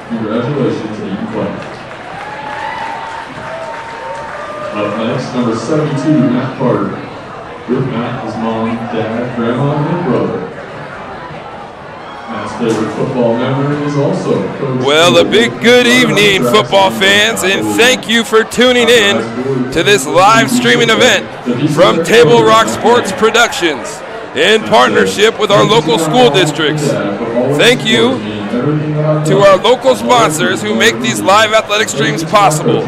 Congratulations, Eaton Clark. Up next, number 72, Matt Carter. With Matt, his mom, dad, grandma, and brother. Matt's favorite football memory is also Coach. Well, a big good evening, football fans, and thank you for tuning in to this live streaming event from Table Rock Sports Productions in partnership with our local school districts. Thank you to our local sponsors who make these live athletic streams possible.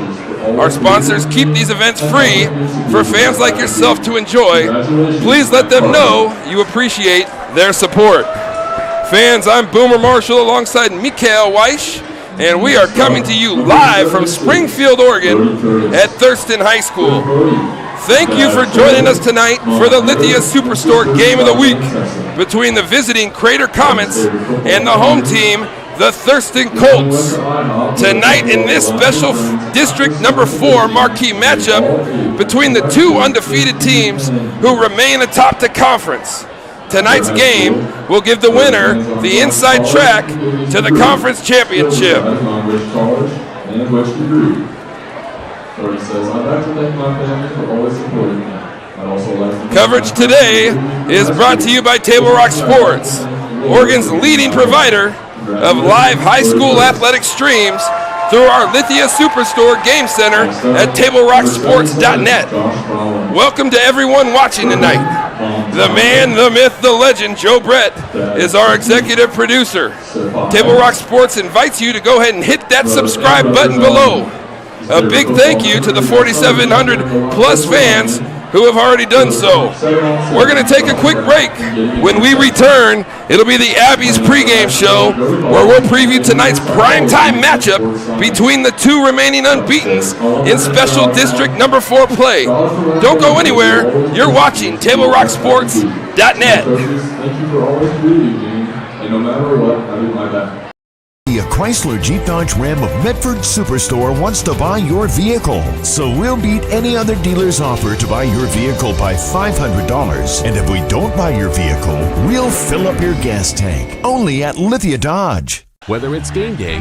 Our sponsors keep these events free for fans like yourself to enjoy. Please let them know you appreciate their support. Fans, I'm Boomer Marshall alongside Mikael Weish, and we are coming to you live from Springfield, Oregon at Thurston High School. Thank you for joining us tonight for the Lithia Superstore Game of the Week between the visiting Crater Comets and the home team, the Thurston Colts. Tonight in this special District Number 4 marquee matchup between the two undefeated teams who remain atop the conference. Tonight's game will give the winner the inside track to the conference championship. Coverage today is brought to you by Table Rock Sports, Oregon's leading provider of live high school athletic streams through our Lithia Superstore Game Center at TableRockSports.net. Welcome to everyone watching tonight. The man, the myth, the legend, Joe Brett, is our executive producer. Table Rock Sports invites you to go ahead and hit that subscribe button below. A big thank you to the 4,700 plus fans who have already done so. We're going to take a quick break. When we return, it'll be the Abby's pregame show where we'll preview tonight's primetime matchup between the two remaining unbeatens in Special District Number 4 play. Don't go anywhere. You're watching TableRockSports.net. Thank you for always believing me, and no matter what, I do my best. A Chrysler Jeep Dodge Ram of Medford Superstore wants to buy your vehicle. So we'll beat any other dealer's offer to buy your vehicle by $500. And if we don't buy your vehicle, we'll fill up your gas tank. Only at Lithia Dodge. Whether it's game day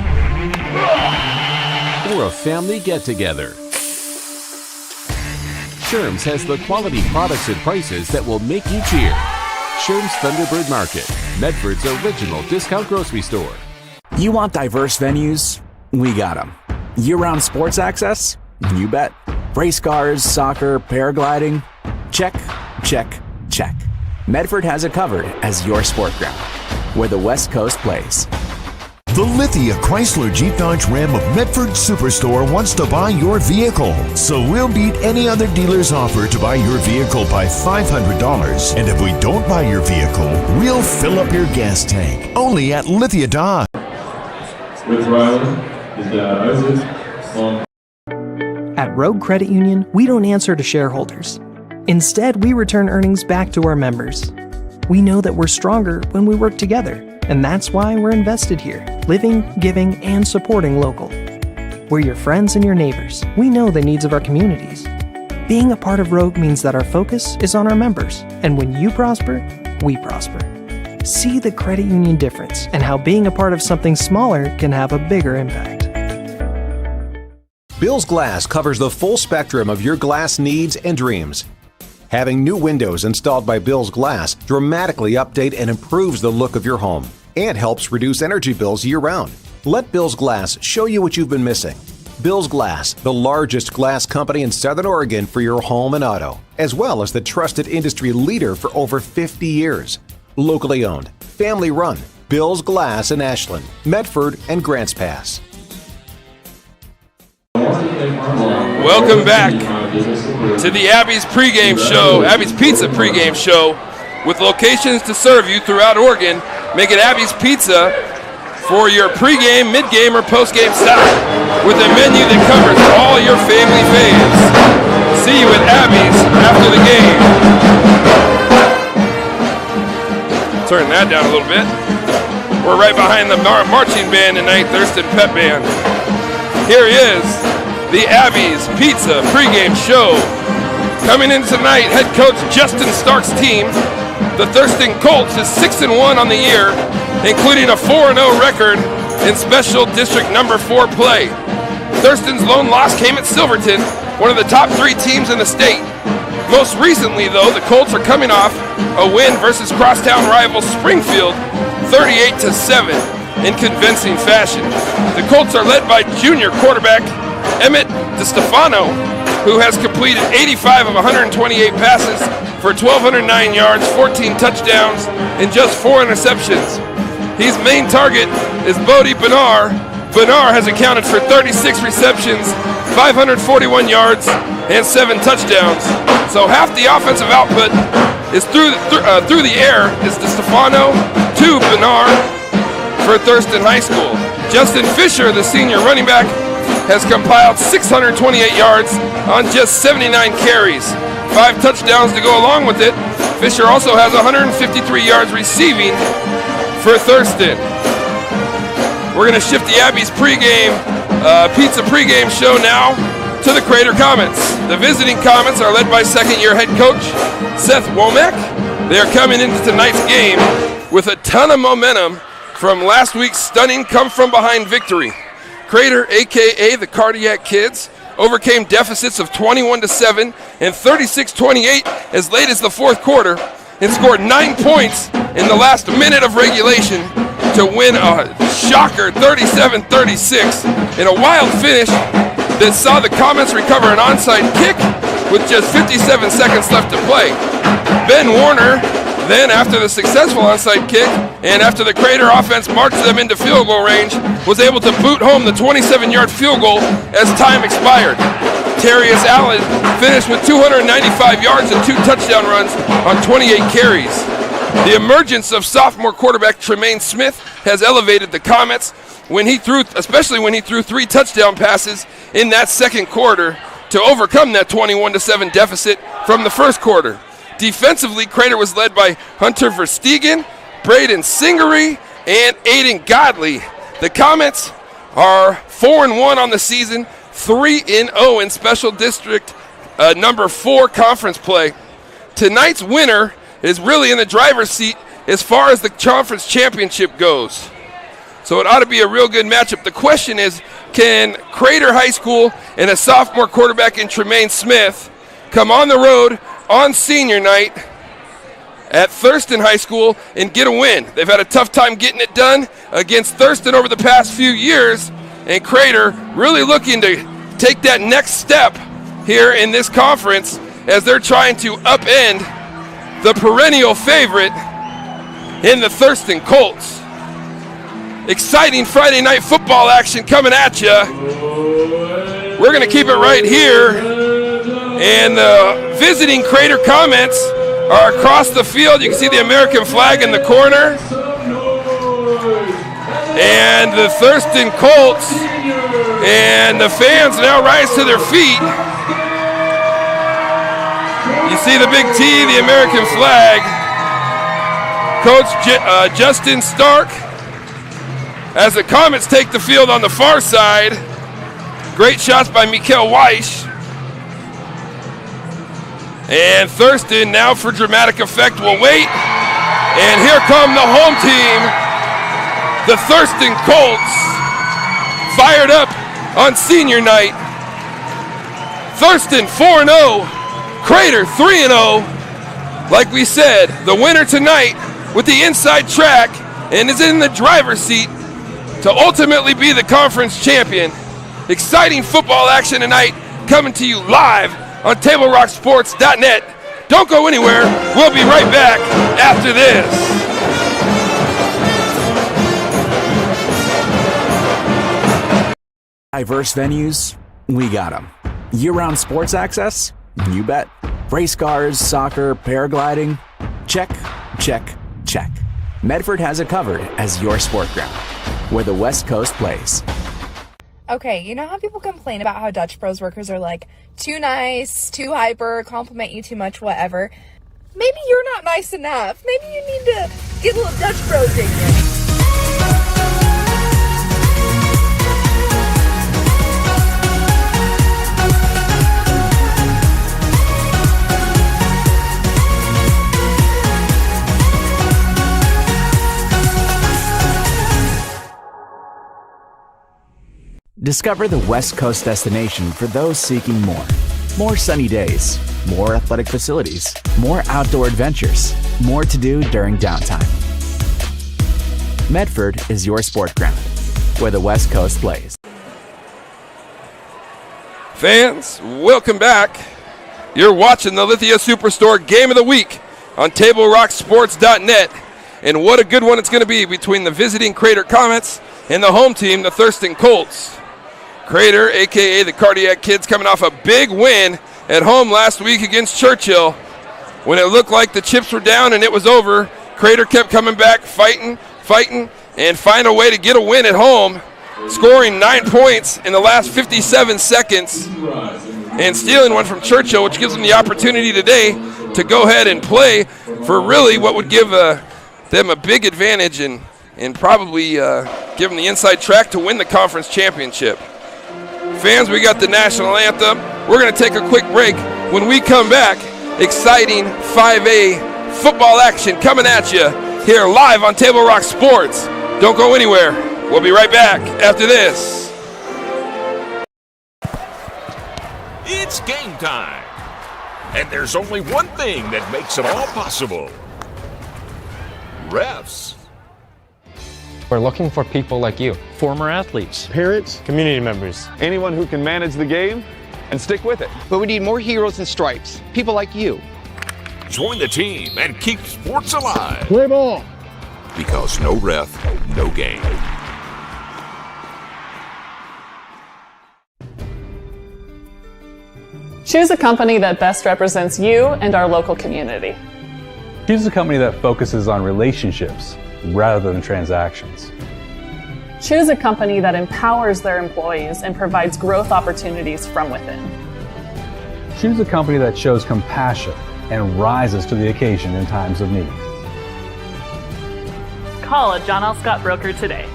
or a family get-together, Sherm's has the quality products and prices that will make you cheer. Sherm's Thunderbird Market, Medford's original discount grocery store. You want diverse venues? We got them. Year-round sports access? You bet. Race cars, soccer, paragliding? Check, check, check. Medford has it covered as your sport ground, where the West Coast plays. The Lithia Chrysler Jeep Dodge Ram of Medford Superstore wants to buy your vehicle. So we'll beat any other dealer's offer to buy your vehicle by $500. And if we don't buy your vehicle, we'll fill up your gas tank. Only at Lithia Dodge. With Riley, his dad Isaac. At Rogue Credit Union, we don't answer to shareholders. Instead, we return earnings back to our members. We know that we're stronger when we work together, and that's why we're invested here, living, giving, and supporting local. We're your friends and your neighbors. We know the needs of our communities. Being a part of Rogue means that our focus is on our members, and when you prosper, we prosper. See the credit union difference and how being a part of something smaller can have a bigger impact. Bill's Glass covers the full spectrum of your glass needs and dreams. Having new windows installed by Bill's Glass dramatically update and improves the look of your home and helps reduce energy bills year-round. Let Bill's Glass show you what you've been missing. Bill's Glass, the largest glass company in Southern Oregon for your home and auto, as well as the trusted industry leader for over 50 years. Locally owned, family run, Bill's Glass in Ashland, Medford, and Grants Pass. Welcome back to the Abby's pregame show, Abby's Pizza pregame show, with locations to serve you throughout Oregon. Make it Abby's Pizza for your pregame, midgame, or postgame stop, with a menu that covers all your family faves. See you at Abby's after the game. Turn that down a little bit. We're right behind the marching band tonight, Thurston Pep Band. Here is the Abby's Pizza pregame show. Coming in tonight, head coach Justin Stark's team, the Thurston Colts, is 6-1 on the year, including a 4-0 record in Special District Number 4 play. Thurston's lone loss came at Silverton, one of the top 3 teams in the state. Most recently, though, the Colts are coming off a win versus crosstown rival Springfield, 38-7, in convincing fashion. The Colts are led by junior quarterback Emmett DeStefano, who has completed 85 of 128 passes for 1,209 yards, 14 touchdowns, and just 4 interceptions. His main target is Bodie Benar. Benar has accounted for 36 receptions, 541 yards, and 7 touchdowns. So half the offensive output is through the air is DeStefano to Benar for Thurston High School. Justin Fisher, the senior running back, has compiled 628 yards on just 79 carries. 5 touchdowns to go along with it. Fisher also has 153 yards receiving for Thurston. We're going to shift the Abby's pizza pregame show now to the Crater Comets. The visiting Comets are led by second-year head coach Seth Womack. They are coming into tonight's game with a ton of momentum from last week's stunning come-from-behind victory. Crater, a.k.a. the Cardiac Kids, overcame deficits of 21-7 and 36-28 as late as the fourth quarter and scored 9 points in the last minute of regulation to win a shocker 37-36 in a wild finish that saw the Comets recover an onside kick with just 57 seconds left to play. Ben Warner then, after the successful onside kick and after the Crater offense marched them into field goal range, was able to boot home the 27-yard field goal as time expired. Terrius Allen finished with 295 yards and 2 touchdown runs on 28 carries. The emergence of sophomore quarterback Tremaine Smith has elevated the Comets especially when he threw 3 touchdown passes in that second quarter to overcome that 21-7 deficit from the first quarter. Defensively, Crater was led by Hunter Verstegen, Braden Singery, and Aiden Godley. The Comets are 4-1 on the season, 3-0 in Special District Number 4 conference play. Tonight's winner is really in the driver's seat as far as the conference championship goes. So it ought to be a real good matchup. The question is, can Crater High School and a sophomore quarterback in Tremaine Smith come on the road on senior night at Thurston High School and get a win? They've had a tough time getting it done against Thurston over the past few years, and Crater really looking to take that next step here in this conference as they're trying to upend the perennial favorite in the Thurston Colts. Exciting Friday night football action coming at you. We're going to keep it right here. And the visiting Crater Comets are across the field. You can see the American flag in the corner. And the Thurston Colts and the fans now rise to their feet. You see the big T, the American flag. Coach Justin Stark as the Comets take the field on the far side. Great shots by Mikael Weiss. And Thurston now for dramatic effect will wait. And here come the home team. The Thurston Colts fired up on senior night. Thurston 4-0, Crater 3-0. Like we said, the winner tonight with the inside track and is in the driver's seat to ultimately be the conference champion. Exciting football action tonight coming to you live on TableRockSports.net. Don't go anywhere. We'll be right back after this. Diverse venues, we got them. Year-round sports access? You bet. Race cars, soccer, paragliding? Check, check, check. Medford has it covered as your sport ground, where the West Coast plays. Okay, you know how people complain about how Dutch Bros workers are like too nice, too hyper, compliment you too much, whatever? Maybe you're not nice enough. Maybe you need to get a little Dutch Bros in you. Discover the West Coast destination for those seeking more. More sunny days, more athletic facilities, more outdoor adventures, more to do during downtime. Medford is your sport ground, where the West Coast plays. Fans, welcome back. You're watching the Lithia Superstore Game of the Week on TableRockSports.net. And what a good one it's going to be between the visiting Crater Comets and the home team, the Thurston Colts. Crater, a.k.a. the Cardiac Kids, coming off a big win at home last week against Churchill. When it looked like the chips were down and it was over, Crater kept coming back, fighting, and find a way to get a win at home, scoring 9 points in the last 57 seconds and stealing one from Churchill, which gives them the opportunity today to go ahead and play for really what would give them a big advantage and probably give them the inside track to win the conference championship. Fans, we got the national anthem. We're going to take a quick break. When we come back, exciting 5A football action coming at you here live on Table Rock Sports. Don't go anywhere. We'll be right back after this. It's game time. And there's only one thing that makes it all possible. Refs. We're looking for people like you. Former athletes. Parents. Community members. Anyone who can manage the game and stick with it. But we need more heroes in stripes. People like you. Join the team and keep sports alive. Play ball. Because no ref, no game. Choose a company that best represents you and our local community. Choose a company that focuses on relationships rather than transactions. Choose a company that empowers their employees and provides growth opportunities from within. Choose a company that shows compassion and rises to the occasion in times of need. Call a John L. Scott broker today.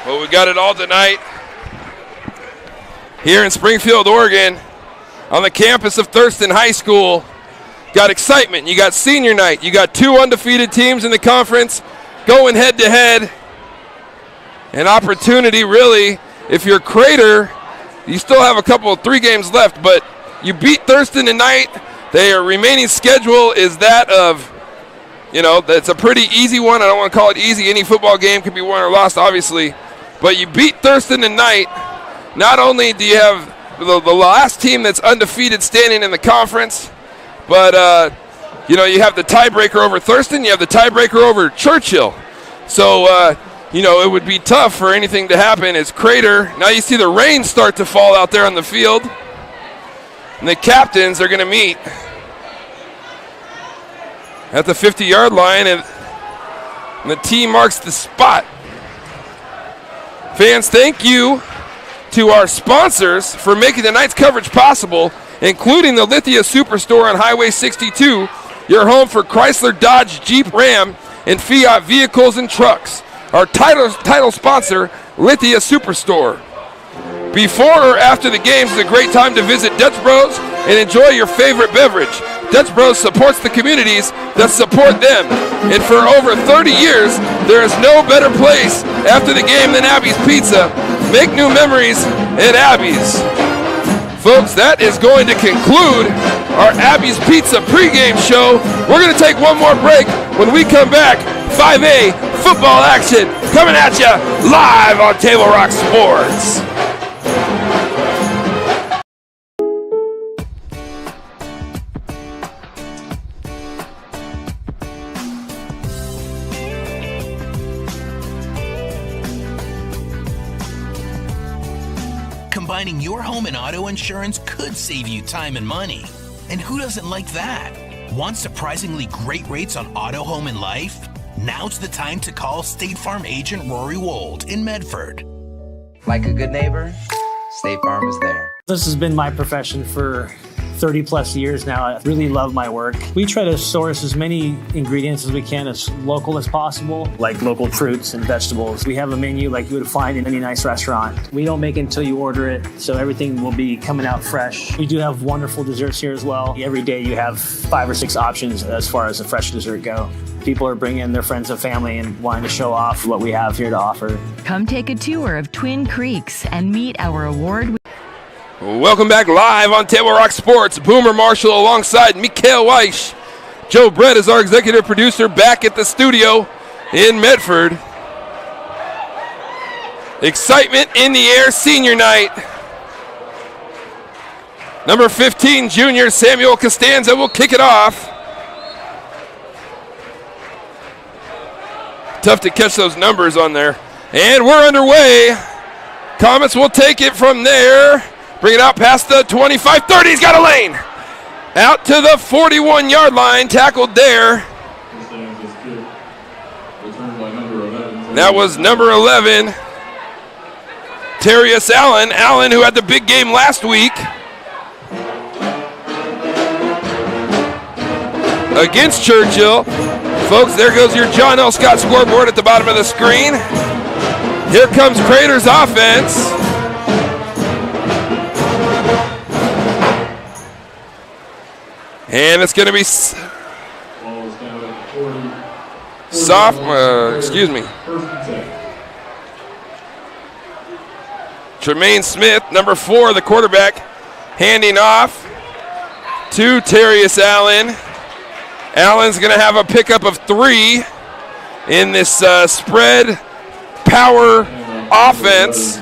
Well, we got it all tonight here in Springfield, Oregon, on the campus of Thurston High School. Got excitement. You got senior night. You got two undefeated teams in the conference going head-to-head. An opportunity, really, if you're Crater, you still have three games left, but you beat Thurston tonight. Their remaining schedule is that of, that's a pretty easy one. I don't want to call it easy. Any football game can be won or lost, obviously. But you beat Thurston tonight. Not only do you have the last team that's undefeated standing in the conference, but, you have the tiebreaker over Thurston. You have the tiebreaker over Churchill. So, it would be tough for anything to happen as Crater. Now you see the rain start to fall out there on the field. And the captains are going to meet at the 50-yard line, and the team marks the spot. Fans, thank you to our sponsors for making tonight's coverage possible, including the Lithia Superstore on Highway 62, your home for Chrysler, Dodge, Jeep, Ram, and Fiat vehicles and trucks. Our title sponsor, Lithia Superstore. Before or after the games is a great time to visit Dutch Bros and enjoy your favorite beverage. Dutch Bros supports the communities that support them. And for over 30 years, there is no better place after the game than Abby's Pizza. Make new memories at Abby's. Folks, that is going to conclude our Abby's Pizza pregame show. We're going to take one more break. When we come back, 5A football action coming at you live on Table Rock Sports. Combining your home and auto insurance could save you time and money. And who doesn't like that? Want surprisingly great rates on auto, home, and life? Now's the time to call State Farm agent Rory Wold in Medford. Like a good neighbor, State Farm is there. This has been my profession for 30 plus years now. I really love my work. We try to source as many ingredients as we can, as local as possible, like local fruits and vegetables. We have a menu like you would find in any nice restaurant. We don't make it until you order it, so everything will be coming out fresh. We do have wonderful desserts here as well. Every day you have 5 or 6 options as far as the fresh dessert go. People are bringing their friends and family and wanting to show off what we have here to offer. Come take a tour of Twin Creeks and meet our award. Welcome back live on Table Rock Sports. Boomer Marshall alongside Mikael Weiss. Joe Brett is our executive producer back at the studio in Medford. Excitement in the air, senior night. Number 15, junior Samuel Costanza will kick it off. Tough to catch those numbers on there. And we're underway. Comets will take it from there. Bring it out past the 25-30. He's got a lane. Out to the 41-yard line. Tackled there. That was number 11. Terrius Allen. Allen, who had the big game last week against Churchill. Folks, there goes your John L. Scott scoreboard at the bottom of the screen. Here comes Crater's offense. And it's going to be Tremaine Smith, number 4, the quarterback, handing off to Terrius Allen. Allen's going to have a pickup of 3 in this spread power offense.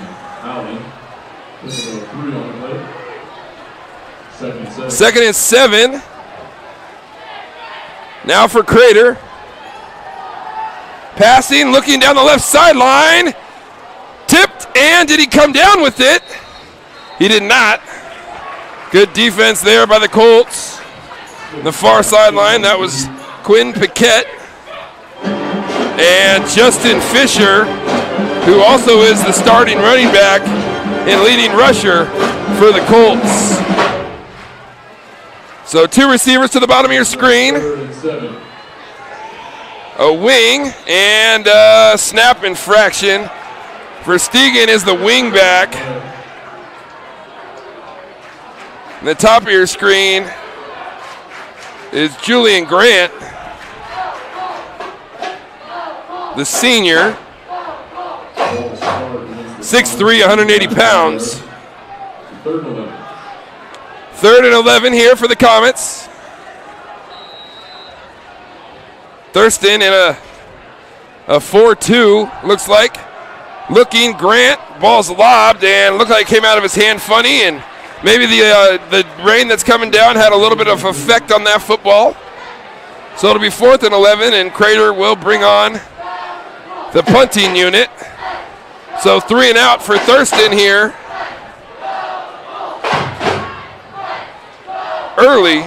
Second and 7. Now for Crater. Passing, looking down the left sideline. Tipped, and did he come down with it? He did not. Good defense there by the Colts. The far sideline, that was Quinn Paquette. And Justin Fisher, who also is the starting running back and leading rusher for the Colts. So 2 receivers to the bottom of your screen. A wing and a snap infraction. Verstegen is the wing back. And the top of your screen is Julian Grant, the senior. 6'3", 180 pounds. 3rd and 11 here for the Comets. Thurston in a 4-2, looks like. Looking, Grant, ball's lobbed, and looked like it came out of his hand funny, and maybe the rain that's coming down had a little bit of effect on that football. So it'll be 4th and 11, and Crater will bring on the punting unit. So 3 and out for Thurston here. Early.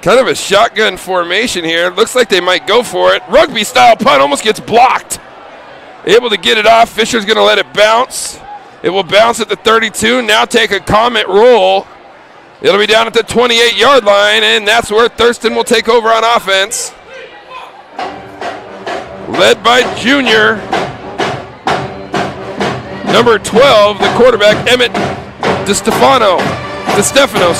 Kind of a shotgun formation here. Looks like they might go for it. Rugby style punt almost gets blocked. Able to get it off. Fisher's going to let it bounce. It will bounce at the 32. Now take a Comet roll. It'll be down at the 28-yard line, and that's where Thurston will take over on offense. Led by junior, number 12, the quarterback, Emmett DeStefano. DeStefano,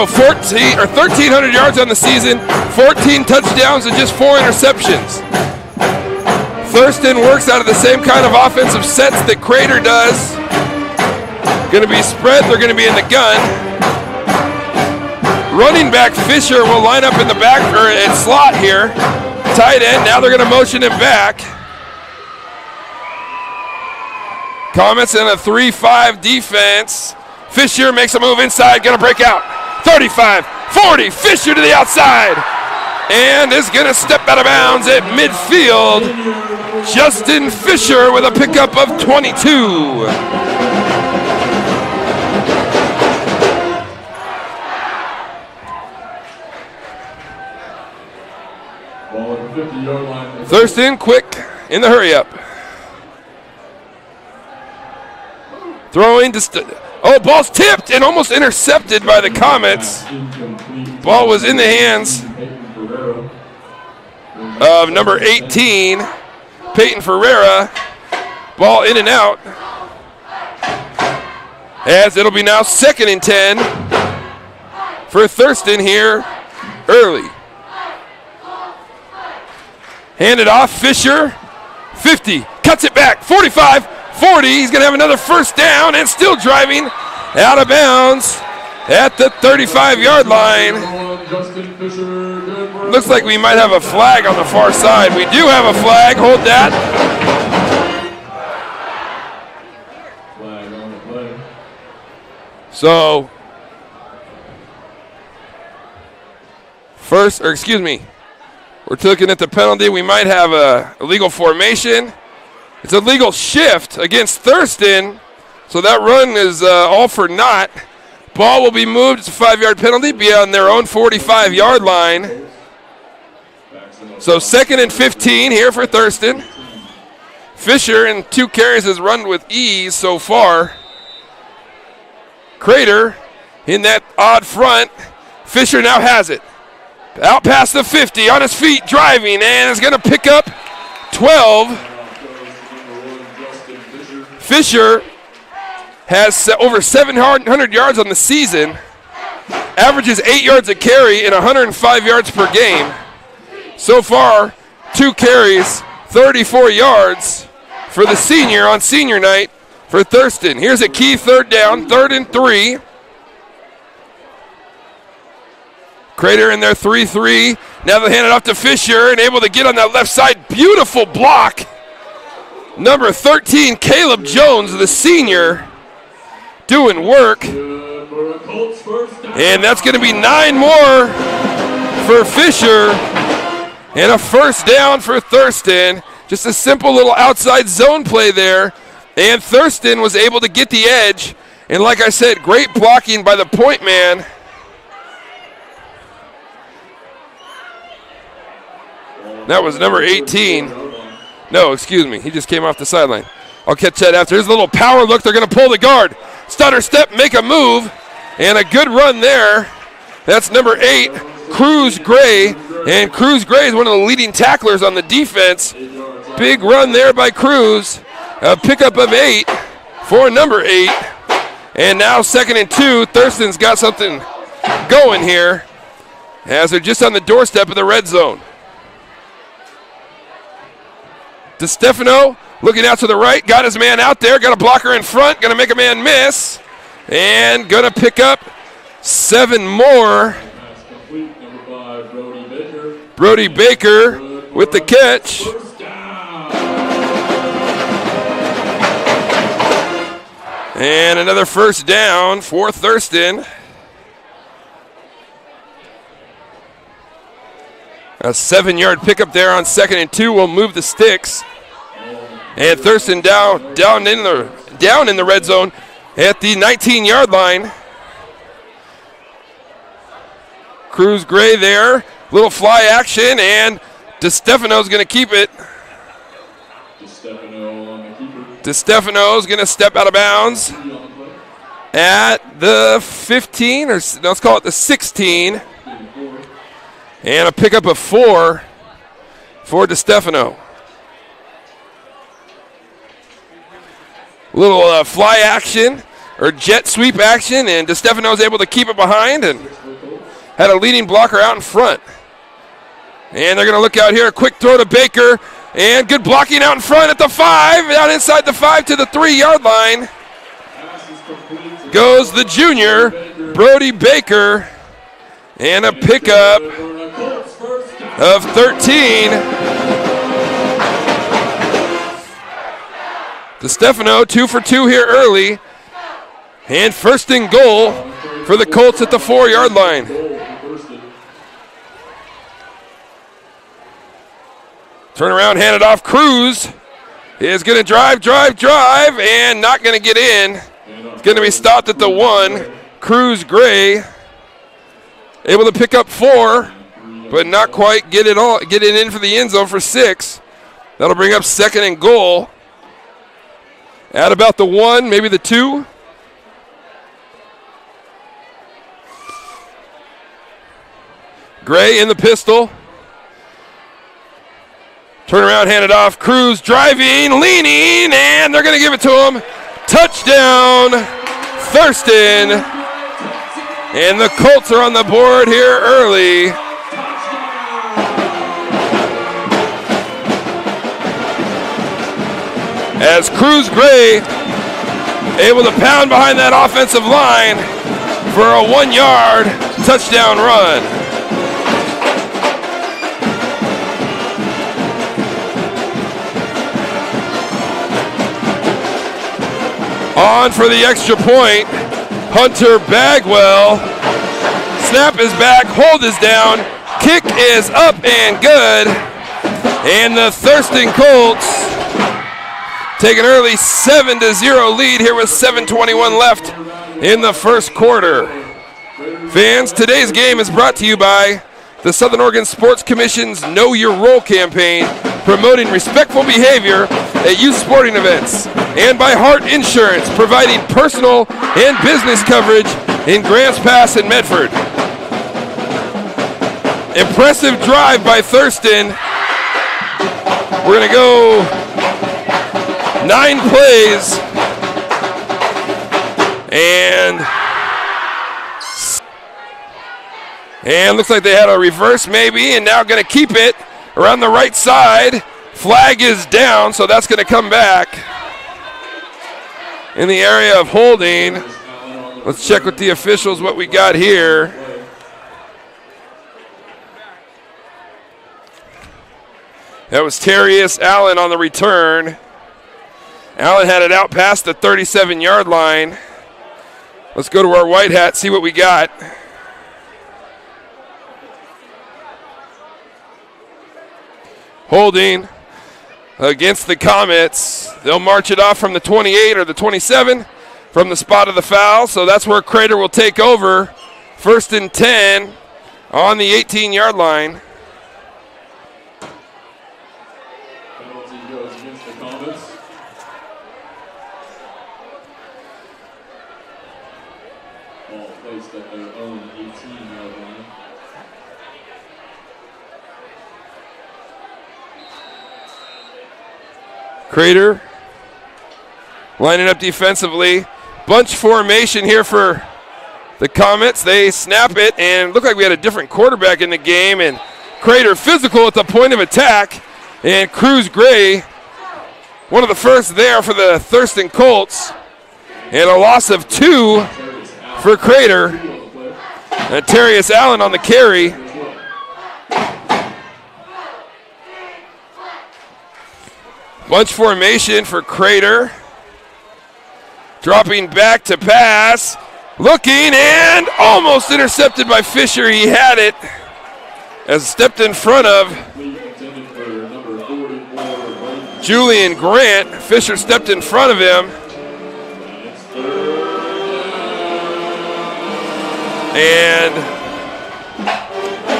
1,300 yards on the season, 14 touchdowns and just 4 interceptions. Thurston works out of the same kind of offensive sets that Crater does. Going to be spread, they're going to be in the gun. Running back Fisher will line up in the back or in slot here. Tight end, now they're going to motion him back. Comets in a 3-5 defense. Fisher makes a move inside, going to break out. 35, 40, Fisher to the outside. And is going to step out of bounds at midfield. Justin Fisher with a pickup of 22. Thurston quick in the hurry up. Throwing to ball's tipped and almost intercepted by the Comets. Ball was in the hands of number 18, Peyton Ferreira. Ball in and out. As it'll be now 2nd and 10 for Thurston here early. Handed off, Fisher, 50, cuts it back, 45, 40. He's going to have another first down and still driving out of bounds at the 35-yard line. Looks like we might have a flag on the far side. We do have a flag. Hold that. Flag on the play. So, we're looking at the penalty. We might have a illegal formation. It's a legal shift against Thurston, so that run is all for naught. Ball will be moved. It's a 5-yard penalty, be on their own 45-yard line. So 2nd and 15 here for Thurston. Fisher in 2 carries has run with ease so far. Crater in that odd front. Fisher now has it. Out past the 50, on his feet, driving, and is going to pick up 12. Fisher has over 700 yards on the season, averages 8 yards a carry and 105 yards per game. So far, 2 carries, 34 yards for the senior on senior night for Thurston. Here's a key 3rd down, 3rd and 3. Crater in their 3-3. Now they hand it off to Fisher and able to get on that left side. Beautiful block. Number 13, Caleb Jones, the senior, doing work. And that's going to be 9 more for Fisher. And a first down for Thurston. Just a simple little outside zone play there. And Thurston was able to get the edge. And like I said, great blocking by the point man. That was number 18. No, excuse me. He just came off the sideline. I'll catch that after. Here's a little power look. They're going to pull the guard. Stutter step, make a move. And a good run there. That's number 8, Cruz Gray. And Cruz Gray is one of the leading tacklers on the defense. Big run there by Cruz. A pickup of 8 for number 8. And now 2nd and 2. Thurston's got something going here as they're just on the doorstep of the red zone. DeStefano looking out to the right, got his man out there, got a blocker in front, going to make a man miss, and going to pick up 7 more. Brody Baker with the catch. And another first down for Thurston. A 7-yard pickup there on 2nd and 2 will move the sticks. And Thurston down in the red zone at the 19-yard line. Cruz Gray there, little fly action, and DeStefano's going to keep it. DeStefano's going to step out of bounds at the 15, or let's call it the 16. And a pickup of 4 for DeStefano. Little fly action or jet sweep action, and DeStefano was able to keep it behind and had a leading blocker out in front. And they're going to look out here. A quick throw to Baker, and good blocking out in front at the 5. Out inside the 5 to the 3-yard line goes the junior, Brody Baker, and a pickup of 13. DeStefano 2 for 2 here early. And first and goal for the Colts at the 4-yard line. Turn around, hand it off. Cruz is going to drive, and not going to get in. It's going to be stopped at the 1. Cruz Gray able to pick up 4. but not quite get it in for the end zone for 6. That'll bring up 2nd and goal at about the 1, maybe the 2. Gray in the pistol. Turn around, hand it off. Cruz driving, leaning, and they're going to give it to him. Touchdown, Thurston. And the Colts are on the board here early. As Cruz Gray able to pound behind that offensive line for a 1-yard touchdown run. On for the extra point, Hunter Bagwell. Snap is back, hold is down, kick is up and good. And the Thurston Colts take an early 7-0 lead here with 7:21 left in the first quarter. Fans, today's game is brought to you by the Southern Oregon Sports Commission's Know Your Role campaign, promoting respectful behavior at youth sporting events, and by Hart Insurance, providing personal and business coverage in Grants Pass and Medford. Impressive drive by Thurston. We're going to go 9 plays, and looks like they had a reverse maybe, and now going to keep it around the right side. Flag is down, so that's going to come back in the area of holding. Let's check with the officials what we got here. That was Terrius Allen on the return. Allen had it out past the 37-yard line. Let's go to our white hat, see what we got. Holding against the Comets. They'll march it off from the 28 or the 27 from the spot of the foul. So that's where Crater will take over. 1st and 10 on the 18-yard line. Penalty goes against the Comets. All placed at their own 18-yard line. Crater lining up defensively. Bunch formation here for the Comets. They snap it, and looked like we had a different quarterback in the game. And Crater physical at the point of attack. And Cruz Gray, one of the first there for the Thurston Colts. And a loss of 2 for Crater. And Terrius Allen on the carry. Bunch formation for Crater. Dropping back to pass. Looking and almost intercepted by Fisher. He had it as stepped in front of Julian Grant. Fisher stepped in front of him. And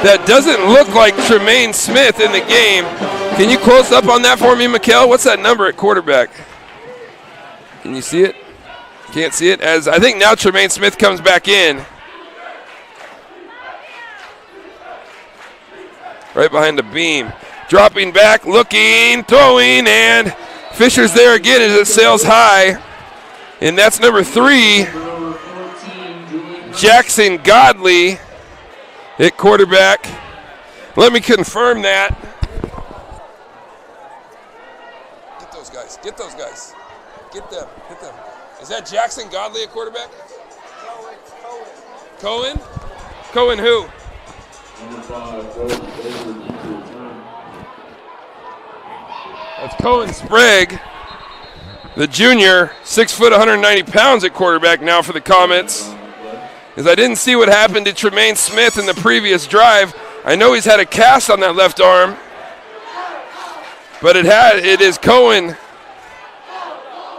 that doesn't look like Tremaine Smith in the game. Can you close up on that for me, Mikkel? What's that number at quarterback? Can you see it? Can't see it. As I think now Tremaine Smith comes back in. Right behind the beam. Dropping back, looking, throwing, and Fisher's there again as it sails high. And that's number 3, Jackson Godley at quarterback. Let me confirm that. Get those guys. Get those guys. Get them. Hit them. Is that Jackson Godley at quarterback? Cohen? Cohen who? That's Cohen Sprague, the junior, 6 foot, 190 pounds at quarterback now for the Comets. As I didn't see what happened to Tremaine Smith in the previous drive. I know he's had a cast on that left arm, but it is Cohen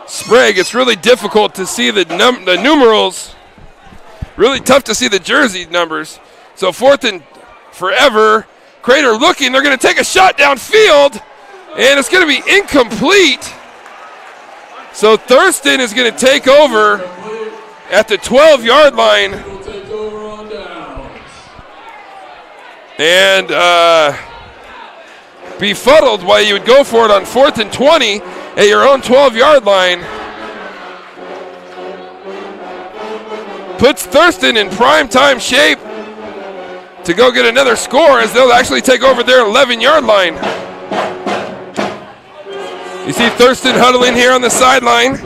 Sprague. It's really difficult to see the numerals. Really tough to see the jersey numbers. So 4th and forever Crater looking. They're going to take a shot downfield, and it's going to be incomplete. So Thurston is going to take over at the 12-yard line. And befuddled why you would go for it on 4th and 20 at your own 12-yard line. Puts Thurston in prime-time shape to go get another score, as they'll actually take over their 11-yard line. You see Thurston huddling here on the sideline.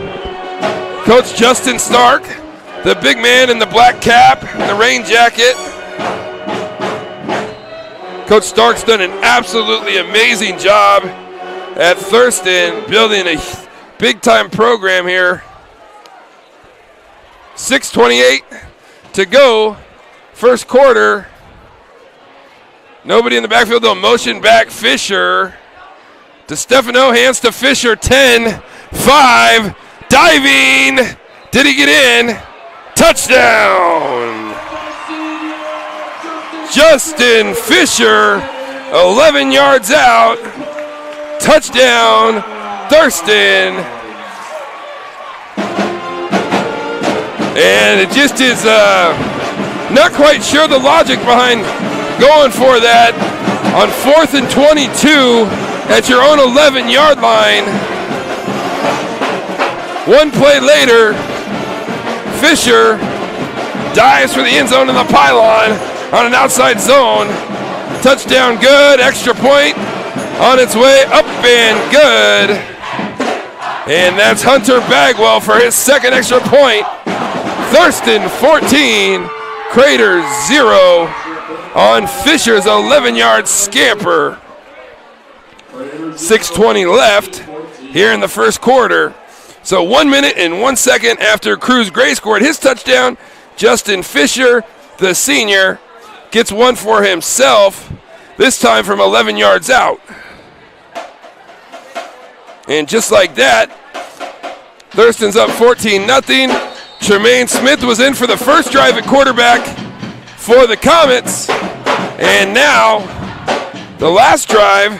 Coach Justin Stark, the big man in the black cap, the rain jacket. Coach Stark's done an absolutely amazing job at Thurston, building a big-time program here. 6:28 to go, first quarter. Nobody in the backfield, they'll motion back Fisher. DeStefano hands to Fisher, 10, 5, diving. Did he get in? Touchdown! Justin Fisher, 11 yards out. Touchdown, Thurston. And it just is not quite sure the logic behind going for that on 4th and 22 at your own 11-yard line. One play later, Fisher dives for the end zone in the pylon on an outside zone. Touchdown good, extra point on its way up and good. And that's Hunter Bagwell for his second extra point. Thurston 14, Crater 0 on Fisher's 11-yard scamper. 6:20 left here in the first quarter. So 1 minute and 1 second after Cruz Gray scored his touchdown, Justin Fisher, the senior, gets one for himself, this time from 11 yards out. And just like that, Thurston's up 14-0. Tremaine Smith was in for the first drive at quarterback for the Comets. And now, the last drive,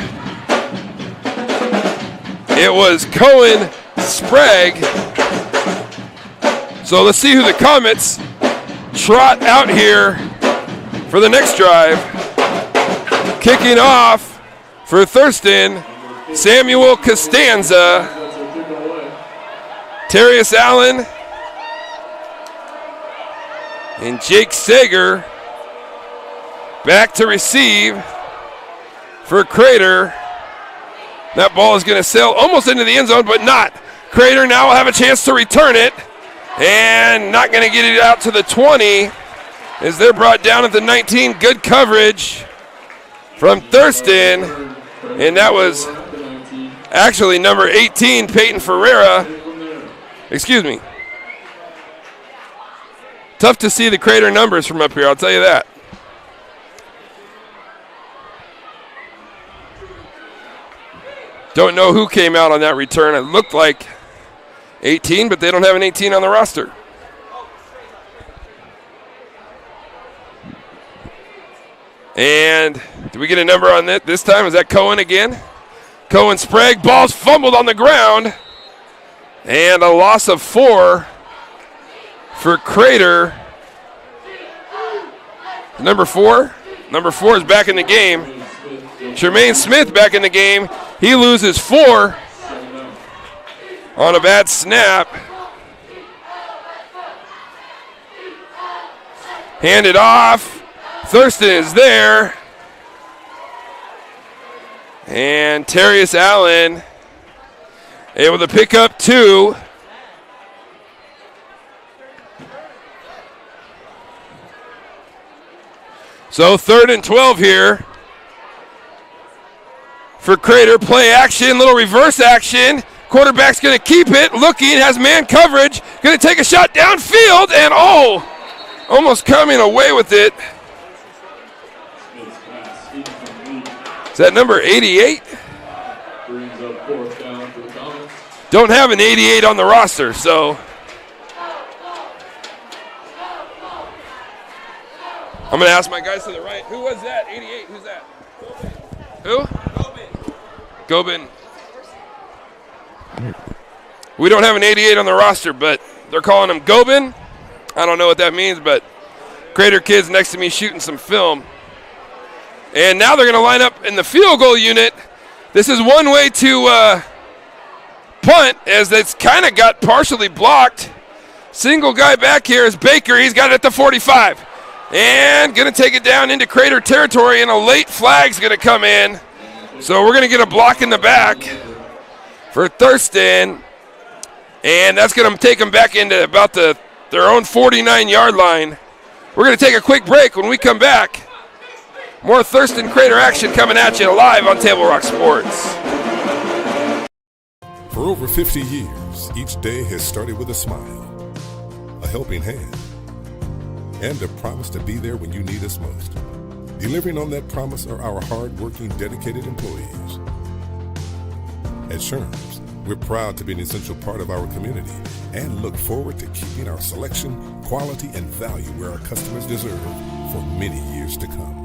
it was Cohen Sprague. So let's see who the Comets trot out here for the next drive. Kicking off for Thurston, Samuel Costanza. Terrius Allen and Jake Sager back to receive for Crater. That ball is going to sail almost into the end zone, but not. Crater now will have a chance to return it, and not going to get it out to the 20 as they're brought down at the 19. Good coverage from Thurston, and that was actually number 18, Peyton Ferreira. Excuse me. Tough to see the Crater numbers from up here, I'll tell you that. Don't know who came out on that return. It looked like 18, but they don't have an 18 on the roster. And did we get a number on that this time? Is that Cohen again? Cohen Sprague, ball's fumbled on the ground. And a loss of 4 for Crater. Number 4? Number 4 is back in the game. Tremaine Smith back in the game. He loses 4 on a bad snap. Handed off. Thurston is there. And Terrius Allen able to pick up 2. So 3rd and 12 here for Crater. Play action, little reverse action. Quarterback's going to keep it, looking, has man coverage, going to take a shot downfield, and almost coming away with it. Is that number 88? Don't have an 88 on the roster, so I'm going to ask my guys to the right. Who was that? 88, who's that? Who? Gobin. We don't have an 88 on the roster, but they're calling him Gobin. I don't know what that means, but Crater kid's next to me shooting some film. And now they're going to line up in the field goal unit. This is one way to punt, as it's kind of got partially blocked. Single guy back here is Baker. He's got it at the 45. And going to take it down into Crater territory, and a late flag's going to come in. So we're going to get a block in the back for Thurston. And that's going to take them back into about their own 49-yard line. We're going to take a quick break. When we come back, more Thurston Crater action coming at you live on Table Rock Sports. For over 50 years, each day has started with a smile, a helping hand, and a promise to be there when you need us most. Delivering on that promise are our hard-working, dedicated employees. At Sherms, we're proud to be an essential part of our community and look forward to keeping our selection, quality, and value where our customers deserve for many years to come.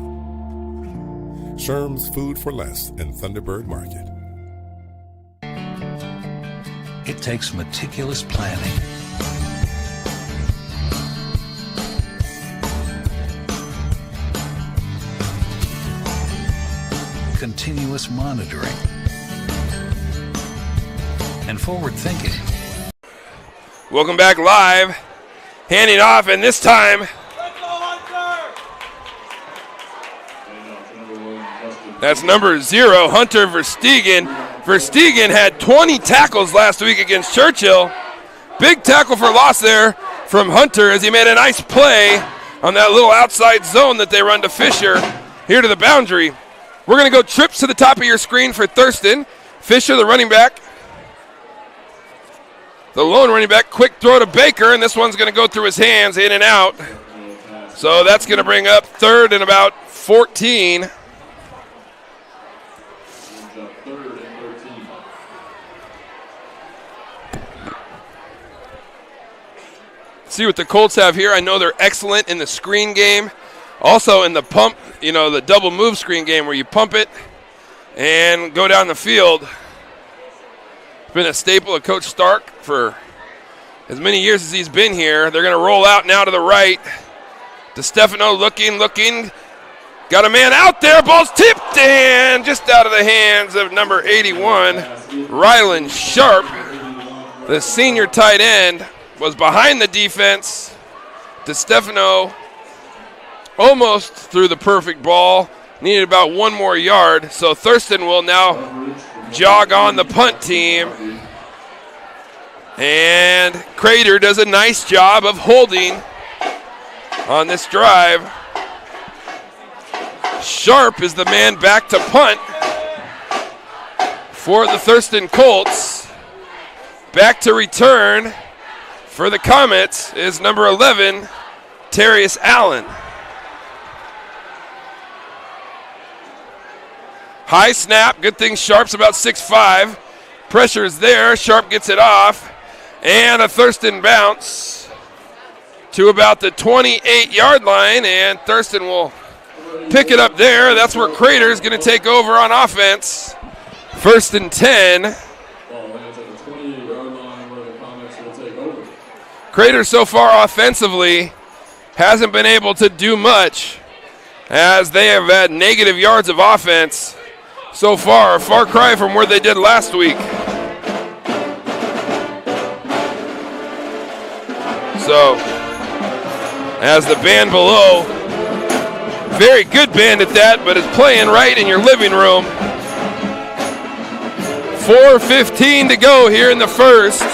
Sherms Food for Less and Thunderbird Market. It takes meticulous planning, continuous monitoring, and forward thinking. Welcome back live. Handing off, and this time that's number 0, Hunter Verstegen. Verstegen had 20 tackles last week against Churchill. Big tackle for loss there from Hunter as he made a nice play on that little outside zone that they run to Fisher here to the boundary. We're going to go trips to the top of your screen for Thurston. Fisher, the running back. The lone running back, quick throw to Baker, and this one's going to go through his hands, in and out. So that's going to bring up 3rd and about 14. See what the Colts have here. I know they're excellent in the screen game. Also in the pump, the double move screen game where you pump it and go down the field. It's been a staple of Coach Stark for as many years as he's been here. They're going to roll out now to the right. DeStefano looking. Got a man out there. Ball's tipped and just out of the hands of number 81, Rylan Sharp. The senior tight end was behind the defense. DeStefano almost threw the perfect ball. Needed about 1 more yard. So Thurston will now jog on the punt team. And Crater does a nice job of holding on this drive. Sharp is the man back to punt for the Thurston Colts. Back to return for the Comets is number 11, Terrius Allen. High snap, good thing Sharp's about 6'5". Pressure is there, Sharp gets it off, and a Thurston bounce to about the 28-yard line, and Thurston will pick it up there. That's where Crater is going to take over on offense. 1st and 10. Crater so far offensively hasn't been able to do much as they have had negative yards of offense so far. A far cry from where they did last week. So, as the band below, very good band at that, but is playing right in your living room. 4:15 to go here in the first.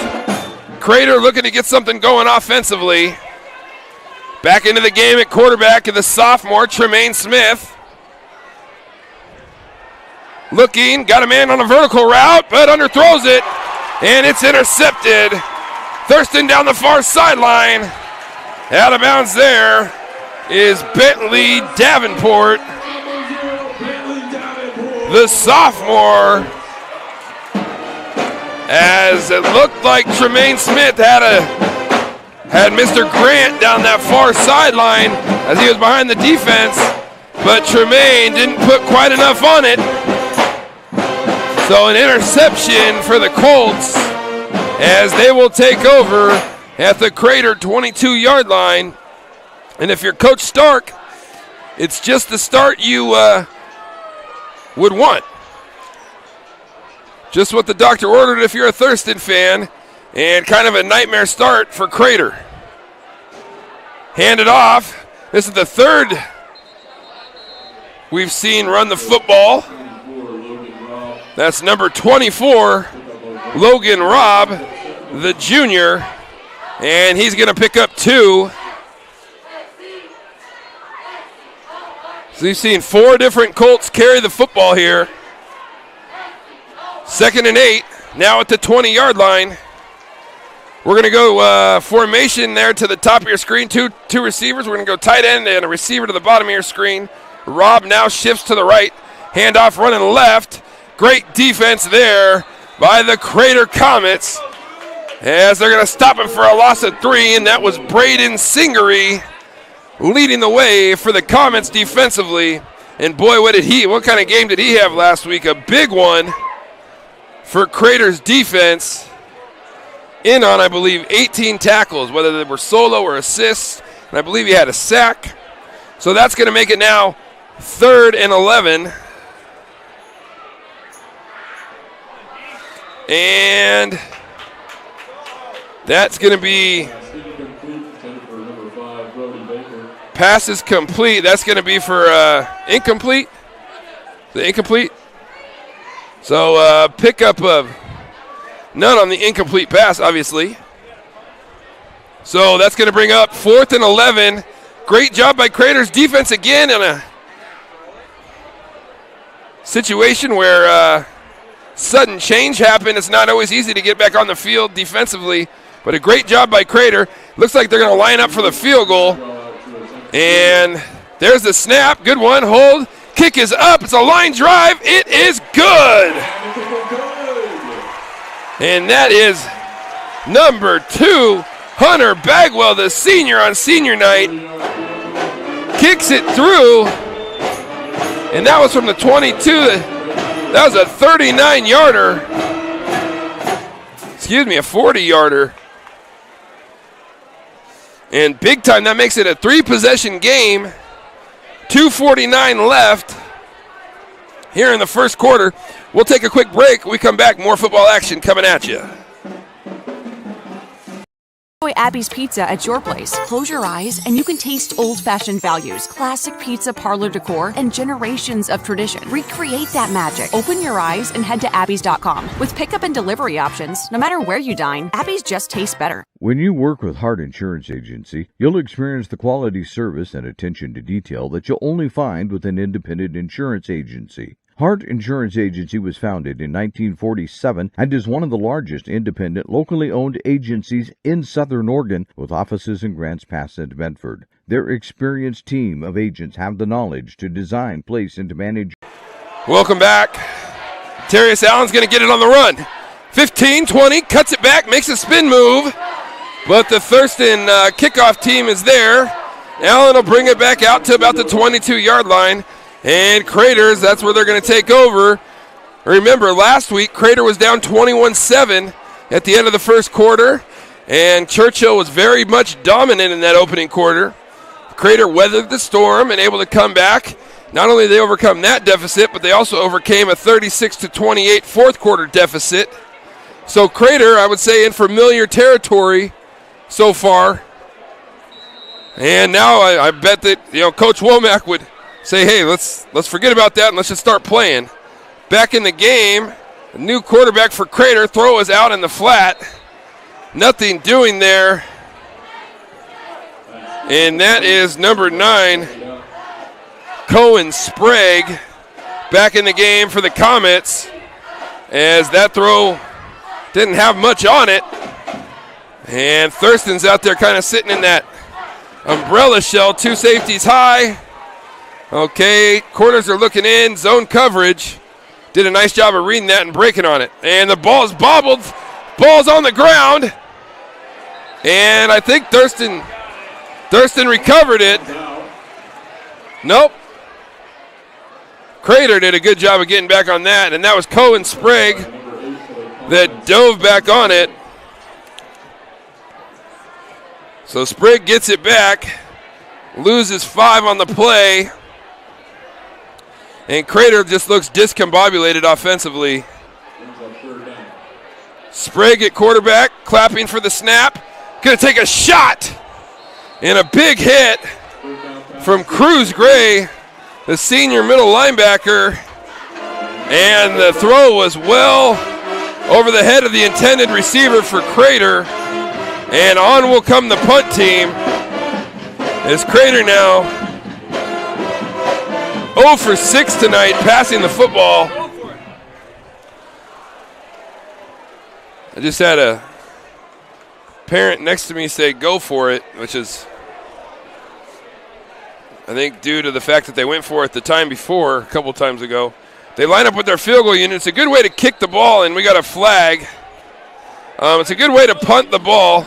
Crater looking to get something going offensively. Back into the game at quarterback is the sophomore, Tremaine Smith. Looking, got a man on a vertical route, but underthrows it, and it's intercepted. Thurston down the far sideline. Out of bounds there is Bentley Davenport, the sophomore, as it looked like Tremaine Smith had Mr. Grant down that far sideline as he was behind the defense, but Tremaine didn't put quite enough on it. So an interception for the Colts as they will take over at the Crater 22-yard line. And if you're Coach Stark, it's just the start you would want. Just what the doctor ordered if you're a Thurston fan, and kind of a nightmare start for Crater. Hand it off. This is the third we've seen run the football. That's number 24, Logan Robb, the junior, and he's going to pick up 2. So you've seen 4 different Colts carry the football here. 2nd and 8, now at the 20-yard line. We're going to go formation there to the top of your screen. Two receivers. We're going to go tight end and a receiver to the bottom of your screen. Robb now shifts to the right. Handoff running left. Great defense there by the Crater Comets as they're going to stop him for a loss of 3, and that was Braden Singery leading the way for the Comets defensively. And boy, what kind of game did he have last week? A big one for Crater's defense. In on, I believe, 18 tackles, whether they were solo or assists, and I believe he had a sack. So that's going to make it now 3rd and 11. And that's going to be pass is complete. That's going to be for incomplete. The incomplete. So pickup of none on the incomplete pass, obviously. So that's going to bring up 4th and 11. Great job by Crater's defense again in a situation where sudden change happened. It's not always easy to get back on the field defensively, but a great job by Crater. Looks like they're going to line up for the field goal. And there's the snap. Good one. Hold. Kick is up. It's a line drive. It is good. And that is number 2, Hunter Bagwell, the senior on senior night. Kicks it through. And that was from the 22. That was a 39-yarder. Excuse me, a 40-yarder. And big time, that makes it a 3-possession game. 2:49 left here in the first quarter. We'll take a quick break. We come back, more football action coming at you. Enjoy Abby's Pizza at your place. Close your eyes and you can taste old-fashioned values, classic pizza parlor decor, and generations of tradition. Recreate that magic. Open your eyes and head to abbys.com. With pickup and delivery options, no matter where you dine, Abby's just tastes better. When you work with Hart Insurance Agency, you'll experience the quality service and attention to detail that you'll only find with an independent insurance agency. Hart Insurance Agency was founded in 1947 and is one of the largest independent, locally owned agencies in Southern Oregon, with offices in Grants Pass and Medford. Their experienced team of agents have the knowledge to design, place, and to manage. Welcome back. Terrius Allen's going to get it on the run. 15, 20, cuts it back, makes a spin move, but the Thurston kickoff team is there. Allen will bring it back out to about the 22-yard line. And Craters, that's where they're going to take over. Remember, last week, Crater was down 21-7 at the end of the first quarter, and Churchill was very much dominant in that opening quarter. Crater weathered the storm and able to come back. Not only did they overcome that deficit, but they also overcame a 36-28 fourth quarter deficit. So Crater, I would say, in familiar territory so far. And now I bet that Coach Womack would say, hey, let's forget about that and let's just start playing. Back in the game, a new quarterback for Crater. Throw is out in the flat. Nothing doing there. And that is number 9, Cohen Sprague, back in the game for the Comets, as that throw didn't have much on it. And Thurston's out there kind of sitting in that umbrella shell, 2 safeties high. Okay, corners are looking in, zone coverage. Did a nice job of reading that and breaking on it. And the ball's bobbled, ball's on the ground. And I think Thurston recovered it. Nope. Crater did a good job of getting back on that, and that was Cohen Sprague that dove back on it. So Sprague gets it back, loses 5 on the play, and Crater just looks discombobulated offensively. Sprague at quarterback, clapping for the snap. Gonna take a shot, and a big hit from Cruz Gray, the senior middle linebacker, and the throw was well over the head of the intended receiver for Crater, and on will come the punt team as Crater now 0 for 6 tonight passing the football. I just had a parent next to me say go for it, which is I think due to the fact that they went for it the time before, a couple times ago. They line up with their field goal unit. It's a good way to kick the ball, and we got a flag. It's a good way to punt the ball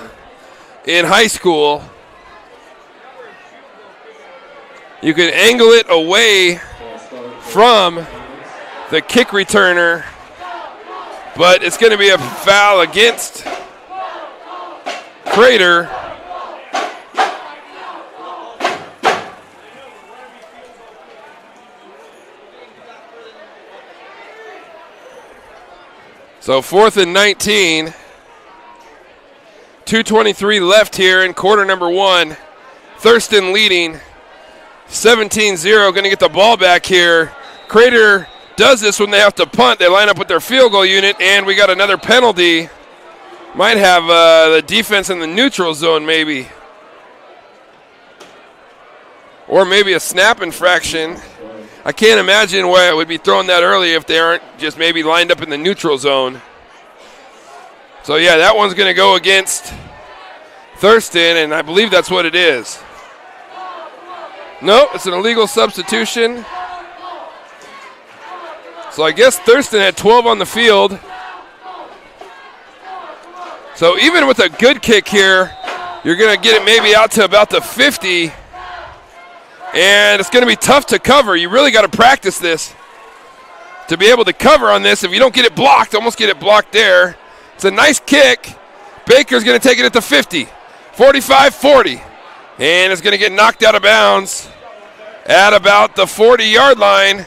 in high school. You can angle it away from the kick returner, but it's going to be a foul against Crater. So 4th and 19. 2:23 left here in quarter number 1. Thurston leading 17-0. Going to get the ball back here. Crater does this when they have to punt. They line up with their field goal unit, and we got another penalty. Might have the defense in the neutral zone maybe. Or maybe a snap infraction. I can't imagine why it would be thrown that early if they aren't just maybe lined up in the neutral zone. So yeah, that one's going to go against Thurston, and I believe that's what it is. No, it's an illegal substitution. So I guess Thurston had 12 on the field. So even with a good kick here, you're going to get it maybe out to about the 50. And it's going to be tough to cover. You really got to practice this to be able to cover on this. If you don't get it blocked, almost get it blocked there. It's a nice kick. Baker's going to take it at the 50, 45, 40. And it's going to get knocked out of bounds at about the 40-yard line.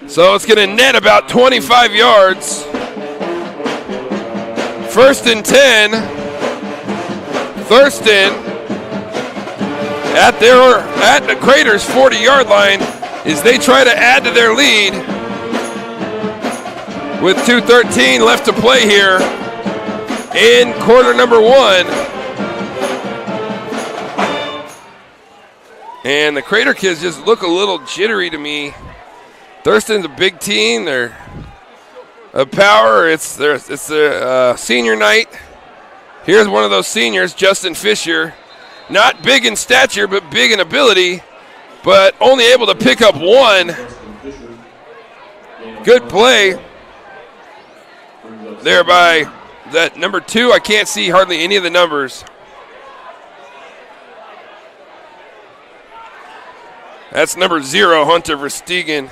So it's going to net about 25 yards. 1st and 10. Thurston at the Crater's 40-yard line as they try to add to their lead with 2:13 left to play here in quarter number 1. And the Crater kids just look a little jittery to me. Thurston's a big team. They're a power. It's their senior night. Here's one of those seniors, Justin Fisher. Not big in stature, but big in ability, but only able to pick up 1. Good play there by that number 2. I can't see hardly any of the numbers. That's number 0, Hunter Verstegen.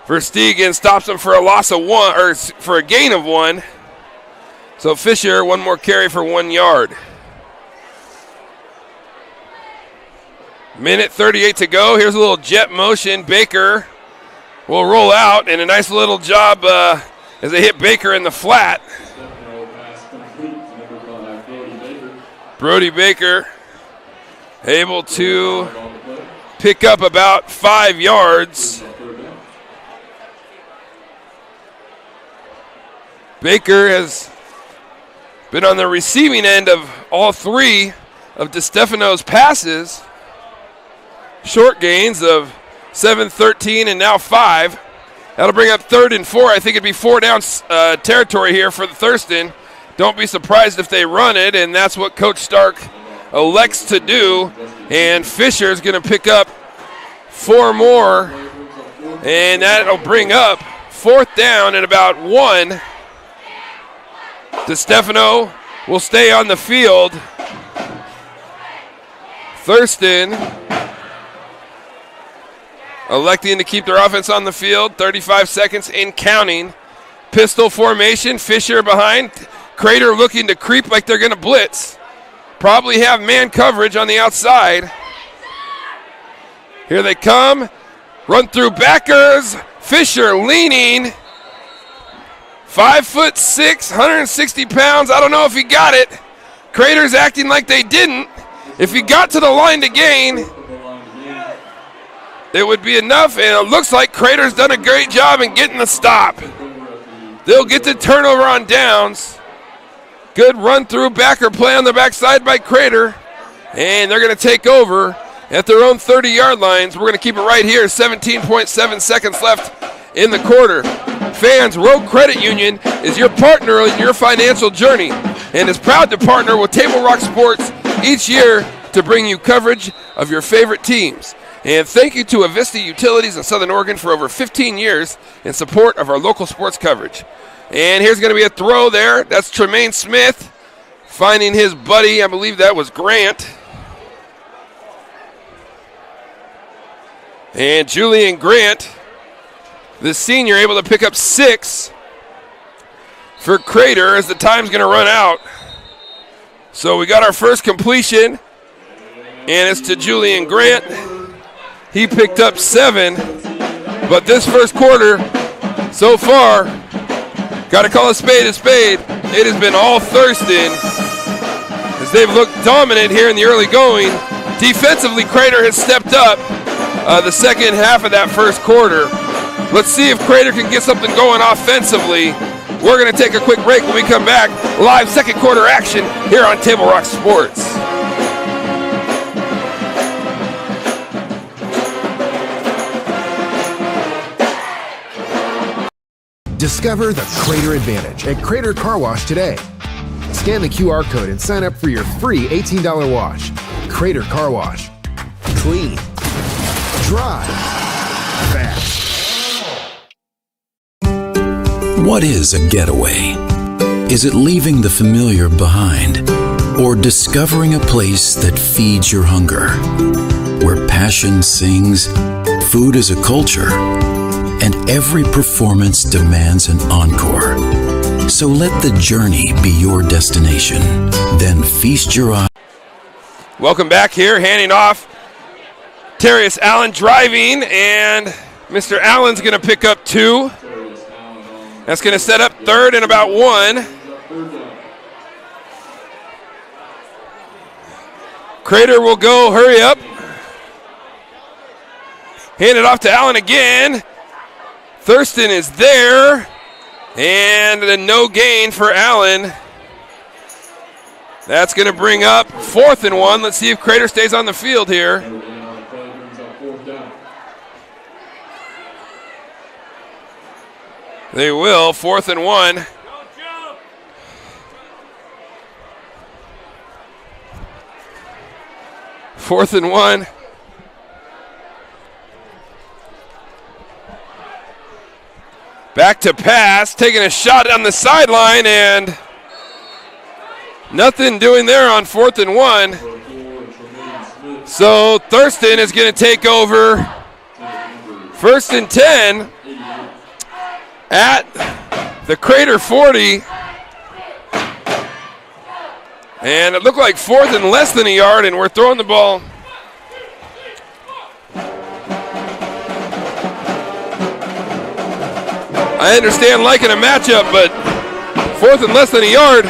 Verstegen stops him for a loss of 1, or for a gain of 1. So Fisher, 1 more carry for 1 yard. Minute 38 to go. Here's a little jet motion. Baker will roll out, and a nice little job as they hit Baker in the flat. Brody Baker able to pick up about 5 yards. Baker has been on the receiving end of all 3 of DeStefano's passes. Short gains of 7, 13, and now 5. That'll bring up 3rd and 4. I think it'd be 4 down territory here for the Thurston. Don't be surprised if they run it, and that's what Coach Stark elects to do. And Fisher's going to pick up 4 more, and that'll bring up 4th down and about 1. DeStefano will stay on the field. electing to keep their offense on the field. 35 seconds in counting. Pistol formation, Fisher behind. Crater looking to creep like they're going to blitz. Probably have man coverage on the outside. Here they come. Run through backers. Fisher leaning. 5'6", 160 pounds. I don't know if he got it. Crater's acting like they didn't. If he got to the line to gain, it would be enough, and it looks like Crater's done a great job in getting the stop. They'll get the turnover on downs. Good run through backer play on the backside by Crater, and they're going to take over at their own 30-yard lines. We're going to keep it right here. 17.7 seconds left in the quarter. Fans, Road Credit Union is your partner in your financial journey and is proud to partner with Table Rock Sports each year to bring you coverage of your favorite teams. And thank you to Avista Utilities in Southern Oregon for over 15 years in support of our local sports coverage. And here's going to be a throw there. That's Tremaine Smith finding his buddy. I believe that was Grant. And Julian Grant, the senior, able to pick up 6 for Crater as the time's going to run out. So we got our first completion, and it's to Julian Grant. He picked up 7, but this first quarter so far, got to call a spade a spade. It has been all Thurston as they've looked dominant here in the early going. Defensively, Crater has stepped up the second half of that first quarter. Let's see if Crater can get something going offensively. We're going to take a quick break. When we come back, live second quarter action here on Table Rock Sports. Discover the Crater Advantage at Crater Car Wash today. Scan the QR code and sign up for your free $18 wash. Crater Car Wash. Clean. Dry. Fast. What is a getaway? Is it leaving the familiar behind? Or discovering a place that feeds your hunger? Where passion sings, food is a culture, and every performance demands an encore. So let the journey be your destination. Then feast your eyes. Welcome back here, handing off. Terrius Allen driving, and Mr. Allen's going to pick up 2. That's going to set up third and about 1. Crater will go, hurry up. Hand it off to Allen again. Thurston is there, and a no gain for Allen. That's going to bring up 4th and 1. Let's see if Crater stays on the field here. They will. 4th and 1. Fourth and 1. Back to pass, taking a shot on the sideline, and nothing doing there on 4th and 1. So Thurston is going to take over 1st and 10 at the Crater 40. And it looked like 4th and less than a yard, and we're throwing the ball. I understand liking a matchup, but 4th and less than a yard.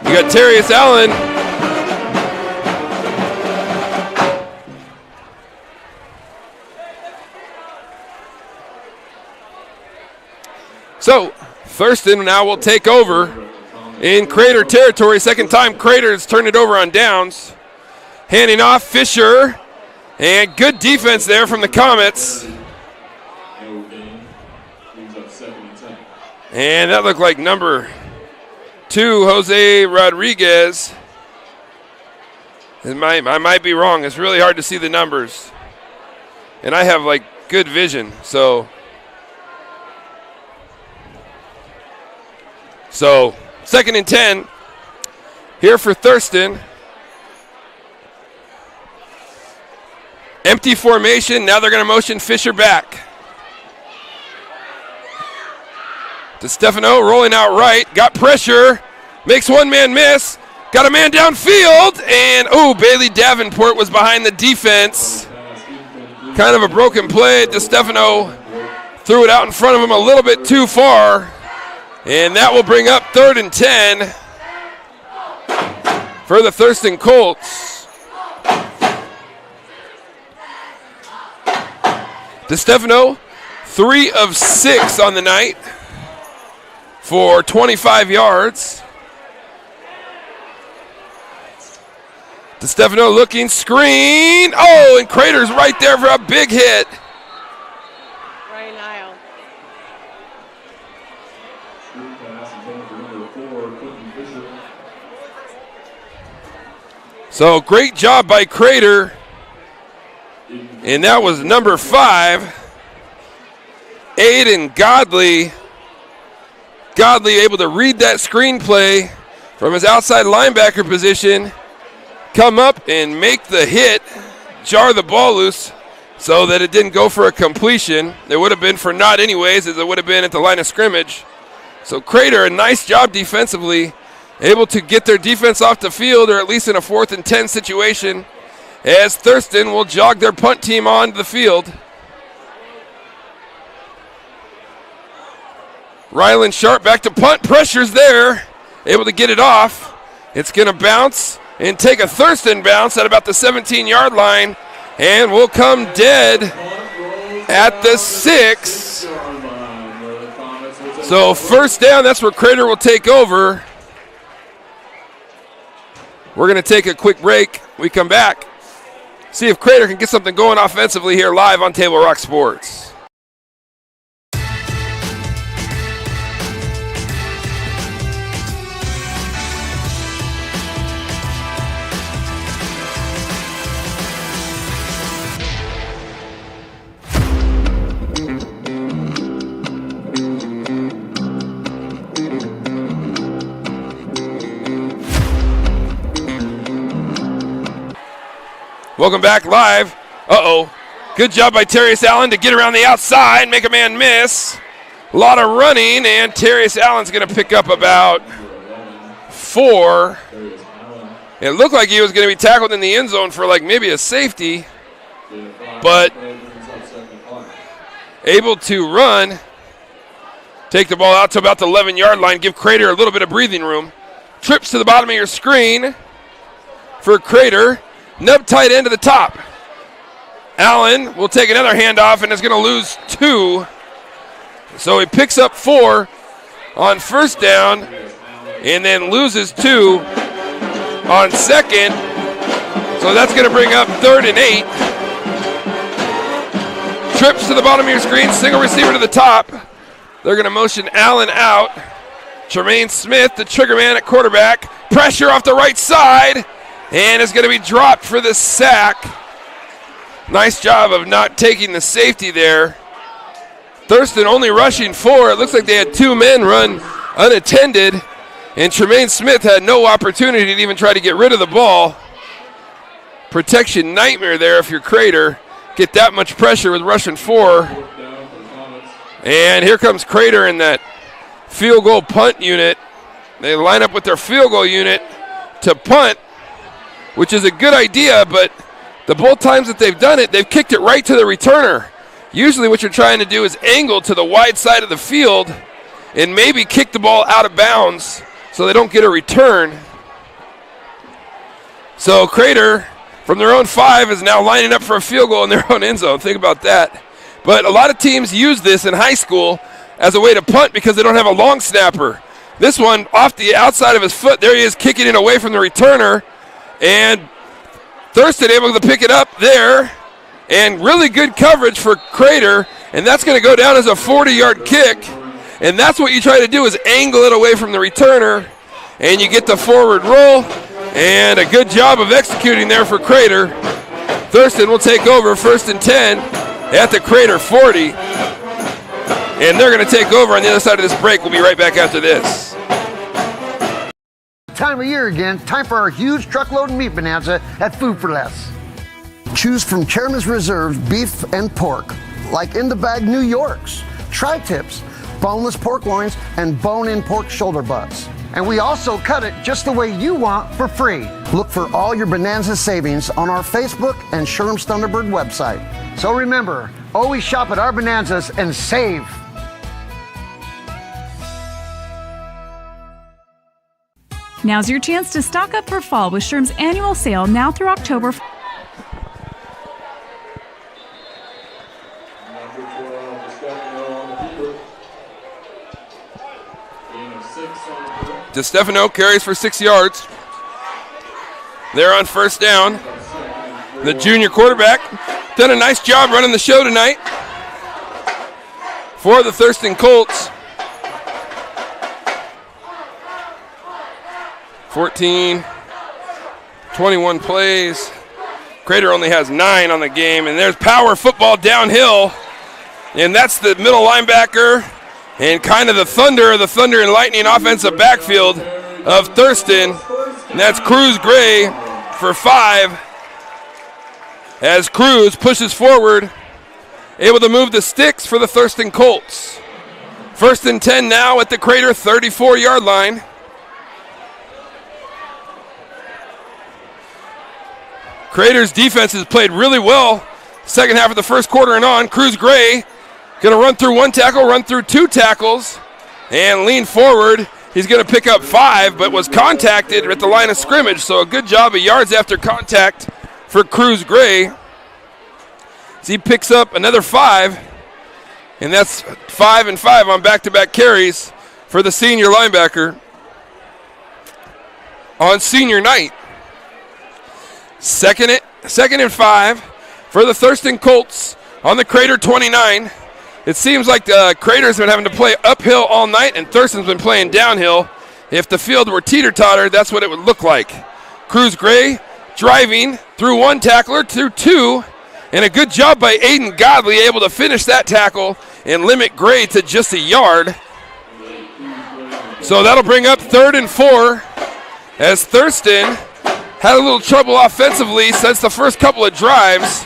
You got Terrius Allen. So Thurston now will take over in Crater territory. Second time Crater's turned it over on downs. Handing off Fisher. And good defense there from the Comets. And that looked like number 2, Jose Rodriguez. I might be wrong. It's really hard to see the numbers. And I have like good vision, so 2nd and 10 here for Thurston. Empty formation. Now they're going to motion Fisher back. DeStefano rolling out right. Got pressure. Makes one man miss. Got a man downfield. And, Bailey Davenport was behind the defense. Kind of a broken play. DeStefano threw it out in front of him a little bit too far. And that will bring up 3rd and 10 for the Thurston Colts. DeStefano, 3 of 6 on the night for 25 yards. DeStefano looking, screen. And Crater's right there for a big hit. Ryan Nile. So great job by Crater. And that was number 5, Aiden Godley. Godley able to read that screenplay from his outside linebacker position, come up and make the hit, jar the ball loose so that it didn't go for a completion. It would have been for naught anyways, as it would have been at the line of scrimmage. So Crater, a nice job defensively, able to get their defense off the field, or at least in a 4th and 10 situation, as Thurston will jog their punt team onto the field. Rylan Sharp back to punt. Pressure's there. Able to get it off. It's going to bounce and take a Thurston bounce at about the 17-yard line, and will come dead at the 6. So 1st down, that's where Crater will take over. We're going to take a quick break. We come back. See if Crater can get something going offensively here live on Table Rock Sports. Welcome back live. Good job by Terrius Allen to get around the outside, make a man miss. A lot of running, and Terrius Allen's going to pick up about 4. It looked like he was going to be tackled in the end zone for like maybe a safety, but able to run, take the ball out to about the 11-yard line, give Crater a little bit of breathing room. Trips to the bottom of your screen for Crater. Nub tight end to the top. Allen will take another handoff and is going to lose 2. So he picks up 4 on 1st down and then loses 2 on 2nd. So that's going to bring up 3rd and 8. Trips to the bottom of your screen, single receiver to the top. They're going to motion Allen out. Tremaine Smith, the trigger man at quarterback. Pressure off the right side. And it's going to be dropped for the sack. Nice job of not taking the safety there. Thurston only rushing 4. It looks like they had 2 men run unattended. And Tremaine Smith had no opportunity to even try to get rid of the ball. Protection nightmare there if you're Crater. Get that much pressure with rushing 4. And here comes Crater in that field goal punt unit. They line up with their field goal unit to punt, which is a good idea, but the both times that they've done it, they've kicked it right to the returner. Usually what you're trying to do is angle to the wide side of the field and maybe kick the ball out of bounds so they don't get a return. So Crater, from their own 5, is now lining up for a field goal in their own end zone. Think about that. But a lot of teams use this in high school as a way to punt because they don't have a long snapper. This one, off the outside of his foot, there he is kicking it away from the returner. And Thurston able to pick it up there, and really good coverage for Crater, and that's going to go down as a 40-yard kick. And that's what you try to do, is angle it away from the returner, and you get the forward roll, and a good job of executing there for Crater. Thurston will take over 1st and 10 at the Crater 40, and they're going to take over on the other side of this break. We'll be right back after this. Time of year again, time for our huge truckload and meat bonanza at Food for Less. Choose from Chairman's Reserve beef and pork, like in the bag New York's, tri-tips, boneless pork loins, and bone-in pork shoulder butts. And we also cut it just the way you want for free. Look for all your Bonanza savings on our Facebook and Sherm's Thunderbird website. So remember, always shop at our Bonanzas and save. Now's your chance to stock up for fall with Sherm's annual sale now through October. DeStefano carries for 6 yards. They're on first down. The junior quarterback done a nice job running the show tonight for the Thurston Colts. 21 plays. Crater only has 9 on the game, and there's power football downhill, and that's the middle linebacker and kind of the Thunder and Lightning offensive backfield of Thurston. And that's Cruz Gray for 5 as Cruz pushes forward, able to move the sticks for the Thurston Colts. 1st and 10 now at the Crater 34-yard line. Crater's defense has played really well second half of the first quarter and on. Cruz Gray going to run through 1 tackle, run through 2 tackles, and lean forward. He's going to pick up 5, but was contacted at the line of scrimmage, so a good job of yards after contact for Cruz Gray. As he picks up another 5, and that's 5 and 5 on back-to-back carries for the senior linebacker on senior night. Second and 5 for the Thurston Colts on the Crater 29. It seems like the Crater's been having to play uphill all night, and Thurston's been playing downhill. If the field were teeter-totter, that's what it would look like. Cruz Gray driving through 1 tackler, through 2, and a good job by Aiden Godley, able to finish that tackle and limit Gray to just a yard. So that'll bring up 3rd and 4 as Thurston had a little trouble offensively since the first couple of drives,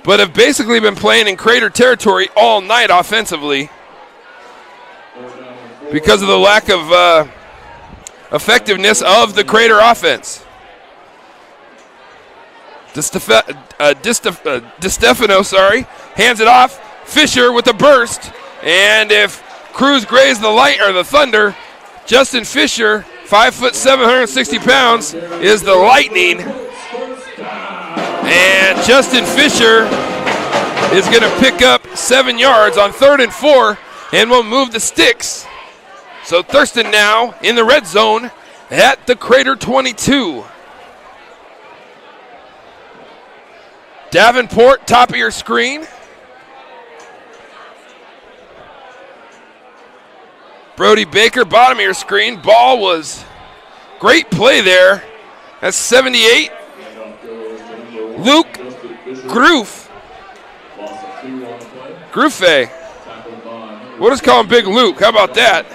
but have basically been playing in Crater territory all night offensively because of the lack of effectiveness of the Crater offense. DeStefano, hands it off. Fisher with a burst, and if Cruz Gray's the Thunder, Justin Fisher, 5'7", 160 pounds, is the Lightning. And Justin Fisher is going to pick up 7 yards on 3rd and 4 and will move the sticks. So Thurston now in the red zone at the Crater 22. Davenport, top of your screen. Brody Baker, bottom of your screen. Ball was great play there. That's 78. Luke Groofe. We'll just call him Big Luke. How about that?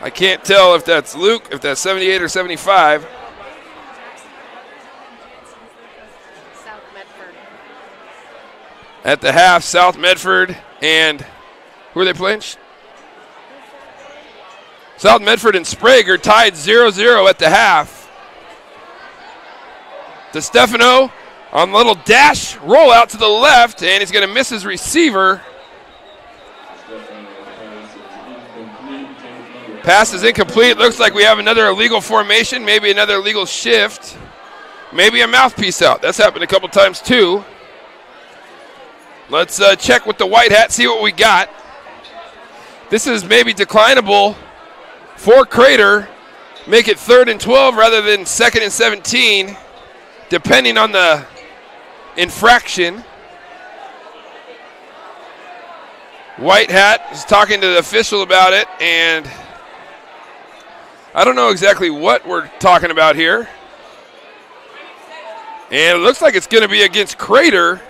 I can't tell if that's Luke, if that's 78 or 75. South Medford. At the half, South Medford and who are they playing? South Medford and Sprague are tied 0-0 at the half. DeStefano on a little dash rollout to the left, and he's going to miss his receiver. Pass is incomplete. Looks like we have another illegal formation, maybe another illegal shift, maybe a mouthpiece out. That's happened a couple times too. Let's check with the white hat, see what we got. This is maybe declinable for Crater. Make it 3rd and 12 rather than 2nd and 17, depending on the infraction. White hat is talking to the official about it, and I don't know exactly what we're talking about here. And it looks like it's going to be against Crater.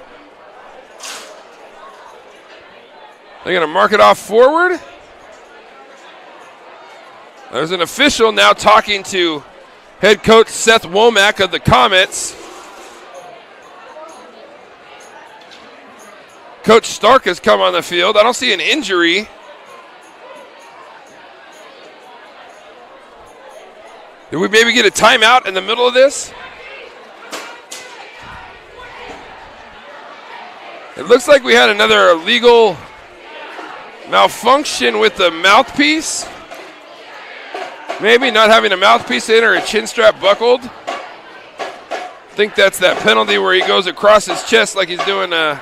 They're going to mark it off forward. There's an official now talking to head coach Seth Womack of the Comets. Coach Stark has come on the field. I don't see an injury. Did we maybe get a timeout in the middle of this? It looks like we had another illegal malfunction with the mouthpiece. Maybe not having a mouthpiece in or a chin strap buckled. I think that's that penalty where he goes across his chest like he's doing a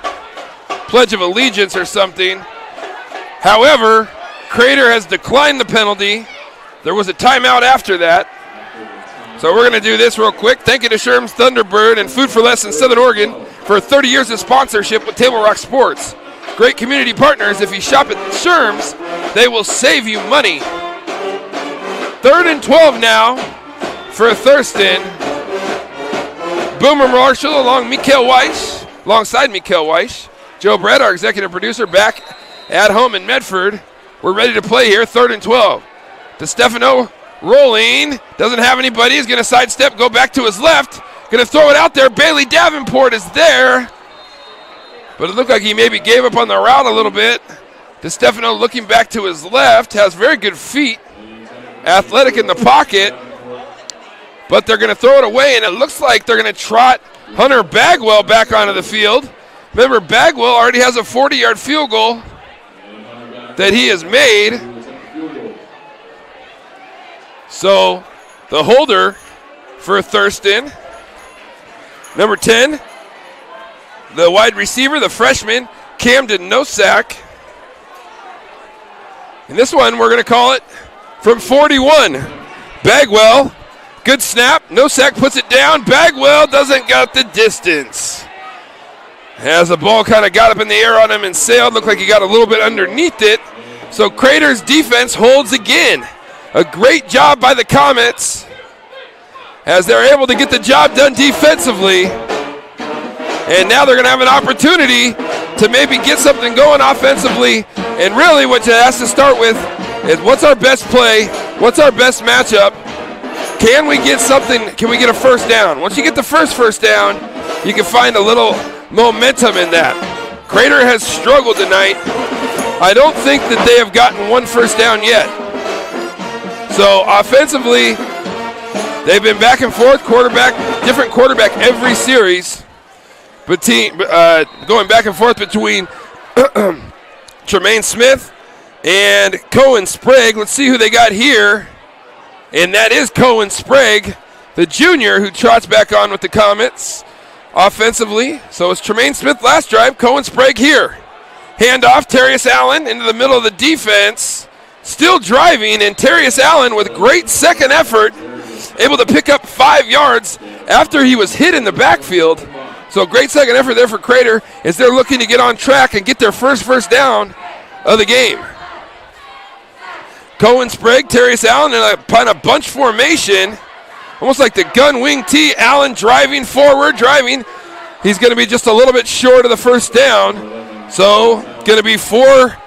Pledge of Allegiance or something. However, Crater has declined the penalty. There was a timeout after that. So we're going to do this real quick. Thank you to Sherm's Thunderbird and Food for Less in Southern Oregon for 30 years of sponsorship with Table Rock Sports. Great community partners. If you shop at Sherm's, they will save you money. 3rd and 12 now for Thurston. Boomer Marshall alongside Mikael Weiss. Joe Brett, our executive producer, back at home in Medford. We're ready to play here, 3rd and 12. DeStefano rolling, doesn't have anybody, he's going to sidestep, go back to his left, going to throw it out there. Bailey Davenport is there, but it looked like he maybe gave up on the route a little bit. DeStefano looking back to his left, has very good feet, athletic in the pocket, but they're going to throw it away, and it looks like they're going to trot Hunter Bagwell back onto the field. Remember, Bagwell already has a 40-yard field goal that he has made. So the holder for Thurston, number 10, the wide receiver, the freshman, Camden Nosak. And this one, we're going to call it from 41. Bagwell, good snap. Nosak puts it down. Bagwell doesn't got the distance. As the ball kind of got up in the air on him and sailed, looked like he got a little bit underneath it. So Crater's defense holds again. A great job by the Comets as they're able to get the job done defensively. And now they're going to have an opportunity to maybe get something going offensively. And really what it has to start with is what's our best play? What's our best matchup? Can we get something? Can we get a first down? Once you get the first down, you can find a little momentum in that. Crater has struggled tonight. I don't think that they have gotten one first down yet. So offensively, they've been back and forth, different quarterback every series. Going back and forth between Tremaine Smith and Cohen Sprague. Let's see who they got here. And that is Cohen Sprague, the junior who trots back on with the Comets offensively. So it's Tremaine Smith last drive, Cohen Sprague here. Handoff, Terrius Allen into the middle of the defense. Still driving, and Terrius Allen with great second effort, able to pick up 5 yards after he was hit in the backfield. So great second effort there for Crater as they're looking to get on track and get their first down of the game. Cohen Sprague, Terrius Allen in a kind of bunch formation, almost like the gun wing T. Allen driving forward, He's going to be just a little bit short of the first down. So going to be 4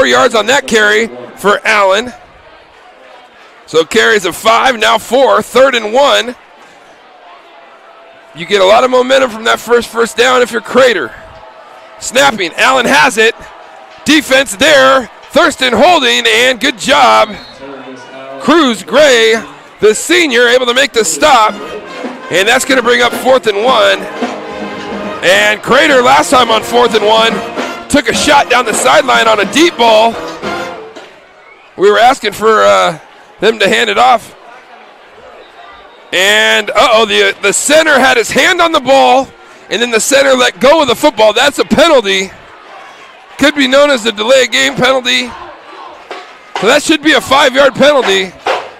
yards on that carry for Allen. So carries of 5, now 4, 3rd and 1. You get a lot of momentum from that first down if you're Crater. Snapping, Allen has it. Defense there. Thurston holding, and good job. Cruz Gray, the senior, able to make the stop. And that's going to bring up 4th and 1. And Crater last time on 4th and 1 took a shot down the sideline on a deep ball. We were asking for them to hand it off. And the center had his hand on the ball, and then the center let go of the football. That's a penalty. Could be known as the delay of game penalty. So that should be a 5-yard penalty.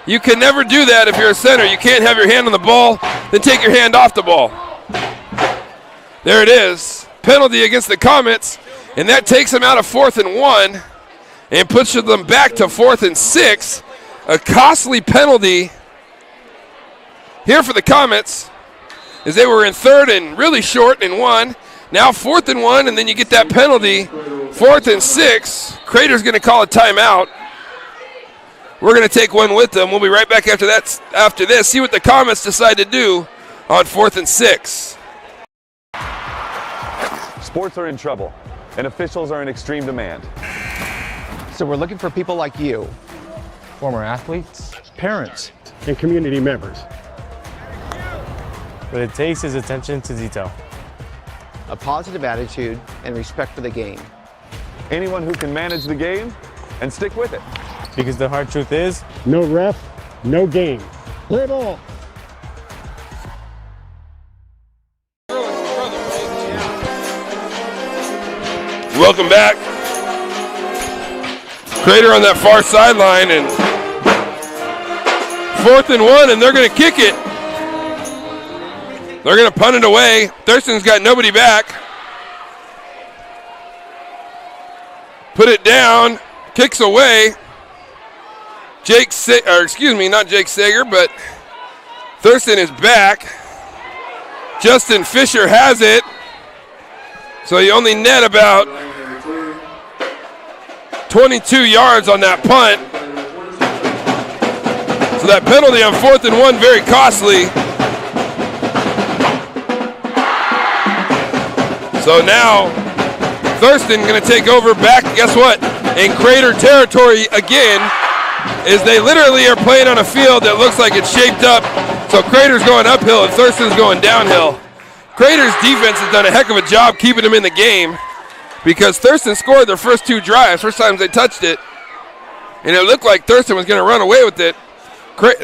You can never do that if you're a center. You can't have your hand on the ball, then take your hand off the ball. There it is. Penalty against the Comets, and that takes them out of 4th and 1 and puts them back to 4th and 6. A costly penalty here for the Comets as they were in 3rd and really short and 1. Now 4th and 1, and then you get that penalty. 4th and 6. Crater's going to call a timeout. We're going to take one with them. We'll be right back after this. See what the Comets decide to do on 4th and 6. Sports are in trouble, and officials are in extreme demand. So we're looking for people like you. Former athletes, parents, and community members. What it takes is attention to detail, A positive attitude and respect for the game. Anyone who can manage the game and stick with it. because the hard truth is, no ref, no game. Play ball. Welcome back. Crater on that far sideline, and 4th and 1, and they're going to kick it. They're going to punt it away. Thurston's got nobody back. Put it down, kicks away. Not Jake Sager, but Thurston is back. Justin Fisher has it. So you only net about 22 yards on that punt. So that penalty on 4th and 1, very costly. So now Thurston going to take over back, guess what, in Crater territory again, is they literally are playing on a field that looks like it's shaped up. So Crater's going uphill and Thurston's going downhill. Crater's defense has done a heck of a job keeping them in the game because Thurston scored their first 2 drives, first times they touched it, and it looked like Thurston was going to run away with it.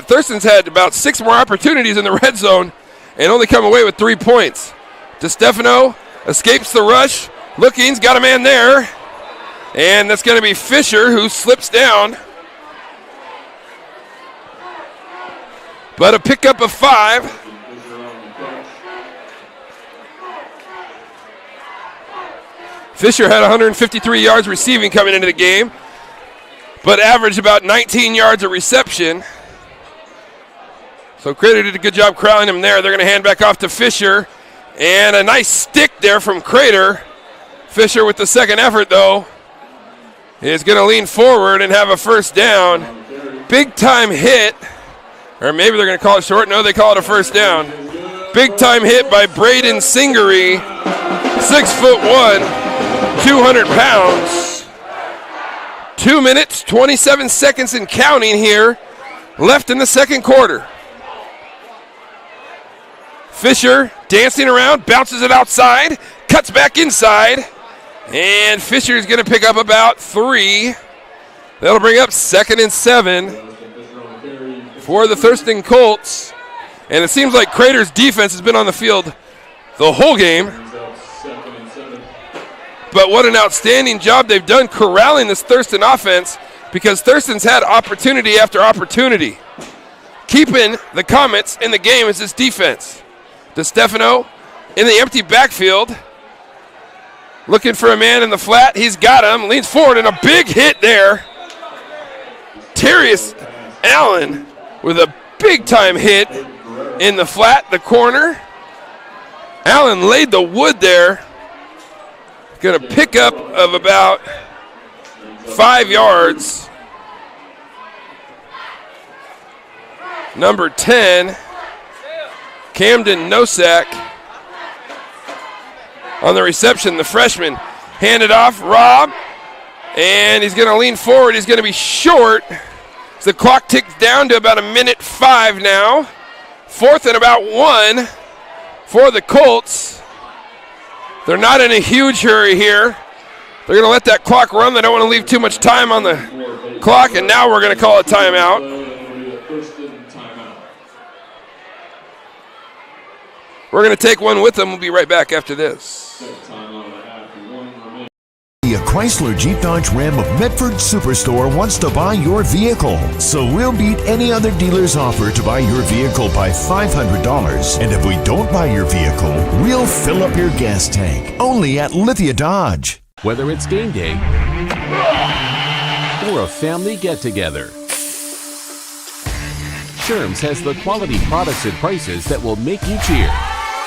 Thurston's had about 6 more opportunities in the red zone and only come away with 3 points. DeStefano escapes the rush. Looking's got a man there, and that's going to be Fisher who slips down. But a pickup of 5. Fisher had 153 yards receiving coming into the game, but averaged about 19 yards of reception. So Crater did a good job corralling him there. They're going to hand back off to Fisher, and a nice stick there from Crater. Fisher with the second effort, though, is going to lean forward and have a first down. Big time hit, or maybe they're going to call it short. No, they call it a first down. Big time hit by Braden Singery, 6'1", 200 pounds. 2 minutes, 27 seconds and counting here left in the second quarter. Fisher dancing around, bounces it outside, cuts back inside, and Fisher is going to pick up about 3. That'll bring up 2nd and 7 for the Thurston Colts. And it seems like Crater's defense has been on the field the whole game. But what an outstanding job they've done corralling this Thurston offense, because Thurston's had opportunity after opportunity. Keeping the Comets in the game is this defense. DeStefano in the empty backfield, looking for a man in the flat. He's got him, leans forward, and a big hit there. Terrius Allen with a big-time hit in the flat, the corner. Allen laid the wood there. Going to pick up of about 5 yards. Number 10, Camden Nosak on the reception, the freshman. Hand it off, Rob, and he's going to lean forward. He's going to be short. So the clock ticks down to about 1:05 now. 4th and about 1 for the Colts. They're not in a huge hurry here. They're going to let that clock run. They don't want to leave too much time on the clock, and now we're going to call a timeout. We're going to take one with them. We'll be right back after this. The Chrysler Jeep Dodge Ram of Medford Superstore wants to buy your vehicle. So we'll beat any other dealer's offer to buy your vehicle by $500. And if we don't buy your vehicle, we'll fill up your gas tank. Only at Lithia Dodge. Whether it's game day or a family get-together, Sherm's has the quality products and prices that will make you cheer.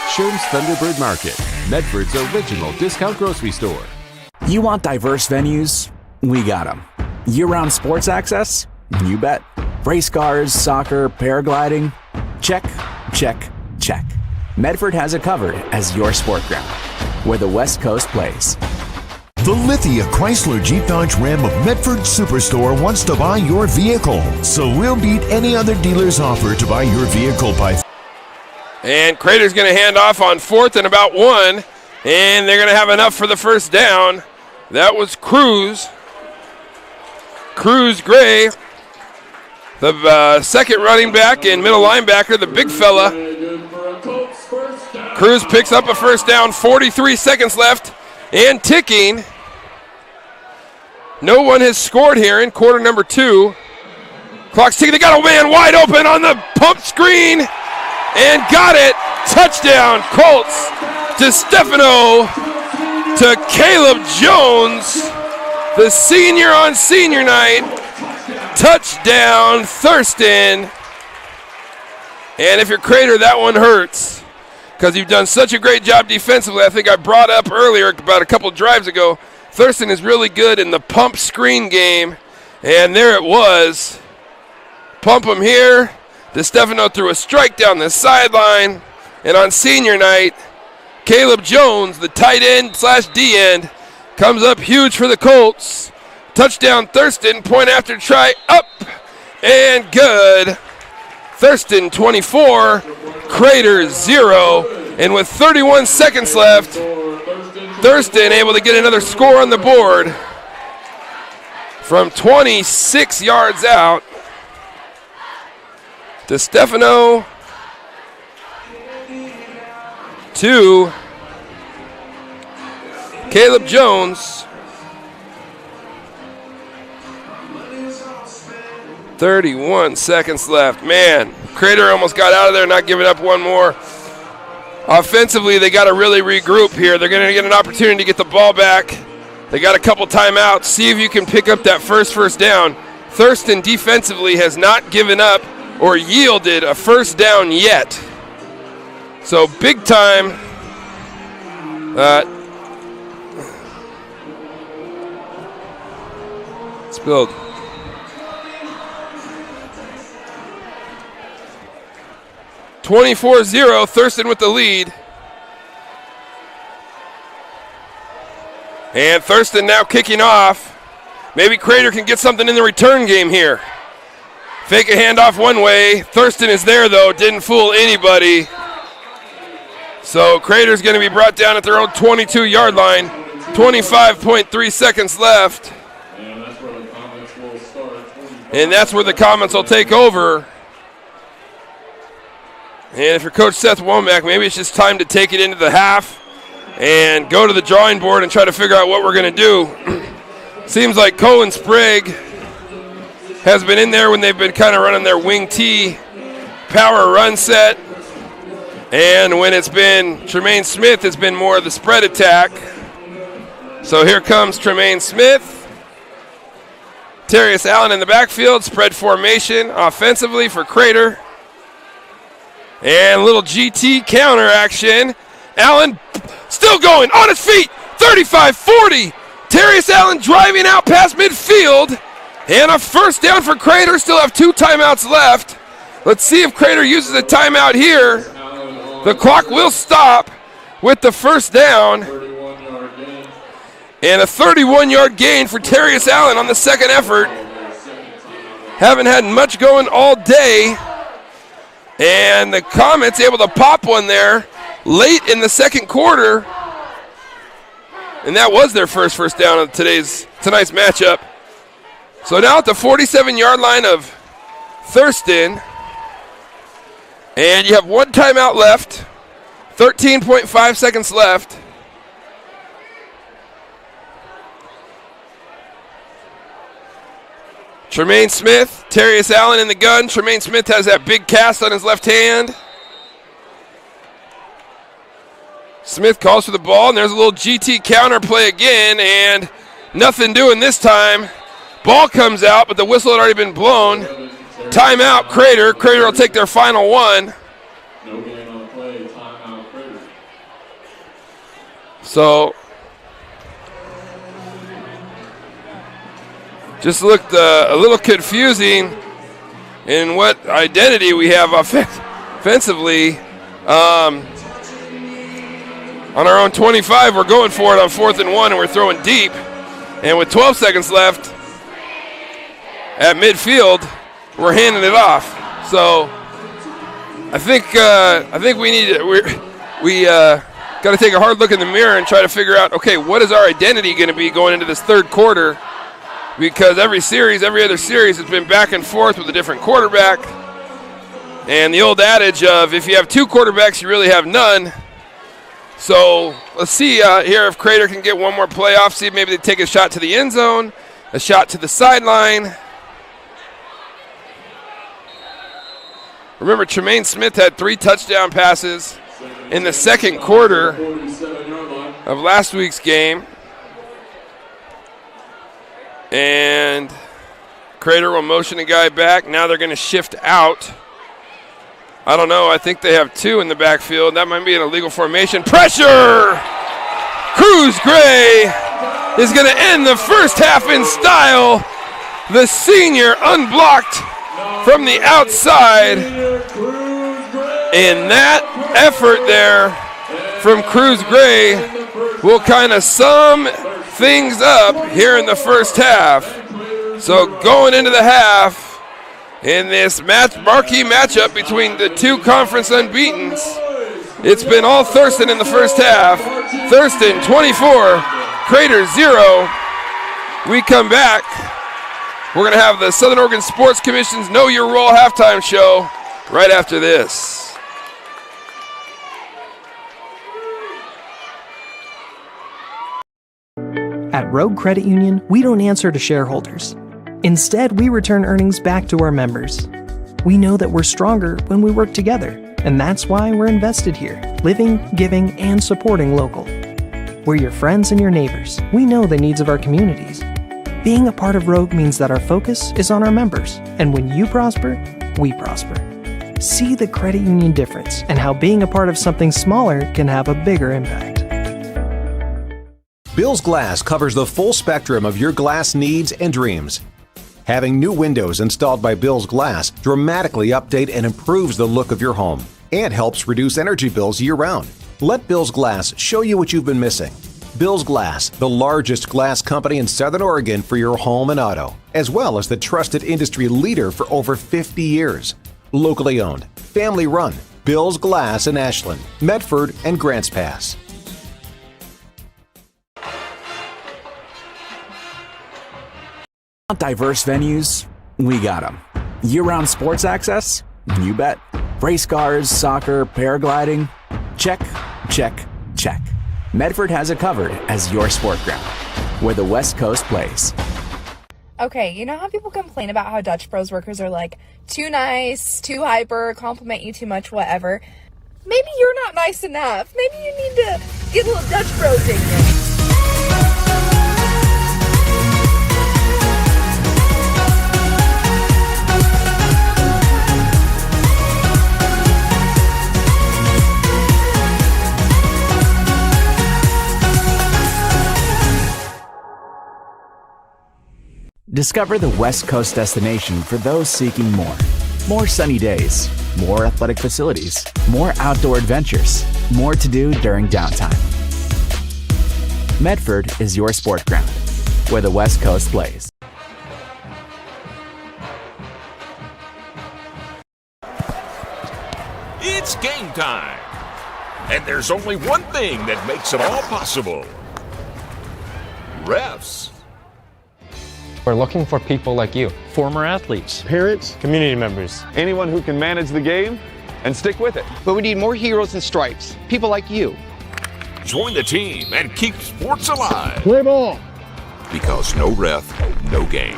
Sherm's Thunderbird Market, Medford's original discount grocery store. You want diverse venues? We got them. Year-round sports access? You bet. Race cars, soccer, paragliding. Check, check, check. Medford has it covered as your sport ground, where the West Coast plays. The Lithia Chrysler Jeep Dodge Ram of Medford Superstore wants to buy your vehicle. So we'll beat any other dealer's offer to buy your vehicle by... And Crater's going to hand off on 4th and about 1. And they're going to have enough for the first down. That was Cruz. Cruz Gray, the second running back and middle linebacker, the big fella. Cruz picks up a first down, 43 seconds left and ticking. No one has scored here in quarter number 2. Clock's ticking. They got a man wide open on the pump screen and got it. Touchdown, Colts. DeStefano to Caleb Jones, the senior on senior night. Touchdown, Thurston. And if you're Crater, that one hurts because you've done such a great job defensively. I think I brought up earlier about a couple drives ago, Thurston is really good in the pump screen game, and there it was. Pump him here. DeStefano threw a strike down the sideline, and on senior night, Caleb Jones, the tight end / D end, comes up huge for the Colts. Touchdown Thurston, point after try, up and good. Thurston 24, Crater 0, and with 31 seconds left, Thurston able to get another score on the board from 26 yards out. DeStefano to Caleb Jones. 31 seconds left. Man, Crater almost got out of there, not giving up one more. Offensively, they got to really regroup here. They're going to get an opportunity to get the ball back. They got a couple timeouts. See if you can pick up that first down. Thurston defensively has not given up or yielded a first down yet. So big time. Spilled. (24-0), Thurston with the lead. And Thurston now kicking off. Maybe Crater can get something in the return game here. Fake a handoff one way. Thurston is there, though. Didn't fool anybody. So Crater's going to be brought down at their own 22-yard line. 25.3 seconds left. And that's where the comments will take over. And if you're Coach Seth Womack, maybe it's just time to take it into the half and go to the drawing board and try to figure out what we're going to do. Seems like Colin Sprague has been in there when they've been kind of running their wing T power run set. And when it's been Tremaine Smith, it's been more of the spread attack. So here comes Tremaine Smith. Terrius Allen in the backfield, spread formation offensively for Crater. And a little GT counter action. Allen still going on his feet. 35-40. Terrius Allen driving out past midfield. And a first down for Crater. Still have 2 timeouts left. Let's see if Crater uses a timeout here. The clock will stop with the first down. And a 31-yard gain for Terrius Allen on the second effort. Haven't had much going all day. And the Comets able to pop one there late in the second quarter. And that was their first down of tonight's matchup. So now at the 47-yard line of Thurston. And you have 1 timeout left. 13.5 seconds left. Tremaine Smith, Terrius Allen in the gun. Tremaine Smith has that big cast on his left hand. Smith calls for the ball, and there's a little GT counter play again, and nothing doing this time. Ball comes out, but the whistle had already been blown. Timeout, Crater. Crater will take their final one. No gain on the play, timeout, Crater. So just looked a little confusing in what identity we have offensively. On our own 25, we're going for it on 4th and 1, and we're throwing deep. And with 12 seconds left at midfield, we're handing it off. So I think we need to, got to take a hard look in the mirror and try to figure out, okay, what is our identity going to be going into this third quarter? Because every other series has been back and forth with a different quarterback. And the old adage of if you have two quarterbacks, you really have none. So let's see here if Crater can get one more playoff. See if maybe they take a shot to the end zone, a shot to the sideline. Remember, Tremaine Smith had 3 touchdown passes in the second quarter of last week's game. And Crater will motion a guy back. Now they're going to shift out. I don't know. I think they have 2 in the backfield. That might be an illegal formation. Pressure! Cruz Gray is going to end the first half in style. The senior unblocked from the outside. And that effort there from Cruz Gray will kind of sum things up here in the first half. So going into the half, in this marquee matchup between the two conference unbeatens, it's been all Thurston in the first half. Thurston 24, Crater 0. We come back. We're going to have the Southern Oregon Sports Commission's Know Your Role halftime show right after this. At Rogue Credit Union, we don't answer to shareholders. Instead, we return earnings back to our members. We know that we're stronger when we work together, and that's why we're invested here, living, giving, and supporting local. We're your friends and your neighbors. We know the needs of our communities. Being a part of Rogue means that our focus is on our members, and when you prosper, we prosper. See the credit union difference and how being a part of something smaller can have a bigger impact. Bill's Glass covers the full spectrum of your glass needs and dreams. Having new windows installed by Bill's Glass dramatically update and improves the look of your home and helps reduce energy bills year-round. Let Bill's Glass show you what you've been missing. Bill's Glass, the largest glass company in Southern Oregon for your home and auto, as well as the trusted industry leader for over 50 years. Locally owned, family run, Bill's Glass in Ashland, Medford, and Grants Pass. Diverse venues? We got them. Year-round sports access? You bet. Race cars, soccer, paragliding? Check, check, check. Medford has it covered as your sport ground, where the West Coast plays. Okay, you know how people complain about how Dutch Bros workers are like too nice, too hyper, compliment you too much, whatever? Maybe you're not nice enough. Maybe you need to get a little Dutch Bros in you. Discover the West Coast destination for those seeking more. More sunny days, more athletic facilities, more outdoor adventures, more to do during downtime. Medford is your sport ground, where the West Coast plays. It's game time! And there's only one thing that makes it all possible. Refs. We're looking for people like you. Former athletes, parents, community members. Anyone who can manage the game and stick with it. But we need more heroes and stripes, people like you. Join the team and keep sports alive. Play ball. Because no ref, no game.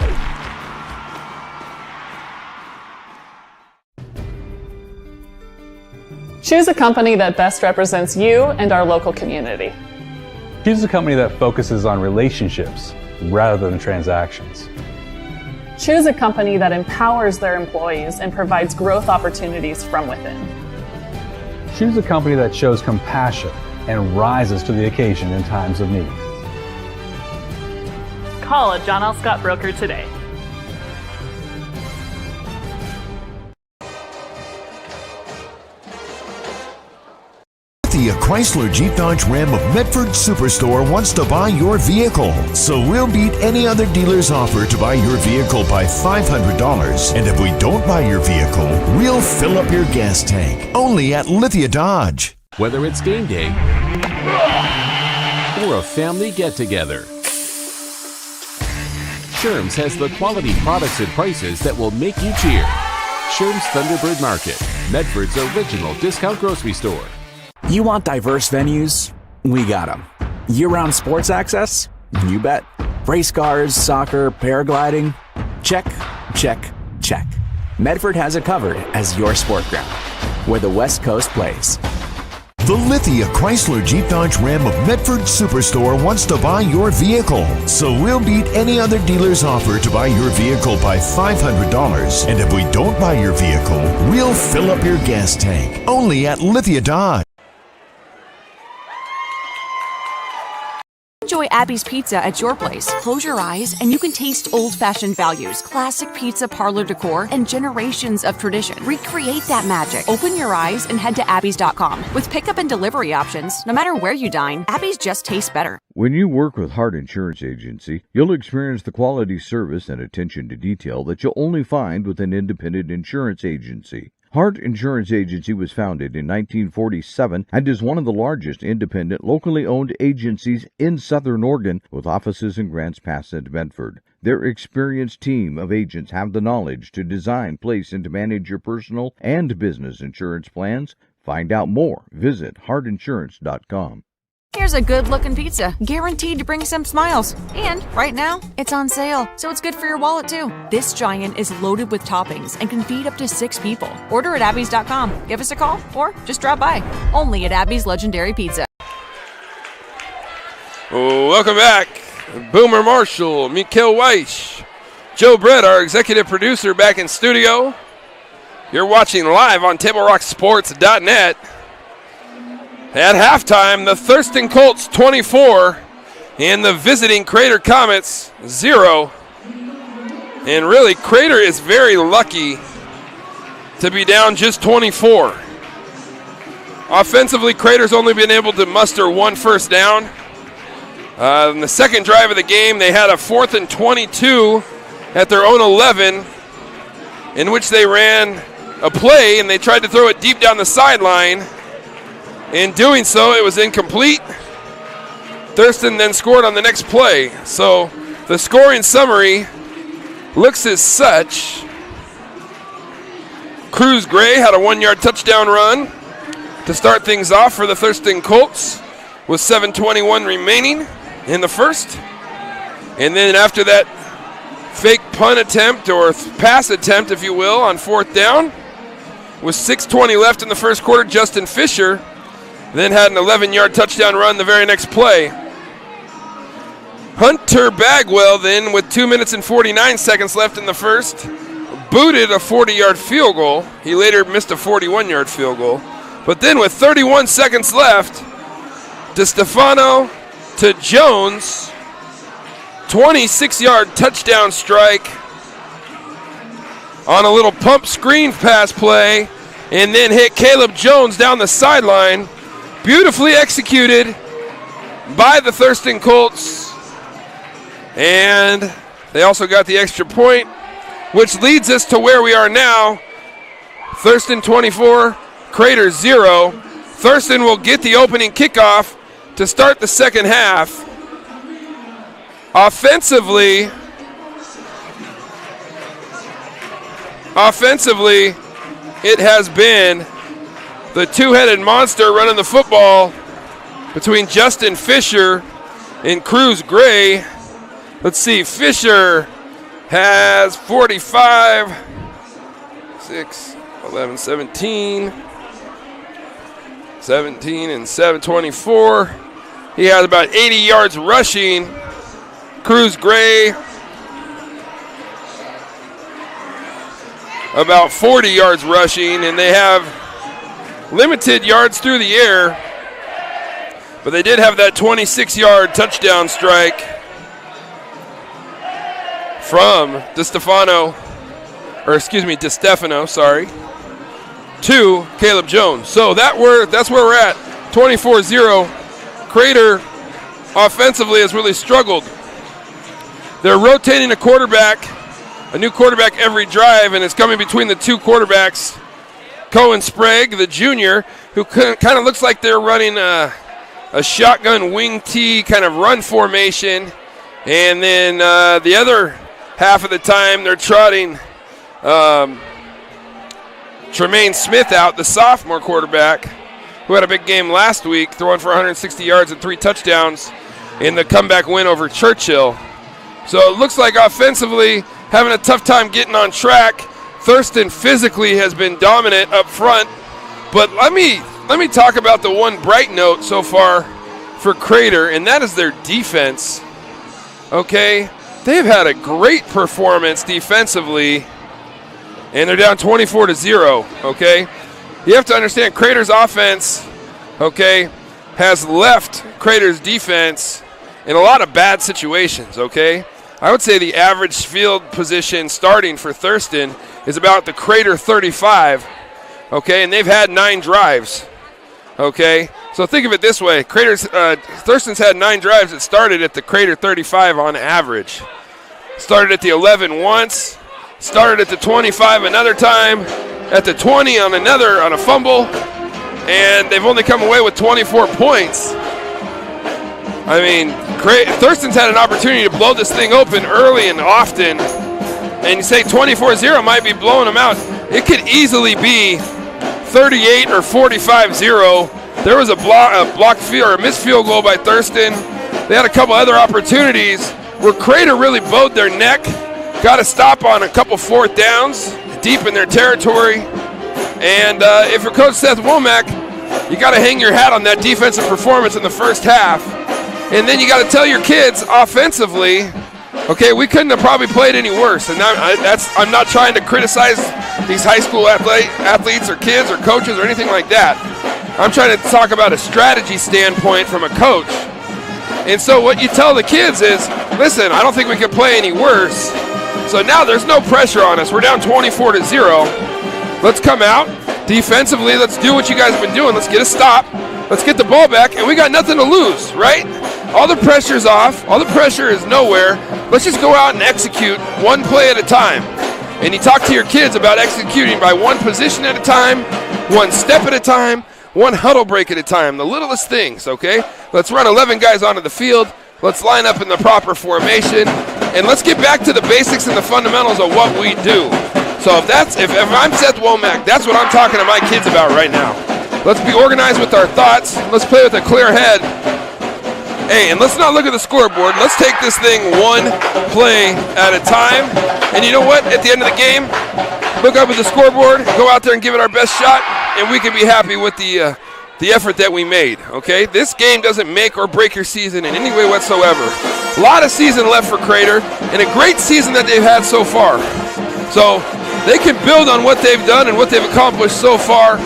Choose a company that best represents you and our local community. Choose a company that focuses on relationships rather than transactions. Choose a company that empowers their employees and provides growth opportunities from within. Choose a company that shows compassion and rises to the occasion in times of need. call a John L. Scott broker today. The Chrysler Jeep Dodge Ram of Medford Superstore wants to buy your vehicle. So we'll beat any other dealer's offer to buy your vehicle by $500. And if we don't buy your vehicle, we'll fill up your gas tank. Only at Lithia Dodge. Whether it's game day or a family get-together, Sherm's has the quality products and prices that will make you cheer. Sherm's Thunderbird Market, Medford's original discount grocery store. You want diverse venues? We got them. Year-round sports access? You bet. Race cars, soccer, paragliding? Check, check, check. Medford has it covered as your sport ground, where the West Coast plays. The Lithia Chrysler Jeep Dodge Ram of Medford Superstore wants to buy your vehicle. So we'll beat any other dealer's offer to buy your vehicle by $500. And if we don't buy your vehicle, we'll fill up your gas tank. Only at Lithia Dodge. Enjoy Abby's Pizza at your place. Close your eyes and you can taste old-fashioned values, classic pizza parlor decor, and generations of tradition. Recreate that magic. Open your eyes and head to abbys.com. With pickup and delivery options, no matter where you dine, Abby's just tastes better. When you work with Hart Insurance Agency, you'll experience the quality service and attention to detail that you'll only find with an independent insurance agency. Hart Insurance Agency was founded in 1947 and is one of the largest independent, locally owned agencies in Southern Oregon, with offices in Grants Pass and Medford. Their experienced team of agents have the knowledge to design, place, and to manage your personal and business insurance plans. Find out more. Visit hartinsurance.com. Here's a good-looking pizza, guaranteed to bring some smiles. And right now, it's on sale, so it's good for your wallet too. This giant is loaded with toppings and can feed up to 6 people. Order at abbys.com. Give us a call or just drop by. Only at Abby's Legendary Pizza. Welcome back. Boomer Marshall, Mikael Weiss, Joe Brett, our executive producer, back in studio. You're watching live on TableRockSports.net. At halftime, the Thurston Colts 24 and the visiting Crater Comets 0. And really, Crater is very lucky to be down just 24. Offensively, Crater's only been able to muster 1 first down. In the second drive of the game, they had a 4th and 22 at their own 11, in which they ran a play and they tried to throw it deep down the sideline. In doing so, it was incomplete. Thurston then scored on the next play. So the scoring summary looks as such. Cruz Gray had a 1-yard touchdown run to start things off for the Thurston Colts with 7:21 remaining in the first. And then after that fake punt attempt, or pass attempt, if you will, on 4th down, with 6:20 left in the first quarter, Justin Fisher then had an 11-yard touchdown run the very next play. Hunter Bagwell then, with 2 minutes and 49 seconds left in the first, booted a 40-yard field goal. He later missed a 41-yard field goal. But then with 31 seconds left, DeStefano to Jones, 26-yard touchdown strike on a little pump screen pass play, and then hit Caleb Jones down the sideline. Beautifully executed by the Thurston Colts. And they also got the extra point, which leads us to where we are now. Thurston 24, Crater 0. Thurston will get the opening kickoff to start the second half. Offensively, it has been the two-headed monster running the football between Justin Fisher and Cruz Gray. Let's see, Fisher has 45, 6, 11, 17, 17 and 7, 24. He has about 80 yards rushing. Cruz Gray about 40 yards rushing, and they have limited yards through the air, but they did have that 26-yard touchdown strike from DeStefano, sorry, to Caleb Jones. So that's where we're at. 24-0. Crater offensively has really struggled. They're rotating a new quarterback every drive, and it's coming between the two quarterbacks, Cohen Sprague, the junior, who kind of looks like they're running a shotgun wing T kind of run formation, and then the other half of the time they're trotting Tremaine Smith out, the sophomore quarterback, who had a big game last week, throwing for 160 yards and 3 touchdowns in the comeback win over Churchill. So it looks like offensively having a tough time getting on track. Thurston physically has been dominant up front, but let me talk about the one bright note so far for Crater, and that is their defense. Okay, they've had a great performance defensively, and they're down 24-0. Okay, you have to understand Crater's offense, okay, has left Crater's defense in a lot of bad situations. Okay, I would say the average field position starting for Thurston is about the Crater 35. Okay, and they've had 9 drives. Okay, so think of it this way: Thurston's had 9 drives that started at the Crater 35 on average. Started at the 11 once, started at the 25 another time, at the 20 on a fumble, and they've only come away with 24 points. I mean, Thurston's had an opportunity to blow this thing open early and often, and you say 24-0 might be blowing them out. It could easily be 38 or 45-0. There was a blocked field or a missed field goal by Thurston. They had a couple other opportunities where Crater really bowed their neck, got a stop on a couple 4th downs deep in their territory. And if you're Coach Seth Womack, you got to hang your hat on that defensive performance in the first half. And then you got to tell your kids offensively, okay, we couldn't have probably played any worse. And I'm not trying to criticize these high school athletes or kids or coaches or anything like that. I'm trying to talk about a strategy standpoint from a coach. And so what you tell the kids is, listen, I don't think we can play any worse. So now there's no pressure on us. We're down 24-0. Let's come out defensively. Let's do what you guys have been doing. Let's get a stop. Let's get the ball back, and we got nothing to lose, right? All the pressure's off. All the pressure is nowhere. Let's just go out and execute one play at a time. And you talk to your kids about executing by one position at a time, one step at a time, one huddle break at a time, the littlest things, okay? Let's run 11 guys onto the field. Let's line up in the proper formation, and let's get back to the basics and the fundamentals of what we do. So if I'm Seth Womack, that's what I'm talking to my kids about right now. Let's be organized with our thoughts. Let's play with a clear head. Hey, and let's not look at the scoreboard. Let's take this thing one play at a time. And you know what? At the end of the game, look up at the scoreboard, go out there and give it our best shot, and we can be happy with the effort that we made, okay? This game doesn't make or break your season in any way whatsoever. A lot of season left for Crater, and a great season that they've had so far. So they can build on what they've done and what they've accomplished so far,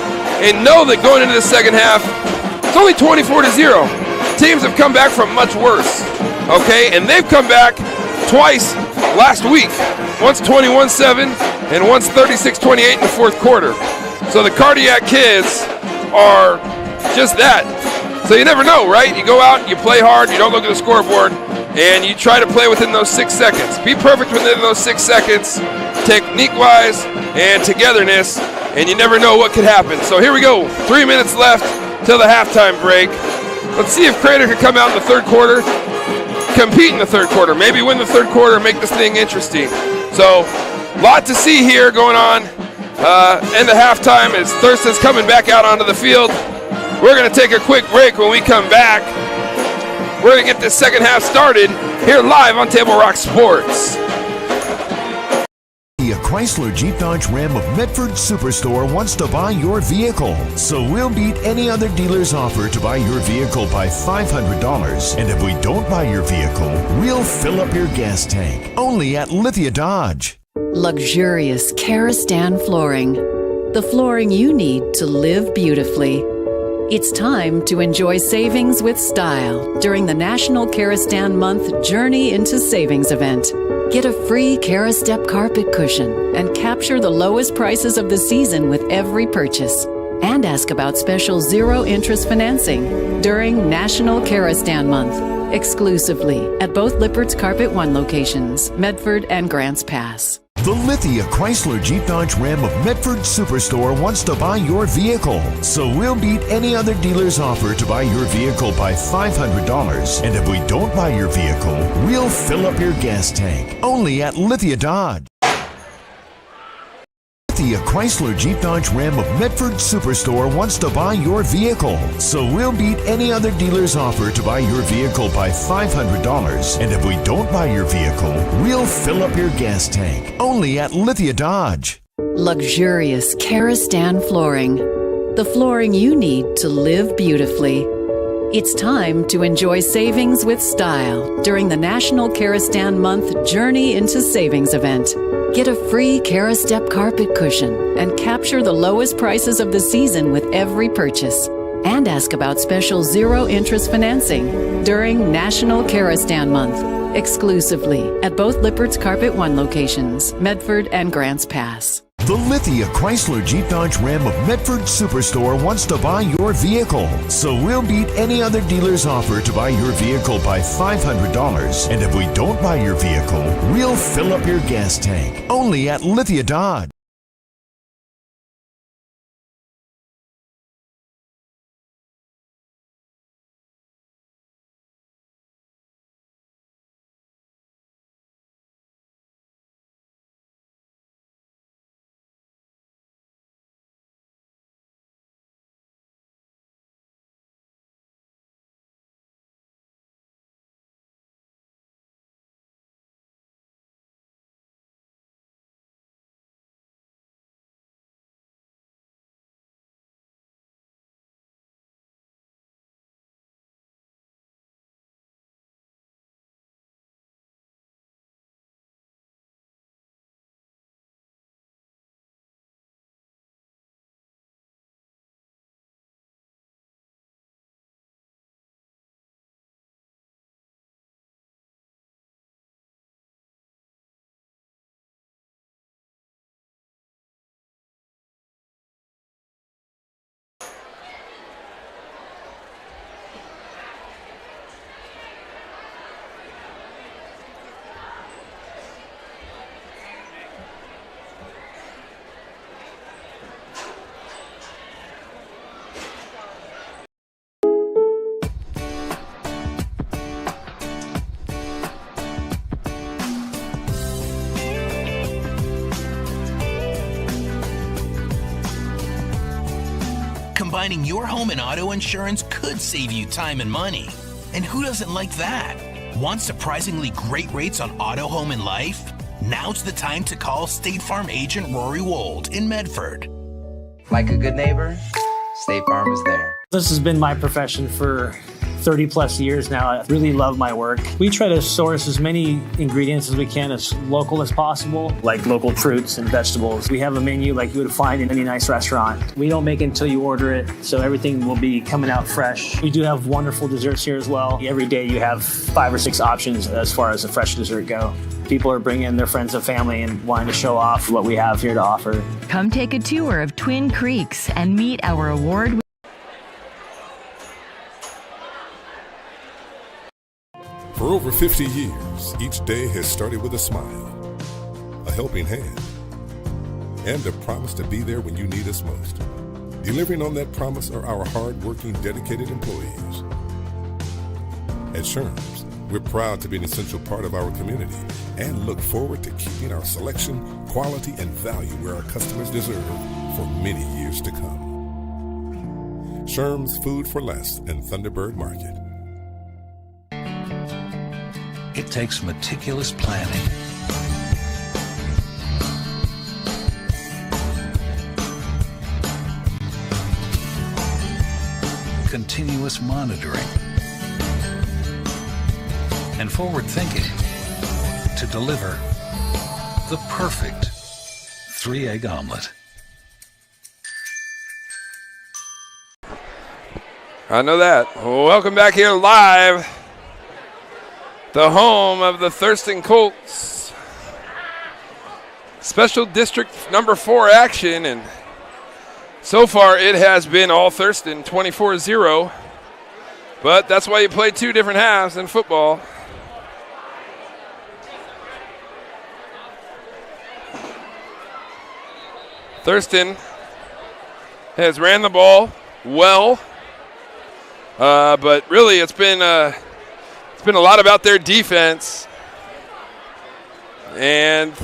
and know that going into the second half, it's only 24-0. Teams have come back from much worse, okay? And they've come back twice last week. Once 21-7 and once 36-28 in the fourth quarter. So the Cardiac kids are just that. So you never know, right? You go out, you play hard, you don't look at the scoreboard, and you try to play within those 6 seconds. Be perfect within those 6 seconds, technique-wise and togetherness, and you never know what could happen. So here we go, 3 minutes left till the halftime break. Let's see if Crater can come out in the third quarter, compete in the third quarter, maybe win the third quarter, make this thing interesting. So, lot to see here going on. End of halftime as Thurston's coming back out onto the field. We're going to take a quick break. When we come back, we're going to get this second half started here live on Table Rock Sports. A Chrysler Jeep Dodge Ram of Medford Superstore wants to buy your vehicle. So we'll beat any other dealer's offer to buy your vehicle by $500. And if we don't buy your vehicle, we'll fill up your gas tank. Only at Lithia Dodge. Luxurious Karastan flooring. The flooring you need to live beautifully. It's time to enjoy savings with style during the National Karastan Month Journey into Savings event. Get a free Karastep carpet cushion and capture the lowest prices of the season with every purchase. And ask about special zero-interest financing during National Karastan Month, exclusively at both Lippert's Carpet One locations, Medford and Grants Pass. The Lithia Chrysler Jeep Dodge Ram of Medford Superstore wants to buy your vehicle. So we'll beat any other dealer's offer to buy your vehicle by $500. And if we don't buy your vehicle, we'll fill up your gas tank. Only at Lithia Dodge. Lithia Chrysler Jeep Dodge Ram of Medford Superstore wants to buy your vehicle. So we'll beat any other dealer's offer to buy your vehicle by $500. And if we don't buy your vehicle, we'll fill up your gas tank. Only at Lithia Dodge. Luxurious Karastan flooring. The flooring you need to live beautifully. It's time to enjoy savings with style during the National Karastan Month Journey into Savings event. Get a free Karastep carpet cushion and capture the lowest prices of the season with every purchase. And ask about special zero-interest financing during National Karastan Month, exclusively at both Lippert's Carpet One locations, Medford and Grants Pass. The Lithia Chrysler Jeep Dodge Ram of Medford Superstore wants to buy your vehicle. So we'll beat any other dealer's offer to buy your vehicle by $500. And if we don't buy your vehicle, we'll fill up your gas tank. Only at Lithia Dodge. Combining your home and auto insurance could save you time and money. And who doesn't like that? Want surprisingly great rates on auto, home, and life? Now's the time to call State Farm agent Rory Wold in Medford. Like a good neighbor, State Farm is there. This has been my profession for 30 plus years now. I really love my work. We try to source as many ingredients as we can as local as possible, like local fruits and vegetables. We have a menu like you would find in any nice restaurant. We don't make it until you order it, so everything will be coming out fresh. We do have wonderful desserts here as well. Every day you have 5 or 6 options as far as a fresh dessert go. People are bringing their friends and family and wanting to show off what we have here to offer. Come take a tour of Twin Creeks and meet our award. For over 50 years, each day has started with a smile, a helping hand, and a promise to be there when you need us most. Delivering on that promise are our hard-working, dedicated employees. At Sherms, we're proud to be an essential part of our community and look forward to keeping our selection, quality, and value where our customers deserve for many years to come. Sherms Food for Less and Thunderbird Market. It takes meticulous planning, continuous monitoring, and forward thinking to deliver the perfect 3-egg omelet. I know that. Welcome back here live. The home of the Thurston Colts. Special District number 4 action, and so far it has been all Thurston, 24-0. But that's why you play 2 different halves in football. Thurston has ran the ball well, but really it's been a lot about their defense. And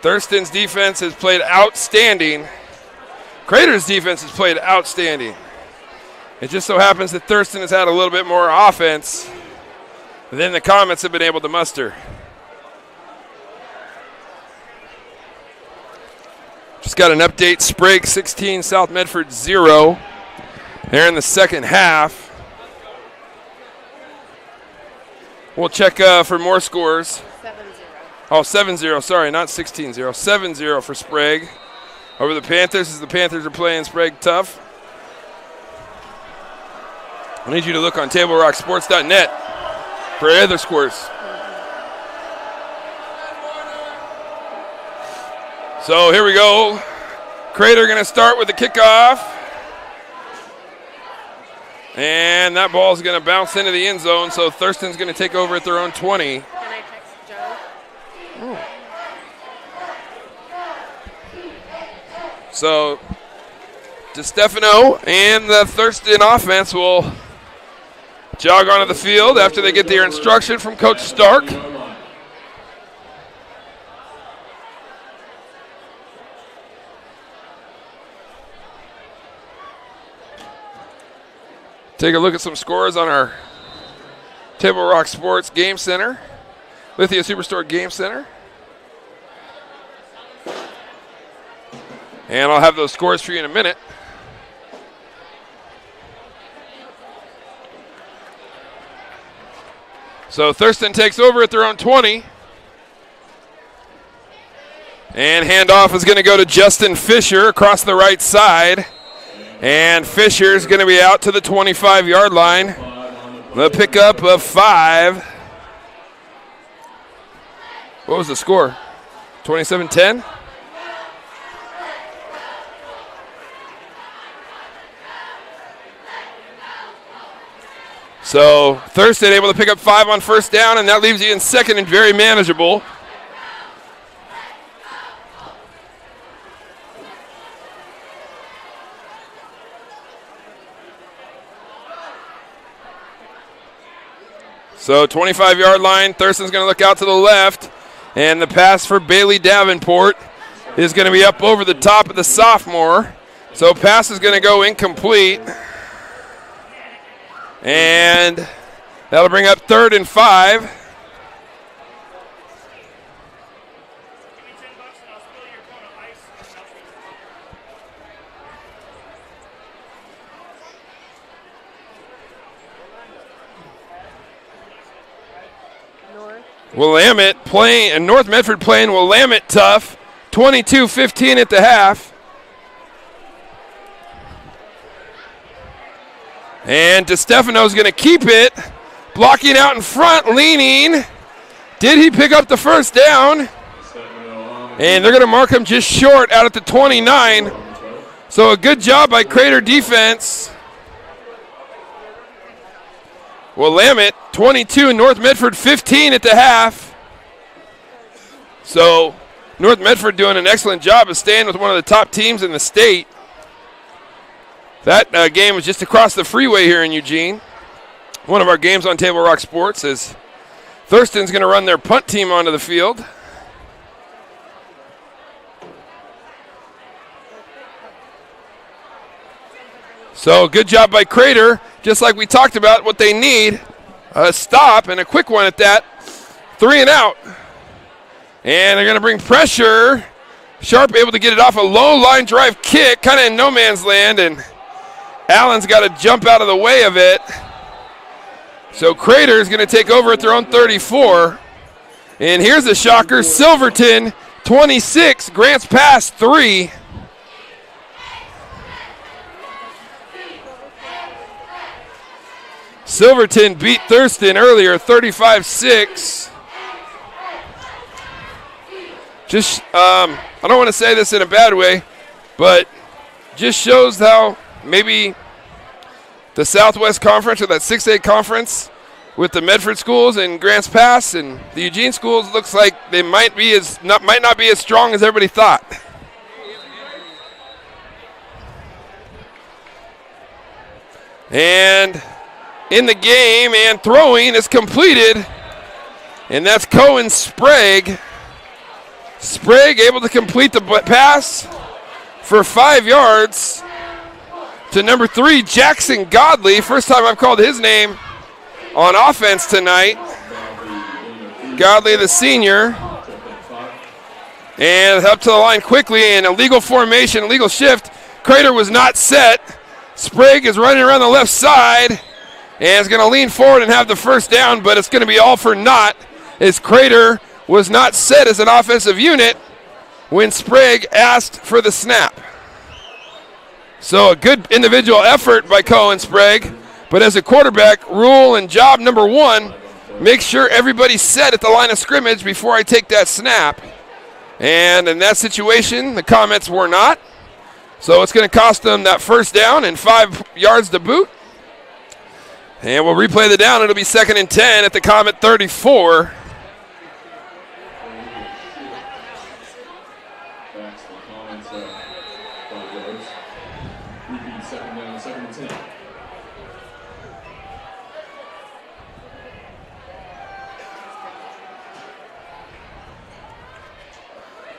Thurston's defense has played outstanding. Crater's defense has played outstanding. It just so happens that Thurston has had a little bit more offense than the Comets have been able to muster. Just got an update. Sprague 16, South Medford 0. They're in the second half. We'll check for more scores. 7-0. Oh, 7-0. Sorry, not 16-0. 7-0 for Sprague over the Panthers as the Panthers are playing Sprague tough. I need you to look on TableRockSports.net for other scores. So here we go. Crater going to start with the kickoff. And that ball is going to bounce into the end zone, so Thurston's going to take over at their own 20. Can I text Joe? Oh. So DeStefano and the Thurston offense will jog onto the field after they get their instruction from Coach Stark. Take a look at some scores on our Table Rock Sports Game Center, Lithia Superstore Game Center. And I'll have those scores for you in a minute. So Thurston takes over at their own 20. And handoff is going to go to Justin Fisher across the right side. And Fisher's going to be out to the 25-yard line. The pickup of 5. What was the score? 27-10? So Thurston able to pick up 5 on first down, and that leaves you in second and very manageable. So 25-yard line, Thurston's going to look out to the left, and the pass for Bailey Davenport is going to be up over the top of the sophomore. So pass is going to go incomplete. And that'll bring up 3rd and 5. Willamette playing, and North Medford playing Willamette tough. 22-15 at the half. And DeStefano's going to keep it. Blocking out in front, leaning. Did he pick up the first down? And they're going to mark him just short out at the 29. So a good job by Crater defense. Willamette 22, North Medford 15 at the half. So North Medford doing an excellent job of staying with one of the top teams in the state. That game was just across the freeway here in Eugene. One of our games on Table Rock Sports is Thurston's going to run their punt team onto the field. So good job by Crater. Just like we talked about, what they need, a stop and a quick one at that. 3 and out. And they're going to bring pressure. Sharp able to get it off a low line drive kick, kind of in no man's land, and Allen's got to jump out of the way of it. So Crater is going to take over at their own 34. And here's a shocker. Silverton 26, Grants Pass 3. Silverton beat Thurston earlier, 35-6. Just, I don't want to say this in a bad way, but just shows how maybe the Southwest Conference or that 6A conference with the Medford schools and Grants Pass and the Eugene schools looks like they might not be as strong as everybody thought. And in the game and throwing is completed, and that's Cohen Sprague. Sprague able to complete the pass for 5 yards to number 3, Jackson Godley. First time I've called his name on offense tonight. Godley, the senior. And up to the line quickly in a legal formation, a legal shift. Crater was not set. Sprague is running around the left side and is going to lean forward and have the first down, but it's going to be all for naught as Crater was not set as an offensive unit when Sprague asked for the snap. So a good individual effort by Cohen Sprague, but as a quarterback, rule and job number 1, make sure everybody's set at the line of scrimmage before I take that snap. And in that situation, the Comets were not. So it's going to cost them that first down and 5 yards to boot. And we'll replay the down. It'll be 2nd and 10 at the Comet 34.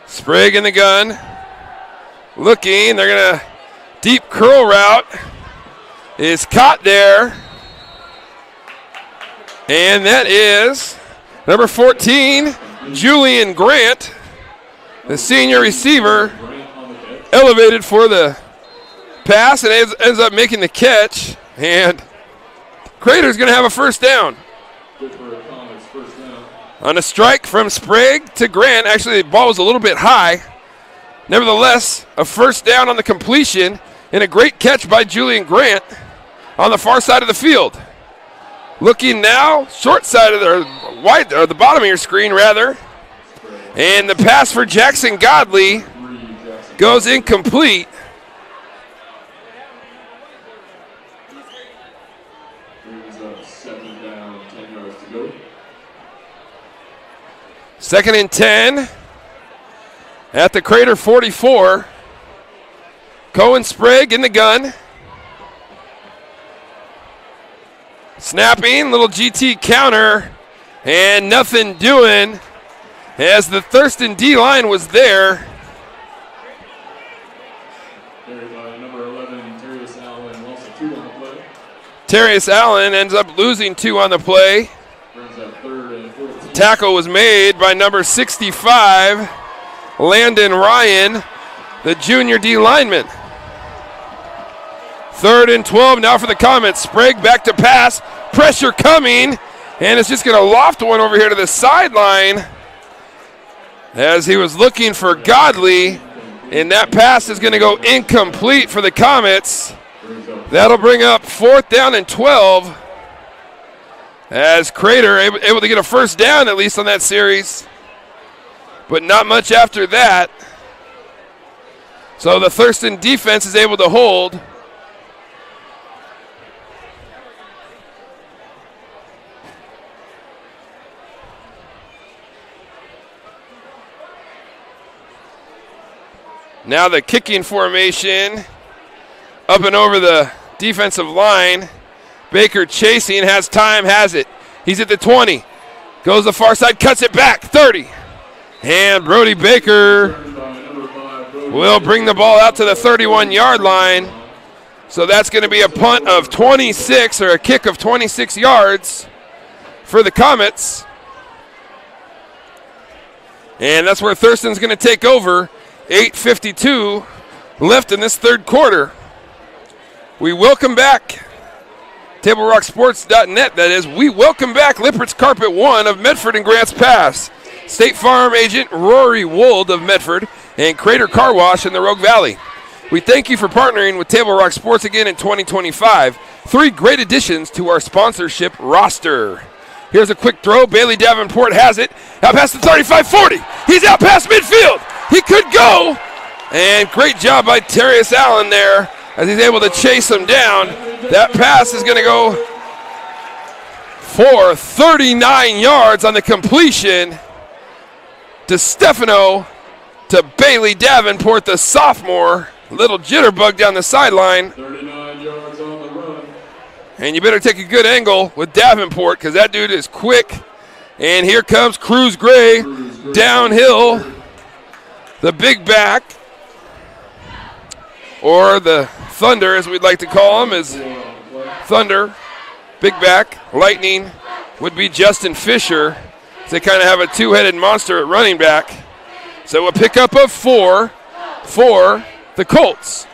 Sprague in the gun. Looking, they're going to deep curl route. Is caught there. And that is number 14, Julian Grant, the senior receiver, elevated for the pass and ends up making the catch. And Crater's going to have a first down. On a strike from Sprague to Grant. Actually, the ball was a little bit high. Nevertheless, a first down on the completion and a great catch by Julian Grant on the far side of the field. Looking now, short side of the bottom of your screen rather. And the pass for Jackson Godley goes incomplete. Second and 10 at the Crater 44. Cohen Sprague in the gun. Snapping, little GT counter, and nothing doing as the Thurston D-line was there. Terrius Allen ends up losing 2 on the play. Tackle was made by number 65, Landon Ryan, the junior D lineman. 3rd and 12 now for the Comets. Sprague back to pass. Pressure coming. And it's just going to loft one over here to the sideline as he was looking for Godley. And that pass is going to go incomplete for the Comets. That'll bring up 4th down and 12. As Crater able to get a first down at least on that series. But not much after that. So the Thurston defense is able to hold. Now the kicking formation up and over the defensive line. Baker chasing, has time, has it. He's at the 20. Goes the far side, cuts it back, 30. And Brody Baker will bring the ball out to the 31-yard line. So that's going to be a punt of 26, or a kick of 26 yards for the Comets. And that's where Thurston's going to take over. 8:52 left in this third quarter. We welcome back TableRockSports.net, that is. We welcome back Lippert's Carpet 1 of Medford and Grants Pass, State Farm agent Rory Wold of Medford, and Crater Car Wash in the Rogue Valley. We thank you for partnering with Table Rock Sports again in 2025. 3 great additions to our sponsorship roster. Here's a quick throw. Bailey Davenport has it. Out past the 35-40. He's out past midfield. He could go. And great job by Terrius Allen there as he's able to chase him down. That pass is going to go for 39 yards on the completion. DeStefano to Bailey Davenport, the sophomore. Little jitterbug down the sideline. 39 yards on the run. And you better take a good angle with Davenport because that dude is quick. And here comes Cruz Gray downhill. The big back, or the Thunder as we'd like to call him, is Thunder. Big back. Lightning would be Justin Fisher. They kind of have a two-headed monster at running back. So a pickup of 4 for the Colts.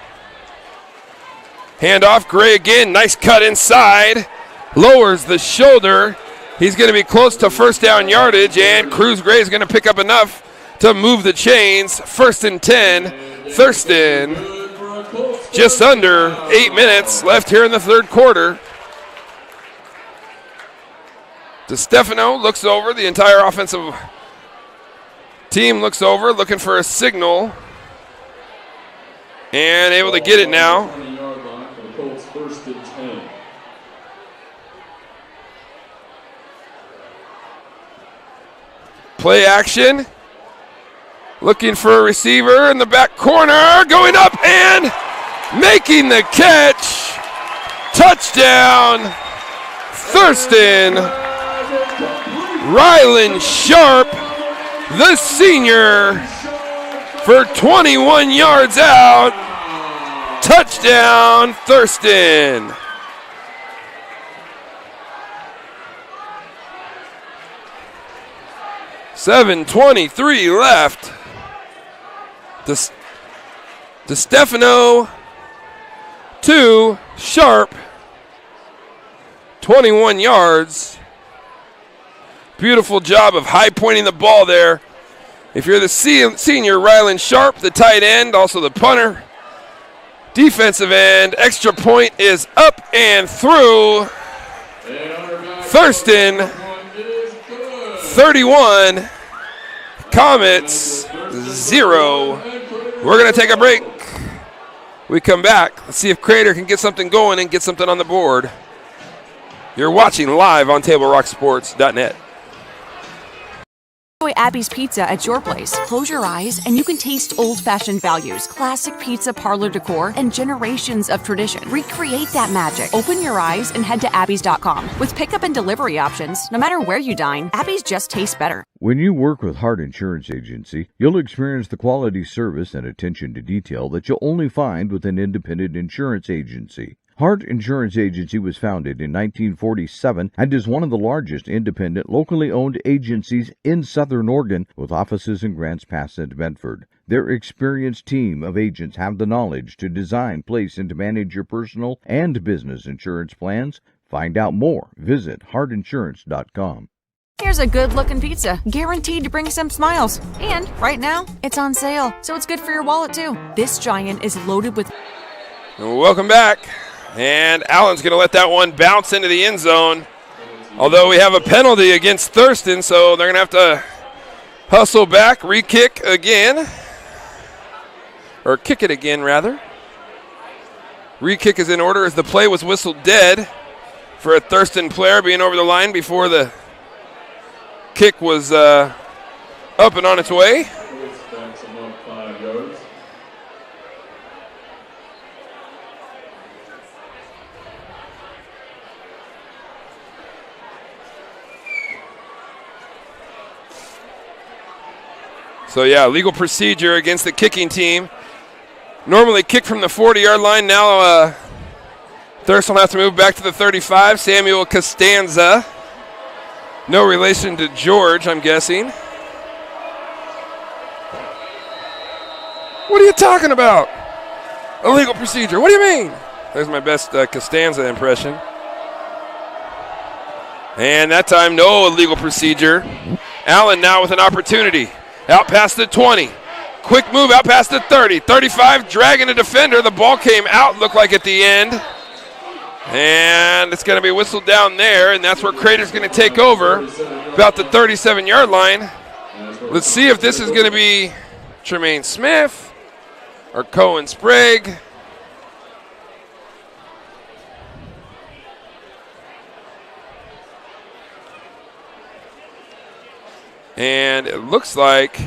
Handoff, Gray again, nice cut inside. Lowers the shoulder. He's going to be close to first down yardage, and Cruz Gray is going to pick up enough to move the chains. 1st and 10, Thurston. Just under 8 minutes left here in the third quarter. DeStefano looks over, the entire offensive team looks over, looking for a signal. And able to get it now. Play action. Looking for a receiver in the back corner. Going up and making the catch. Touchdown. Thurston. Rylan Sharp, the senior, for 21 yards out. Touchdown, Thurston. $7:23 left. DeStefano to Sharp. 21 yards. Beautiful job of high pointing the ball there. If you're the senior, Rylan Sharp, the tight end, also the punter. Defensive end, extra point is up and through. Thurston, 31. Comets, 0. We're going to take a break. We come back. Let's see if Crater can get something going and get something on the board. You're watching live on TableRockSports.net. Enjoy Abby's Pizza at your place. Close your eyes and you can taste old-fashioned values, classic pizza parlor decor, and generations of tradition. Recreate that magic. Open your eyes and head to abbeys.com. With pickup and delivery options, no matter where you dine, Abby's just tastes better. When you work with Hart Insurance Agency, you'll experience the quality service and attention to detail that you'll only find with an independent insurance agency. Hart Insurance Agency was founded in 1947 and is one of the largest independent, locally owned agencies in Southern Oregon, with offices in Grants Pass and Medford. Their experienced team of agents have the knowledge to design, place, and to manage your personal and business insurance plans. Find out more. Visit hartinsurance.com. Here's a good-looking pizza, guaranteed to bring some smiles. And right now, it's on sale, so it's good for your wallet, too. This giant is loaded with... Welcome back. And Allen's going to let that one bounce into the end zone. Although we have a penalty against Thurston, so they're going to have to hustle back, re-kick again. Or kick it again, rather. Re-kick is in order as the play was whistled dead for a Thurston player being over the line before the kick was up and on its way. So, yeah, legal procedure against the kicking team. Normally kick from the 40-yard line. Now Thurston will have to move back to the 35. Samuel Costanza. No relation to George, I'm guessing. What are you talking about? Illegal procedure. What do you mean? There's my best Costanza impression. And that time, no illegal procedure. Allen now with an opportunity. Out past the 20. Quick move out past the 30. 35, dragging a defender. The ball came out, looked like at the end. And it's going to be whistled down there, and that's where Crater's going to take over about the 37-yard line. Let's see if this is going to be Tremaine Smith or Cohen Sprague. And it looks like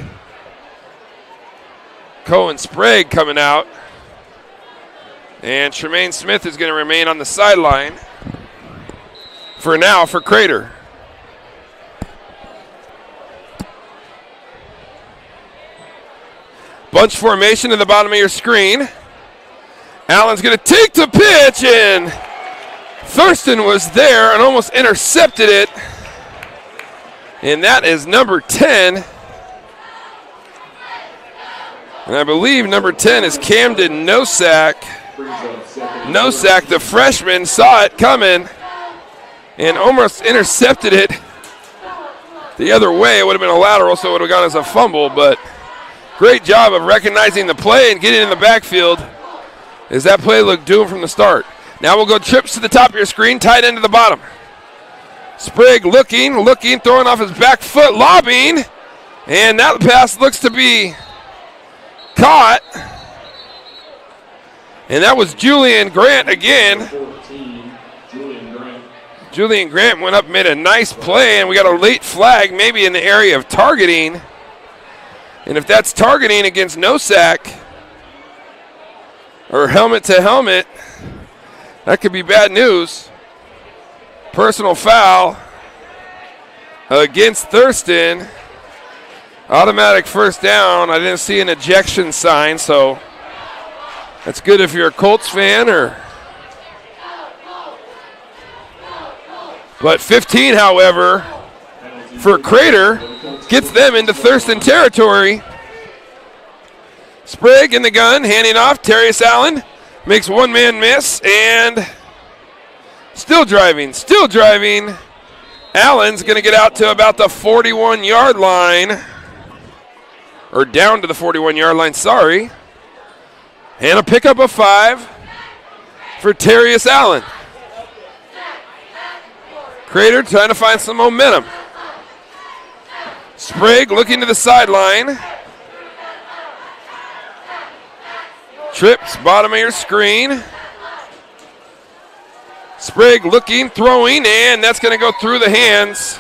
Cohen Sprague coming out. And Tremaine Smith is going to remain on the sideline for now for Crater. Bunch formation at the bottom of your screen. Allen's going to take the pitch, and Thurston was there and almost intercepted it. And that is number 10. And I believe number 10 is Camden Nosak. Nosak, the freshman, saw it coming and almost intercepted it the other way. It would have been a lateral, so it would have gone as a fumble, but great job of recognizing the play and getting in the backfield as that play looked doomed from the start. Now we'll go trips to the top of your screen, tight end to the bottom. Sprague looking, throwing off his back foot, lobbing, and that pass looks to be caught. And that was Julian Grant again. Julian Grant went up, made a nice play, and we got a late flag maybe in the area of targeting. And if that's targeting against Nosak or helmet to helmet, that could be bad news. Personal foul against Thurston. Automatic first down. I didn't see an ejection sign, so that's good if you're a Colts fan. But 15, however, for Crater, gets them into Thurston territory. Sprague in the gun, handing off. Terrius Allen makes one man miss, and still driving. Allen's going to get out to about the 41-yard line, or down to the 41-yard line, sorry. And a pickup of 5 for Terrius Allen. Crater trying to find some momentum. Sprague looking to the sideline. Trips, bottom of your screen. Sprague looking, throwing, and that's going to go through the hands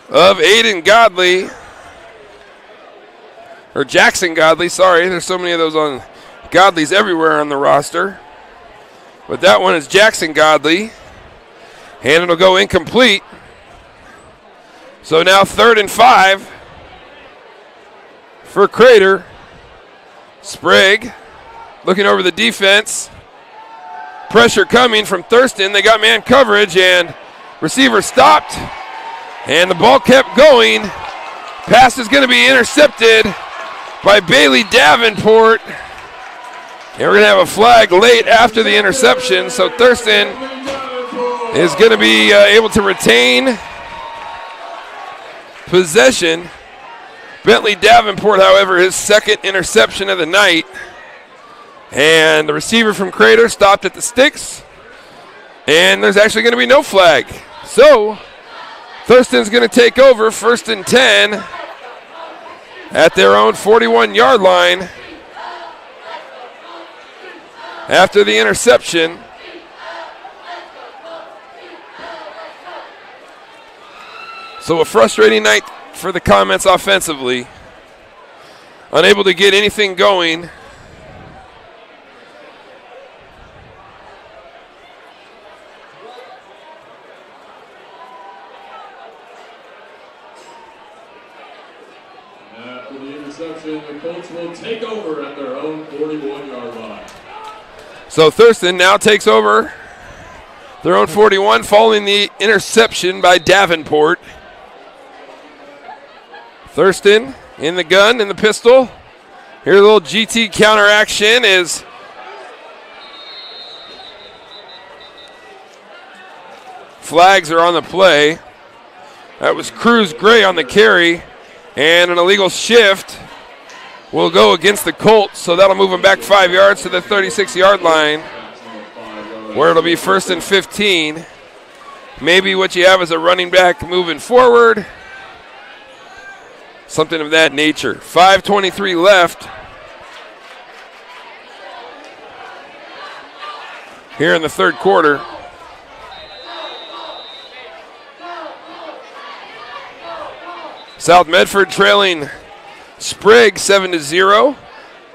of Aiden Godley. Or Jackson Godley, sorry. There's so many of those on Godleys everywhere on the roster. But that one is Jackson Godley. And it'll go incomplete. So now 3rd and 5 for Crater. Sprague looking over the defense. Pressure coming from Thurston. They got man coverage, and receiver stopped. And the ball kept going. Pass is going to be intercepted by Bailey Davenport. And we're going to have a flag late after the interception. So Thurston is going to be able to retain possession. Bentley Davenport, however, his 2nd interception of the night. And the receiver from Crater stopped at the sticks. And there's actually going to be no flag. So Thurston's going to take over 1st and 10 at their own 41-yard line after the interception. So a frustrating night for the Comets offensively. Unable to get anything going. After the interception, the Colts will take over at their own 41-yard line. So Thurston now takes over their own 41 following the interception by Davenport. Thurston in the gun, in the pistol. Here's a little GT counter action is flags are on the play. That was Cruz Gray on the carry. And an illegal shift will go against the Colts, so that'll move them back 5 yards to the 36-yard line, where it'll be 1st and 15. Maybe what you have is a running back moving forward, something of that nature. 5:23 left here in the third quarter. South Medford trailing Sprague 7-0.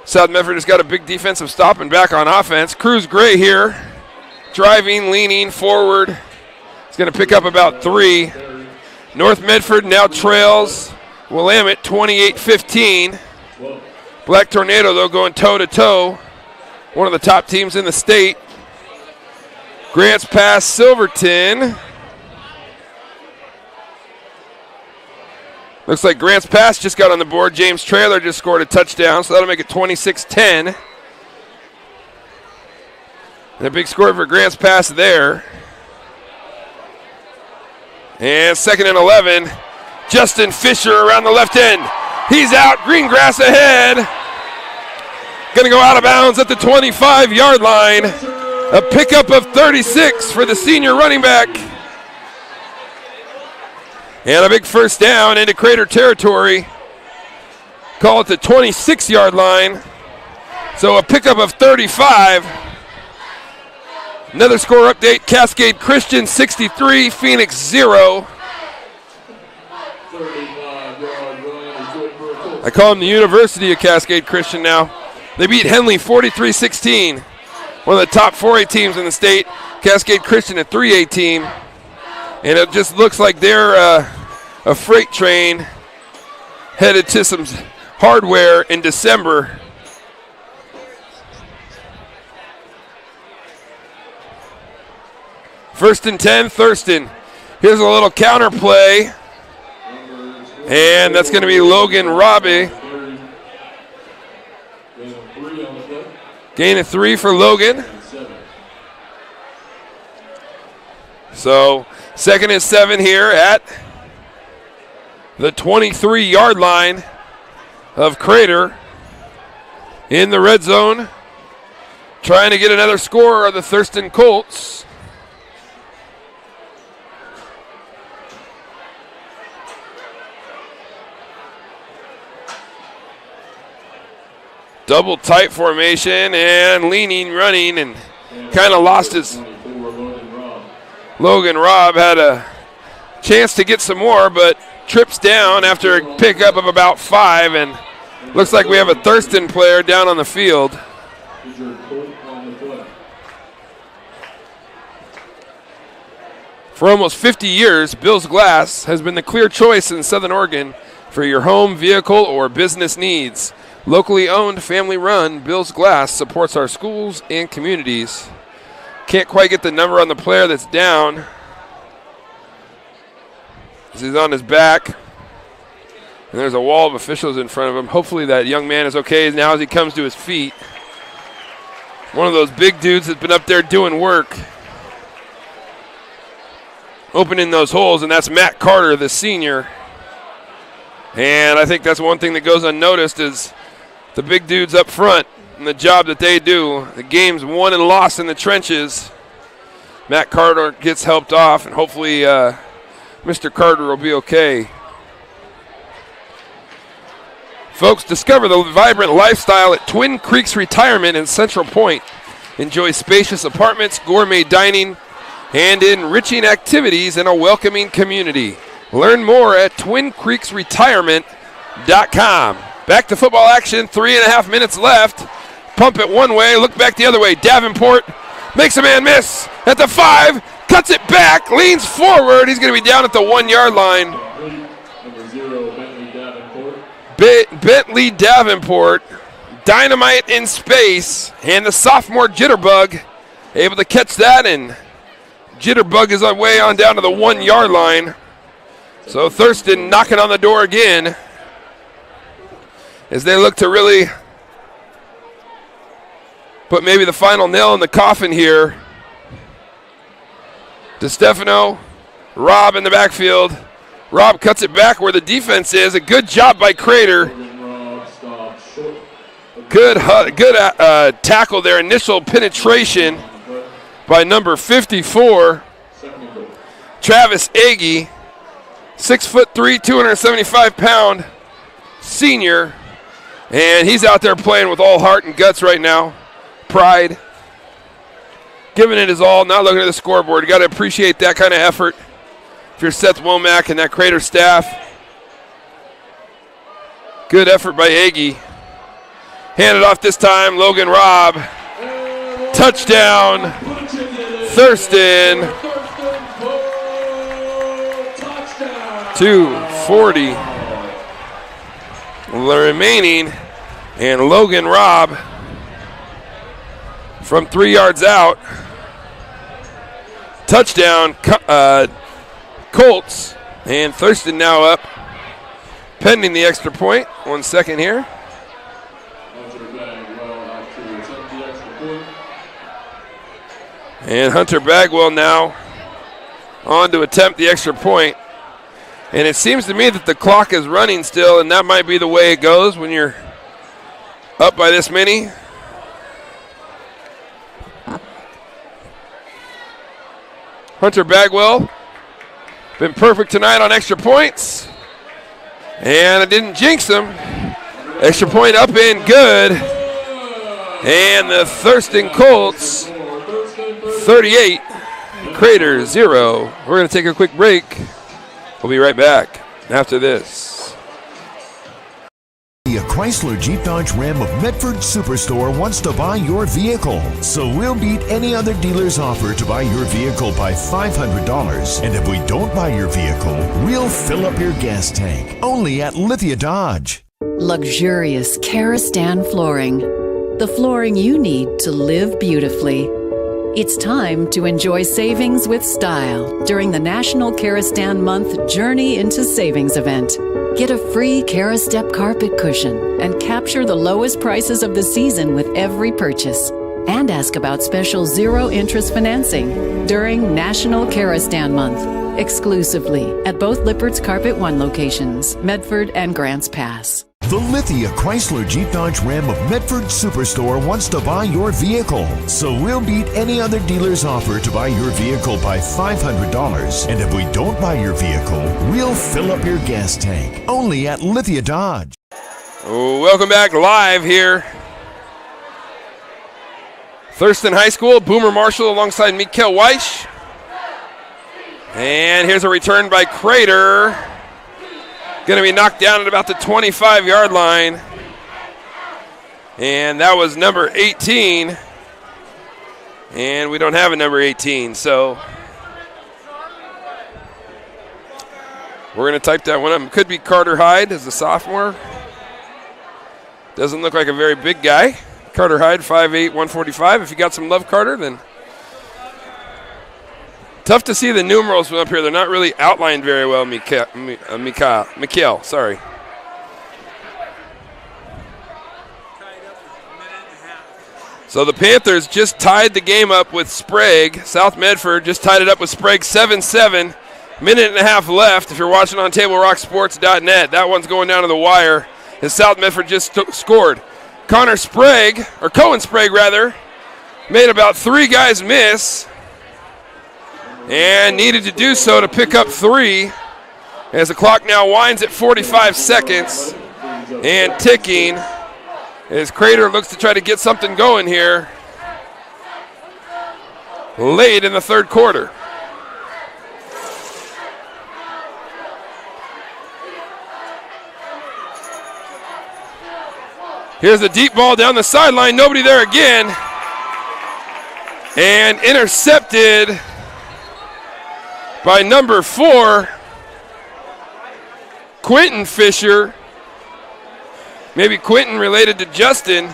South Medford has got a big defensive stop and back on offense. Cruz Gray here, driving, leaning forward. He's going to pick up about 3. North Medford now trails Willamette 28-15. Black Tornado, though, going toe-to-toe. One of the top teams in the state. Grants Pass Silverton. Looks like Grants Pass just got on the board. James Traylor just scored a touchdown, so that'll make it 26-10. And a big score for Grants Pass there. And 2nd and 11. Justin Fisher around the left end. He's out. Green grass ahead. Going to go out of bounds at the 25-yard line. A pickup of 36 for the senior running back. And a big first down into Crater territory. Call it the 26-yard line. So a pickup of 35. Another score update, Cascade Christian 63, Phoenix 0. I call them the University of Cascade Christian now. They beat Henley 43-16. One of the top 4A teams in the state. Cascade Christian, a 3A team. And it just looks like they're a freight train headed to some hardware in December. First and 10, Thurston. Here's a little counter play. And that's going to be Logan Robbie. Gain of 3 for Logan. So 2nd and 7 here at the 23-yard line of Crater. In the red zone. Trying to get another score are the Thurston Colts. Double tight formation and leaning, running, and kind of lost his. Logan Robb had a chance to get some more, but trips down after a pickup of about 5, and looks like we have a Thurston player down on the field. For almost 50 years, Bill's Glass has been the clear choice in Southern Oregon for your home, vehicle, or business needs. Locally owned, family run, Bill's Glass supports our schools and communities. Can't quite get the number on the player that's down. As he's on his back. And there's a wall of officials in front of him. Hopefully that young man is okay now as he comes to his feet. One of those big dudes that's been up there doing work. Opening those holes, and that's Matt Carter, the senior. And I think that's one thing that goes unnoticed is the big dudes up front and the job that they do. The game's won and lost in the trenches. Matt Carter gets helped off, and hopefully Mr. Carter will be okay. Folks, discover the vibrant lifestyle at Twin Creeks Retirement in Central Point. Enjoy spacious apartments, gourmet dining, and enriching activities in a welcoming community. Learn more at twincreeksretirement.com. Back to football action, 3.5 minutes left. Pump it one way, look back the other way. Davenport makes a man miss at the 5, cuts it back, leans forward. He's going to be down at the 1-yard line. Number 0, Bentley Davenport. Bentley Davenport, dynamite in space, and the sophomore Jitterbug able to catch that, and Jitterbug is way on down to the 1-yard line. So Thurston knocking on the door again as they look to really put maybe the final nail in the coffin here. DeStefano, Robb in the backfield. Rob cuts it back where the defense is. A good job by Crater. Good tackle there. Initial penetration by number 54, Travis Agee. 6'3", 275-pound senior. And he's out there playing with all heart and guts right now. Pride. Giving it his all, not looking at the scoreboard. You got to appreciate that kind of effort if you're Seth Womack and that Crater staff. Good effort by Agee. Handed off this time, Logan Robb. Touchdown, Thurston. 2:40 remaining, and Logan Robb from 3 yards out. Touchdown, Colts, and Thurston now up, pending the extra point. 1 second here. And Hunter Bagwell now on to attempt the extra point. And it seems to me that the clock is running still, and that might be the way it goes when you're up by this many. Hunter Bagwell, been perfect tonight on extra points. And I didn't jinx him. Extra point up and good. And the Thurston Colts, 38, Crater 0. We're going to take a quick break. We'll be right back after this. A Chrysler Jeep Dodge Ram of Medford Superstore wants to buy your vehicle. So we'll beat any other dealer's offer to buy your vehicle by $500. And if we don't buy your vehicle, we'll fill up your gas tank. Only at Lithia Dodge. Luxurious Karastan flooring. The flooring you need to live beautifully. It's time to enjoy savings with style during the National Karastan Month Journey into Savings event. Get a free Karastep carpet cushion and capture the lowest prices of the season with every purchase. And ask about special zero-interest financing during National Karastan Month, exclusively at both Lippert's Carpet One locations, Medford and Grants Pass. The Lithia Chrysler Jeep Dodge Ram of Medford Superstore wants to buy your vehicle. So we'll beat any other dealer's offer to buy your vehicle by $500. And if we don't buy your vehicle, we'll fill up your gas tank. Only at Lithia Dodge. Welcome back live here. Thurston High School, Boomer Marshall alongside Mikael Weiss. And here's a return by Crater. Going to be knocked down at about the 25-yard line. And that was number 18. And we don't have a number 18, so we're going to type that one up. Could be Carter Hyde as a sophomore. Doesn't look like a very big guy. Carter Hyde, 5'8", 145. If you got some love, Carter, then tough to see the numerals from up here. They're not really outlined very well, Mikael, sorry. So the Panthers just tied the game up with Sprague. South Medford just tied it up with Sprague 7-7. Minute and a half left if you're watching on TableRockSports.net. That one's going down to the wire as South Medford just scored. Cohen Sprague, made about 3 guys miss and needed to do so to pick up 3 as the clock now winds at 45 seconds and ticking as Crater looks to try to get something going here late in the third quarter. Here's the deep ball down the sideline. Nobody there again. And intercepted by number 4, Quentin Fisher. Maybe Quentin related to Justin.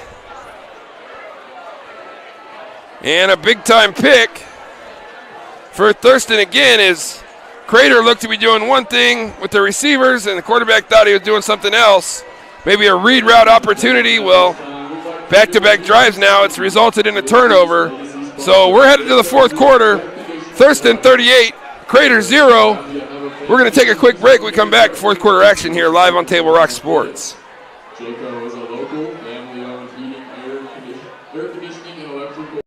And a big-time pick for Thurston again as Crater looked to be doing one thing with the receivers and the quarterback thought he was doing something else. Maybe a read route opportunity. Well, back-to-back drives now. It's resulted in a turnover. So we're headed to the fourth quarter. Thurston 38, Crater 0. We're going to take a quick break. We come back, fourth quarter action here live on Table Rock Sports. Jayco is a local, family-owned heating, air conditioning, and electrical.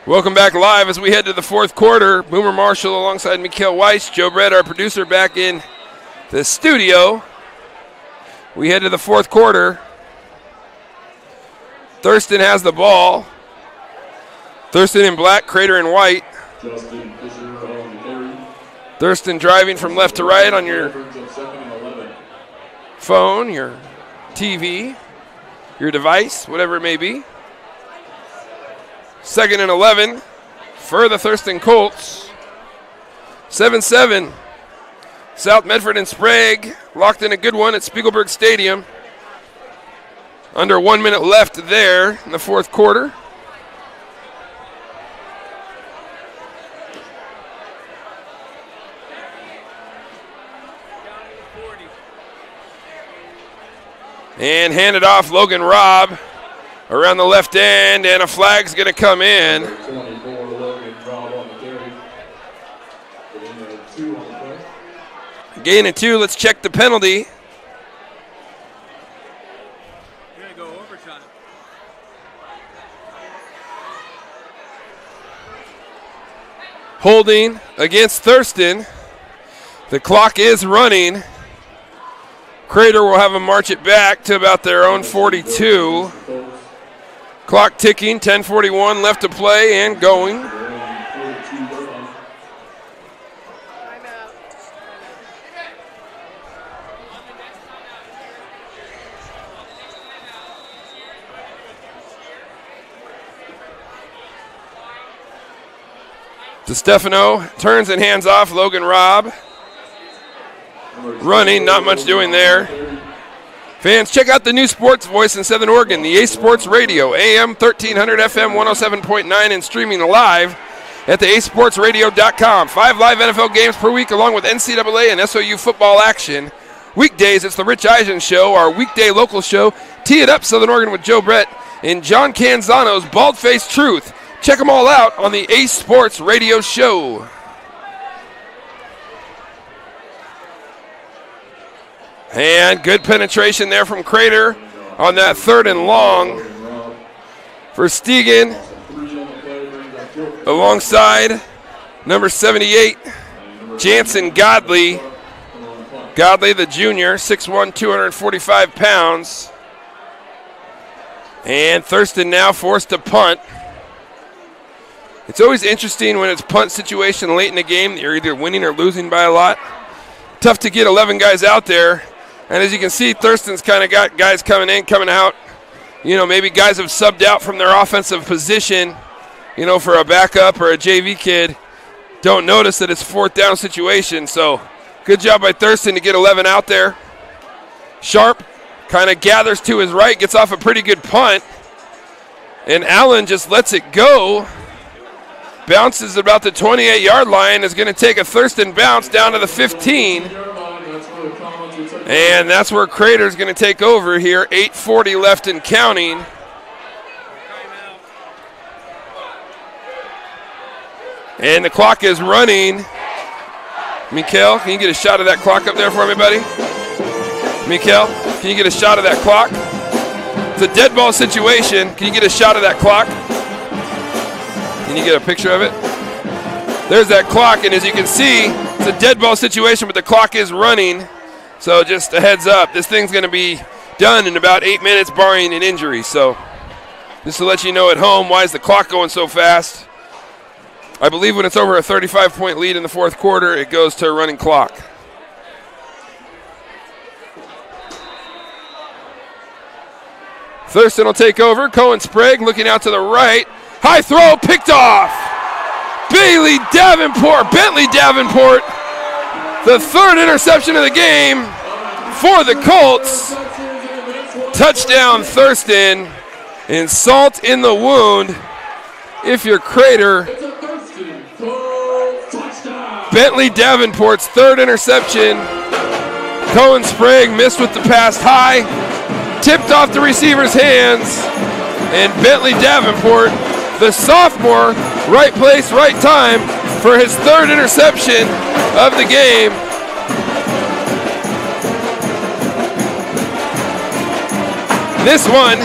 Welcome back live as we head to the fourth quarter. Boomer Marshall alongside Mikael Weiss, Joe Brett, our producer, back in the studio. We head to the fourth quarter. Thurston has the ball. Thurston in black, Crater in white. Justin Fisher on the carry. Thurston driving from left to right on your phone, your TV, your device, whatever it may be. 2nd and 11 for the Thurston Colts. 7-7. South Medford and Sprague locked in a good one at Spiegelberg Stadium. Under 1 minute left there in the fourth quarter. And handed off Logan Robb around the left end, and a flag's going to come in. 24, Logan Robb on the carry. Gain of 2 on the play. Gain of 2. Let's check the penalty. You're going to go overtime. Holding against Thurston. The clock is running. Crater will have them march it back to about their own 42. Clock ticking, 10:41 left to play and going. DeStefano turns and hands off Logan Robb. Running, not much doing there. Fans, check out the new sports voice in Southern Oregon, the Ace Sports Radio, AM 1300 FM 107.9, and streaming live at the acesportsradio.com. 5 live NFL games per week, along with NCAA and SOU football action. Weekdays, it's the Rich Eisen Show, our weekday local show. Tee it up, Southern Oregon, with Joe Brett and John Canzano's Bald-Faced Truth. Check them all out on the Ace Sports Radio Show. And good penetration there from Crater on that 3rd and long for Stegan alongside number 78, Jansen Godley. Godley, the junior, 6'1", 245 pounds. And Thurston now forced to punt. It's always interesting when it's punt situation late in the game that you're either winning or losing by a lot. Tough to get 11 guys out there. And as you can see, Thurston's kind of got guys coming in, coming out. You know, maybe guys have subbed out from their offensive position, you know, for a backup or a JV kid. Don't notice that it's 4th down situation. So good job by Thurston to get 11 out there. Sharp kind of gathers to his right, gets off a pretty good punt. And Allen just lets it go. Bounces about the 28-yard line, is going to take a Thurston bounce down to the 15. And that's where Crater's going to take over here. 8:40 left and counting. And the clock is running. Mikael, can you get a shot of that clock up there for me, buddy? Mikael, can you get a shot of that clock? It's a dead ball situation. Can you get a shot of that clock? Can you get a picture of it? There's that clock, and as you can see, it's a dead ball situation, but the clock is running. So just a heads up, this thing's going to be done in about 8 minutes, barring an injury. So just to let you know at home, why is the clock going so fast? I believe when it's over a 35-point lead in the fourth quarter, it goes to a running clock. Thurston will take over. Cohen Sprague looking out to the right. High throw, picked off. Bentley Davenport, the third interception of the game for the Colts. Touchdown Thurston, and salt in the wound if you're Crater. Bentley Davenport's third interception. Cohen Sprague missed with the pass high, tipped off the receiver's hands, and Bentley Davenport, the sophomore, right place, right time for his third interception of the game. This one,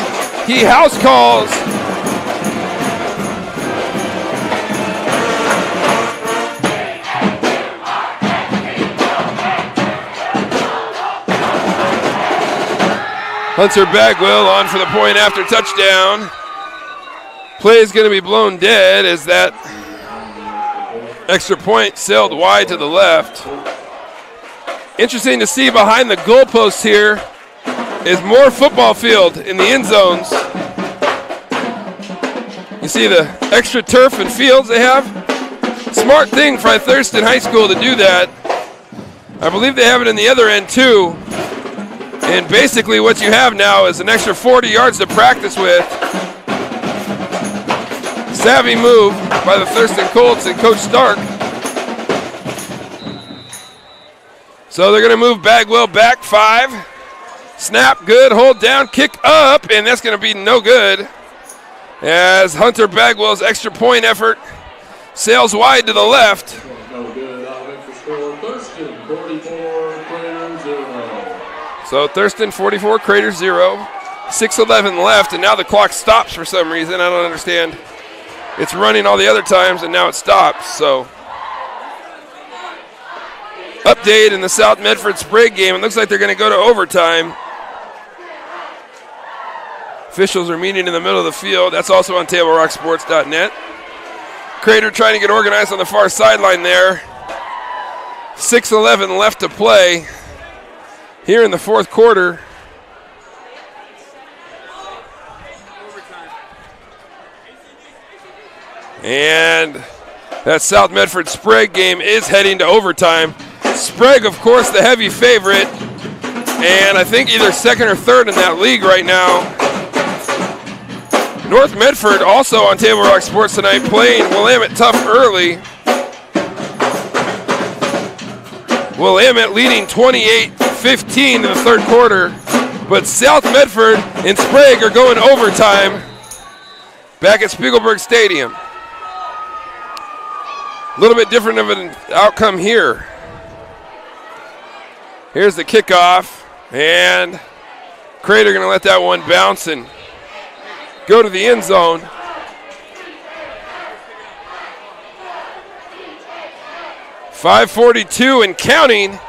he house calls. Hunter Bagwell on for the point after touchdown. Play is going to be blown dead as that extra point sailed wide to the left. Interesting to see behind the goalposts here is more football field in the end zones. You see the extra turf and fields they have? Smart thing for Thurston High School to do that. I believe they have it in the other end too. And basically what you have now is an extra 40 yards to practice with. Savvy move by the Thurston Colts and Coach Stark. So they're going to move Bagwell back 5. Snap, good, hold down, kick up, and that's going to be no good as Hunter Bagwell's extra point effort sails wide to the left. No good. Out of extra score, Thurston 44, Crater 0. So Thurston 44, Crater 0. 6:11 left, and now the clock stops for some reason. I don't understand. It's running all the other times, and now it stops. So update in the South Medford Sprague game. It looks like they're going to go to overtime. Officials are meeting in the middle of the field. That's also on TableRockSports.net. Crater trying to get organized on the far sideline there. 6:11 left to play here in the fourth quarter. And that South Medford Sprague game is heading to overtime. Sprague, of course, the heavy favorite, and I think either second or third in that league right now. North Medford also on Table Rock Sports tonight playing Willamette tough early. Willamette leading 28-15 in the third quarter, but South Medford and Sprague are going overtime back at Spiegelberg Stadium. A little bit different of an outcome here. Here's the kickoff, and Crater going to let that one bounce and go to the end zone. .542 and counting.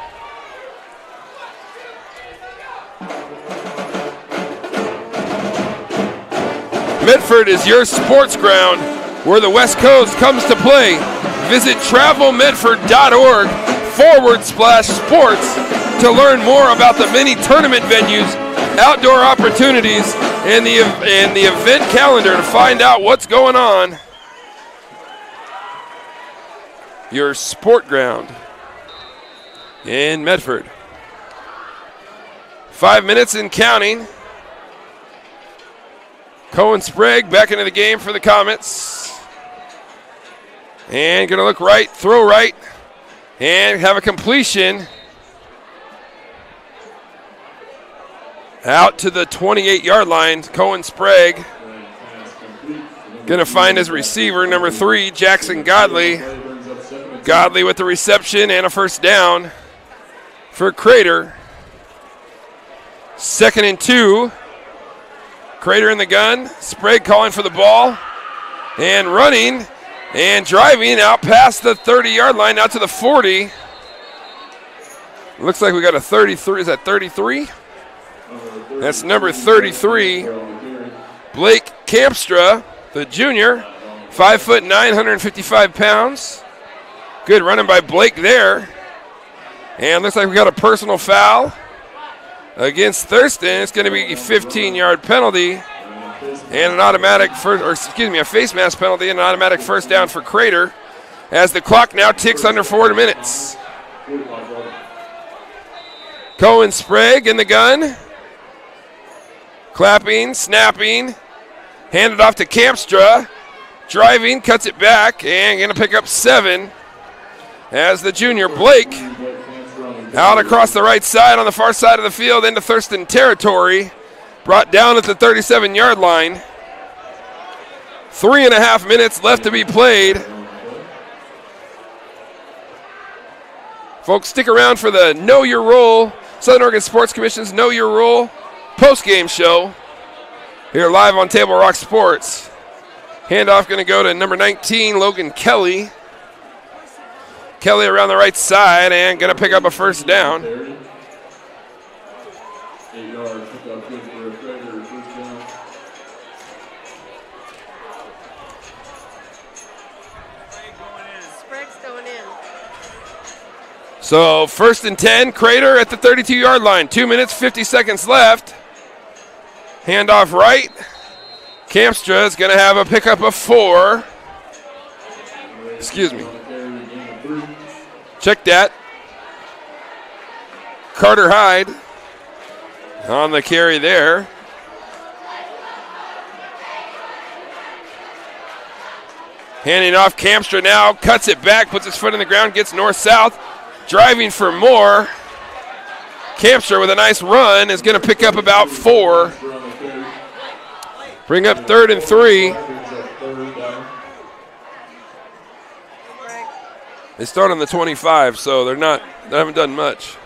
Medford is your sports ground where the West Coast comes to play. Visit travelmedford.org/sports to learn more about the many tournament venues, outdoor opportunities, and the event calendar to find out what's going on. Your sport ground in Medford. 5 minutes and counting. Cohen Sprague back into the game for the Comets. And going to look right, throw right, and have a completion. Out to the 28-yard line, Cohen Sprague. Going to find his receiver, number 3, Jackson Godley. Godley with the reception and a first down for Crater. 2nd and 2. Crater in the gun. Sprague calling for the ball. And running and driving out past the 30-yard line, out to the 40. Looks like we got a 33. Is that 33? That's number 33. Blake Campstra, the junior, 5 foot 9, 155 pounds. Good running by Blake there. And looks like we got a personal foul against Thurston. It's going to be a 15-yard penalty and an automatic a face mask penalty and an automatic first down for Crater as the clock now ticks under 4 minutes. Cohen Sprague in the gun. Clapping, snapping, handed off to Campstra. Driving, cuts it back, and going to pick up 7 as the junior Blake out across the right side on the far side of the field into Thurston territory. Brought down at the 37-yard line. 3.5 minutes left to be played. Folks, stick around for the Know Your Role, Southern Oregon Sports Commission's Know Your Role post-game show here live on Table Rock Sports. Handoff going to go to number 19, Logan Kelly. Kelly around the right side and going to pick up a first down. 8 yards, pick up good for a Crater first down. Sprague's going in. So 1st and 10, Crater at the 32-yard line. 2 minutes, 50 seconds left. Handoff right. Campstra is going to have a pickup of 4. Excuse me. Check that. Carter Hyde on the carry there. Handing off Campstra now, cuts it back, puts his foot in the ground, gets north-south. Driving for more. Campstra with a nice run is going to pick up about 4. Bring up 3rd and 3. They start on the 25, so they haven't done much.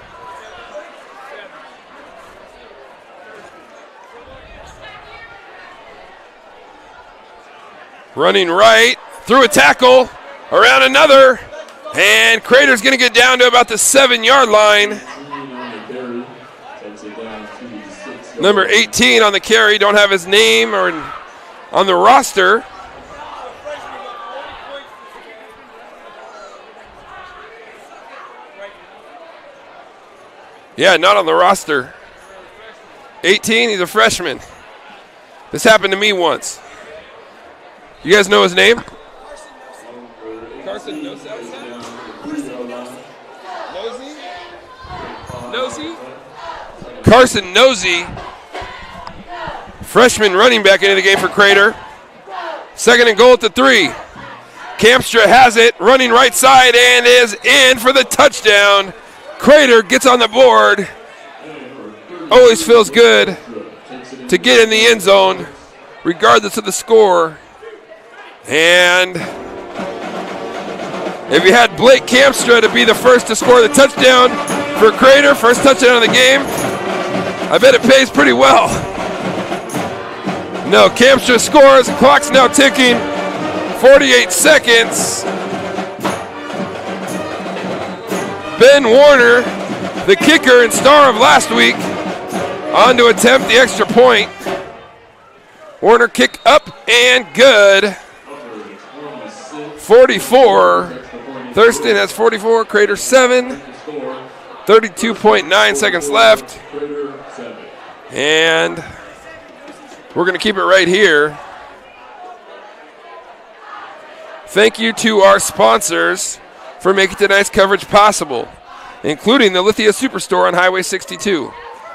Running right, through a tackle, around another, and Crater's going to get down to about the 7-yard line. Number 18 on the carry, don't have his name or on the roster. Yeah, not on the roster. 18, he's a freshman. This happened to me once. You guys know his name? Carson Nosey? Carson Nosey, freshman running back into the game for Crater. 2nd and goal at the 3. Campstra has it, running right side and is in for the touchdown. Crater gets on the board. Always feels good to get in the end zone, regardless of the score. And if you had Blake Campstra to be the first to score the touchdown for Crater, first touchdown of the game, I bet it pays pretty well. No, Campstra scores. The clock's now ticking. 48 seconds. Ben Warner, the kicker and star of last week, on to attempt the extra point. Warner kick up and good. 44. Thurston has 44, Crater 7. 32.9 seconds left. And we're going to keep it right here. Thank you to our sponsors for making tonight's coverage possible, including the Lithia Superstore on Highway 62,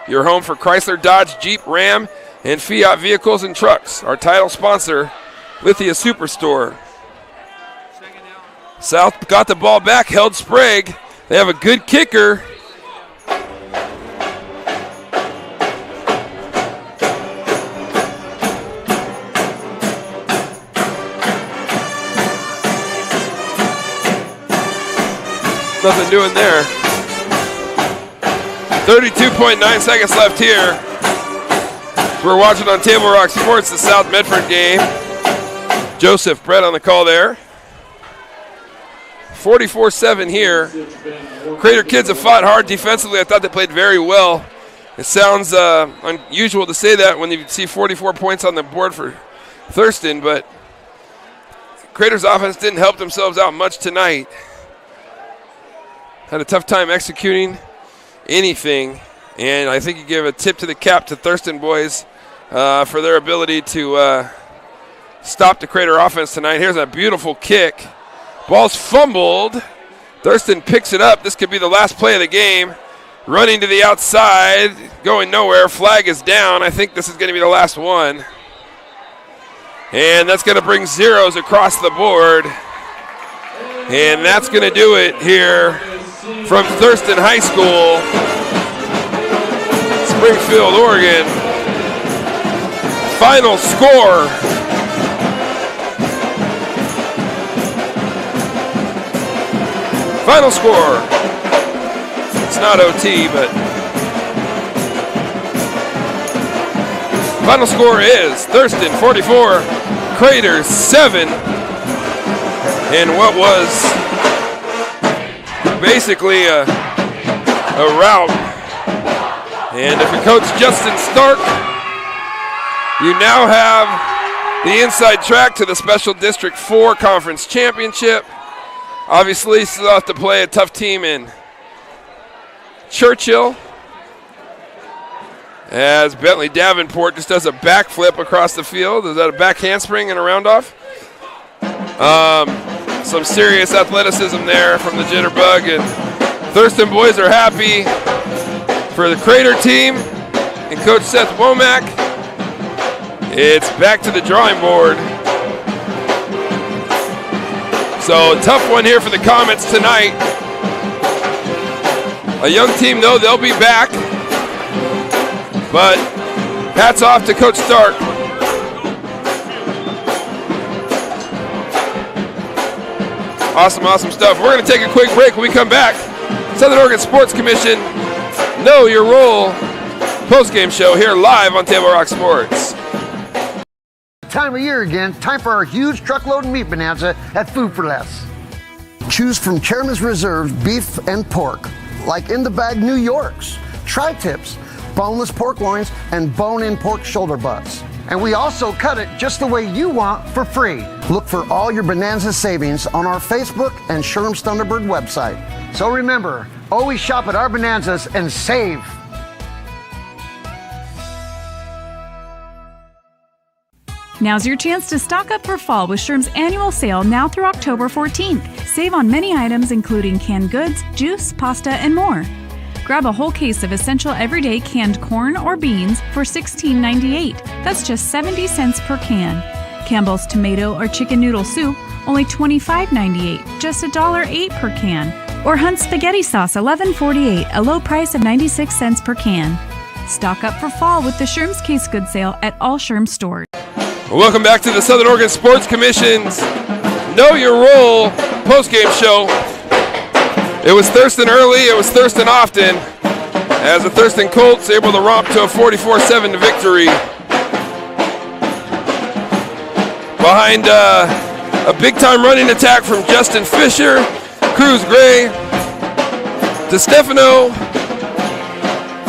your home for Chrysler, Dodge, Jeep, Ram, and Fiat vehicles and trucks. Our title sponsor, Lithia Superstore. South got the ball back, held Sprague. They have a good kicker. Nothing doing there. 32.9 seconds left here. We're watching on Table Rock Sports, the South Medford game. Joseph Brett on the call there. 44-7 here. Crater kids have fought hard defensively. I thought they played very well. It sounds unusual to say that when you see 44 points on the board for Thurston, but Crater's offense didn't help themselves out much tonight. Had a tough time executing anything, and I think you give a tip to the cap to Thurston boys for their ability to stop the Crater offense tonight. Here's a beautiful kick. Ball's fumbled. Thurston picks it up. This could be the last play of the game. Running to the outside, going nowhere. Flag is down. I think this is going to be the last one. And that's going to bring zeros across the board. And that's going to do it here from Thurston High School, Springfield, Oregon. Final score. Final score. It's not OT, but final score is Thurston 44, Crater 7, in what was basically a rout. And if you coach Justin Stark, you now have the inside track to the Special District 4 Conference Championship. Obviously, still have to play a tough team in Churchill, as Bentley Davenport just does a backflip across the field. Is that a back handspring and a roundoff? Some serious athleticism there from the Jitterbug, and Thurston boys are happy for the Crater team and Coach Seth Womack. It's back to the drawing board. So tough one here for the Comets tonight. A young team, though, they'll be back. But hats off to Coach Stark. Awesome stuff. We're going to take a quick break. When we come back, Southern Oregon Sports Commission Know Your Role post-game show here live on Table Rock Sports. Time of year again, time for our huge truckload and meat bonanza at Food for Less. Choose from Chairman's Reserve beef and pork, like in the bag New Yorks, tri-tips, boneless pork loins, and bone-in pork shoulder butts. And we also cut it just the way you want for free. Look for all your bonanza savings on our Facebook and Sherm's Thunderbird website. So remember, always shop at our bonanzas and save. Now's your chance to stock up for fall with Sherm's annual sale now through October 14th. Save on many items including canned goods, juice, pasta, and more. Grab a whole case of essential everyday canned corn or beans for $16.98. That's just 70 cents per can. Campbell's tomato or chicken noodle soup, only $25.98, just $1.08 per can. Or Hunt's spaghetti sauce, $11.48, a low price of 96 cents per can. Stock up for fall with the Sherm's Case Goods sale at all Sherm's stores. Welcome back to the Southern Oregon Sports Commission's Know Your Role post-game show. It was Thurston early, it was Thurston often, as the Thurston Colts able to romp to a 44-7 victory. Behind a big-time running attack from Justin Fisher, Cruz Gray, DeStefano,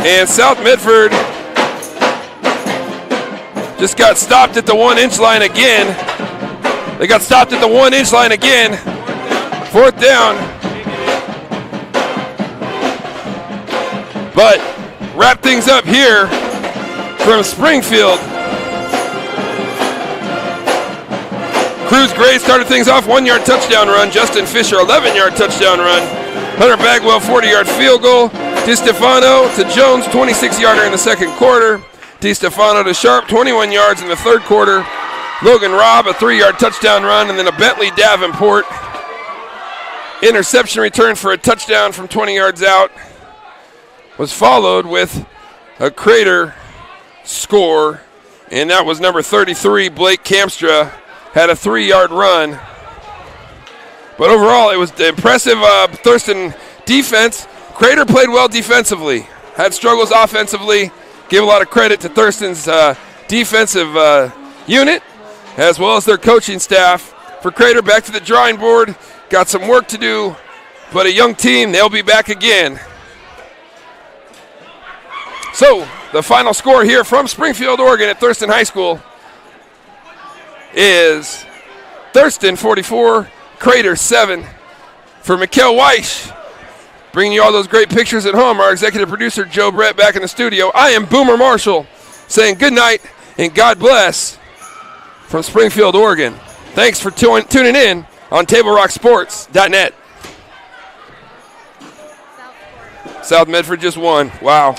and South Medford just got stopped at the 1-inch line again. They got stopped at the 1-inch line again. Fourth down. But wrap things up here from Springfield. Cruz Gray started things off, 1-yard touchdown run. Justin Fisher, 11-yard touchdown run. Hunter Bagwell, 40-yard field goal. DeStefano to Jones, 26-yarder in the second quarter. DeStefano to Sharp, 21 yards in the third quarter. Logan Robb, a 3-yard touchdown run, and then a Bentley Davenport interception return for a touchdown from 20 yards out. Was followed with a Crater score, and that was number 33, Blake Kamstra, had a 3-yard run. But overall, it was the impressive Thurston defense. Crater played well defensively, had struggles offensively. Give a lot of credit to Thurston's defensive unit, as well as their coaching staff. For Crater, back to the drawing board. Got some work to do, but a young team, they'll be back again. So, the final score here from Springfield, Oregon at Thurston High School is Thurston 44, Crater 7. For Mikkel Weiss, bringing you all those great pictures at home, our executive producer Joe Brett back in the studio. I am Boomer Marshall saying good night and God bless from Springfield, Oregon. Thanks for tuning in on TableRockSports.net. South Medford just won. Wow.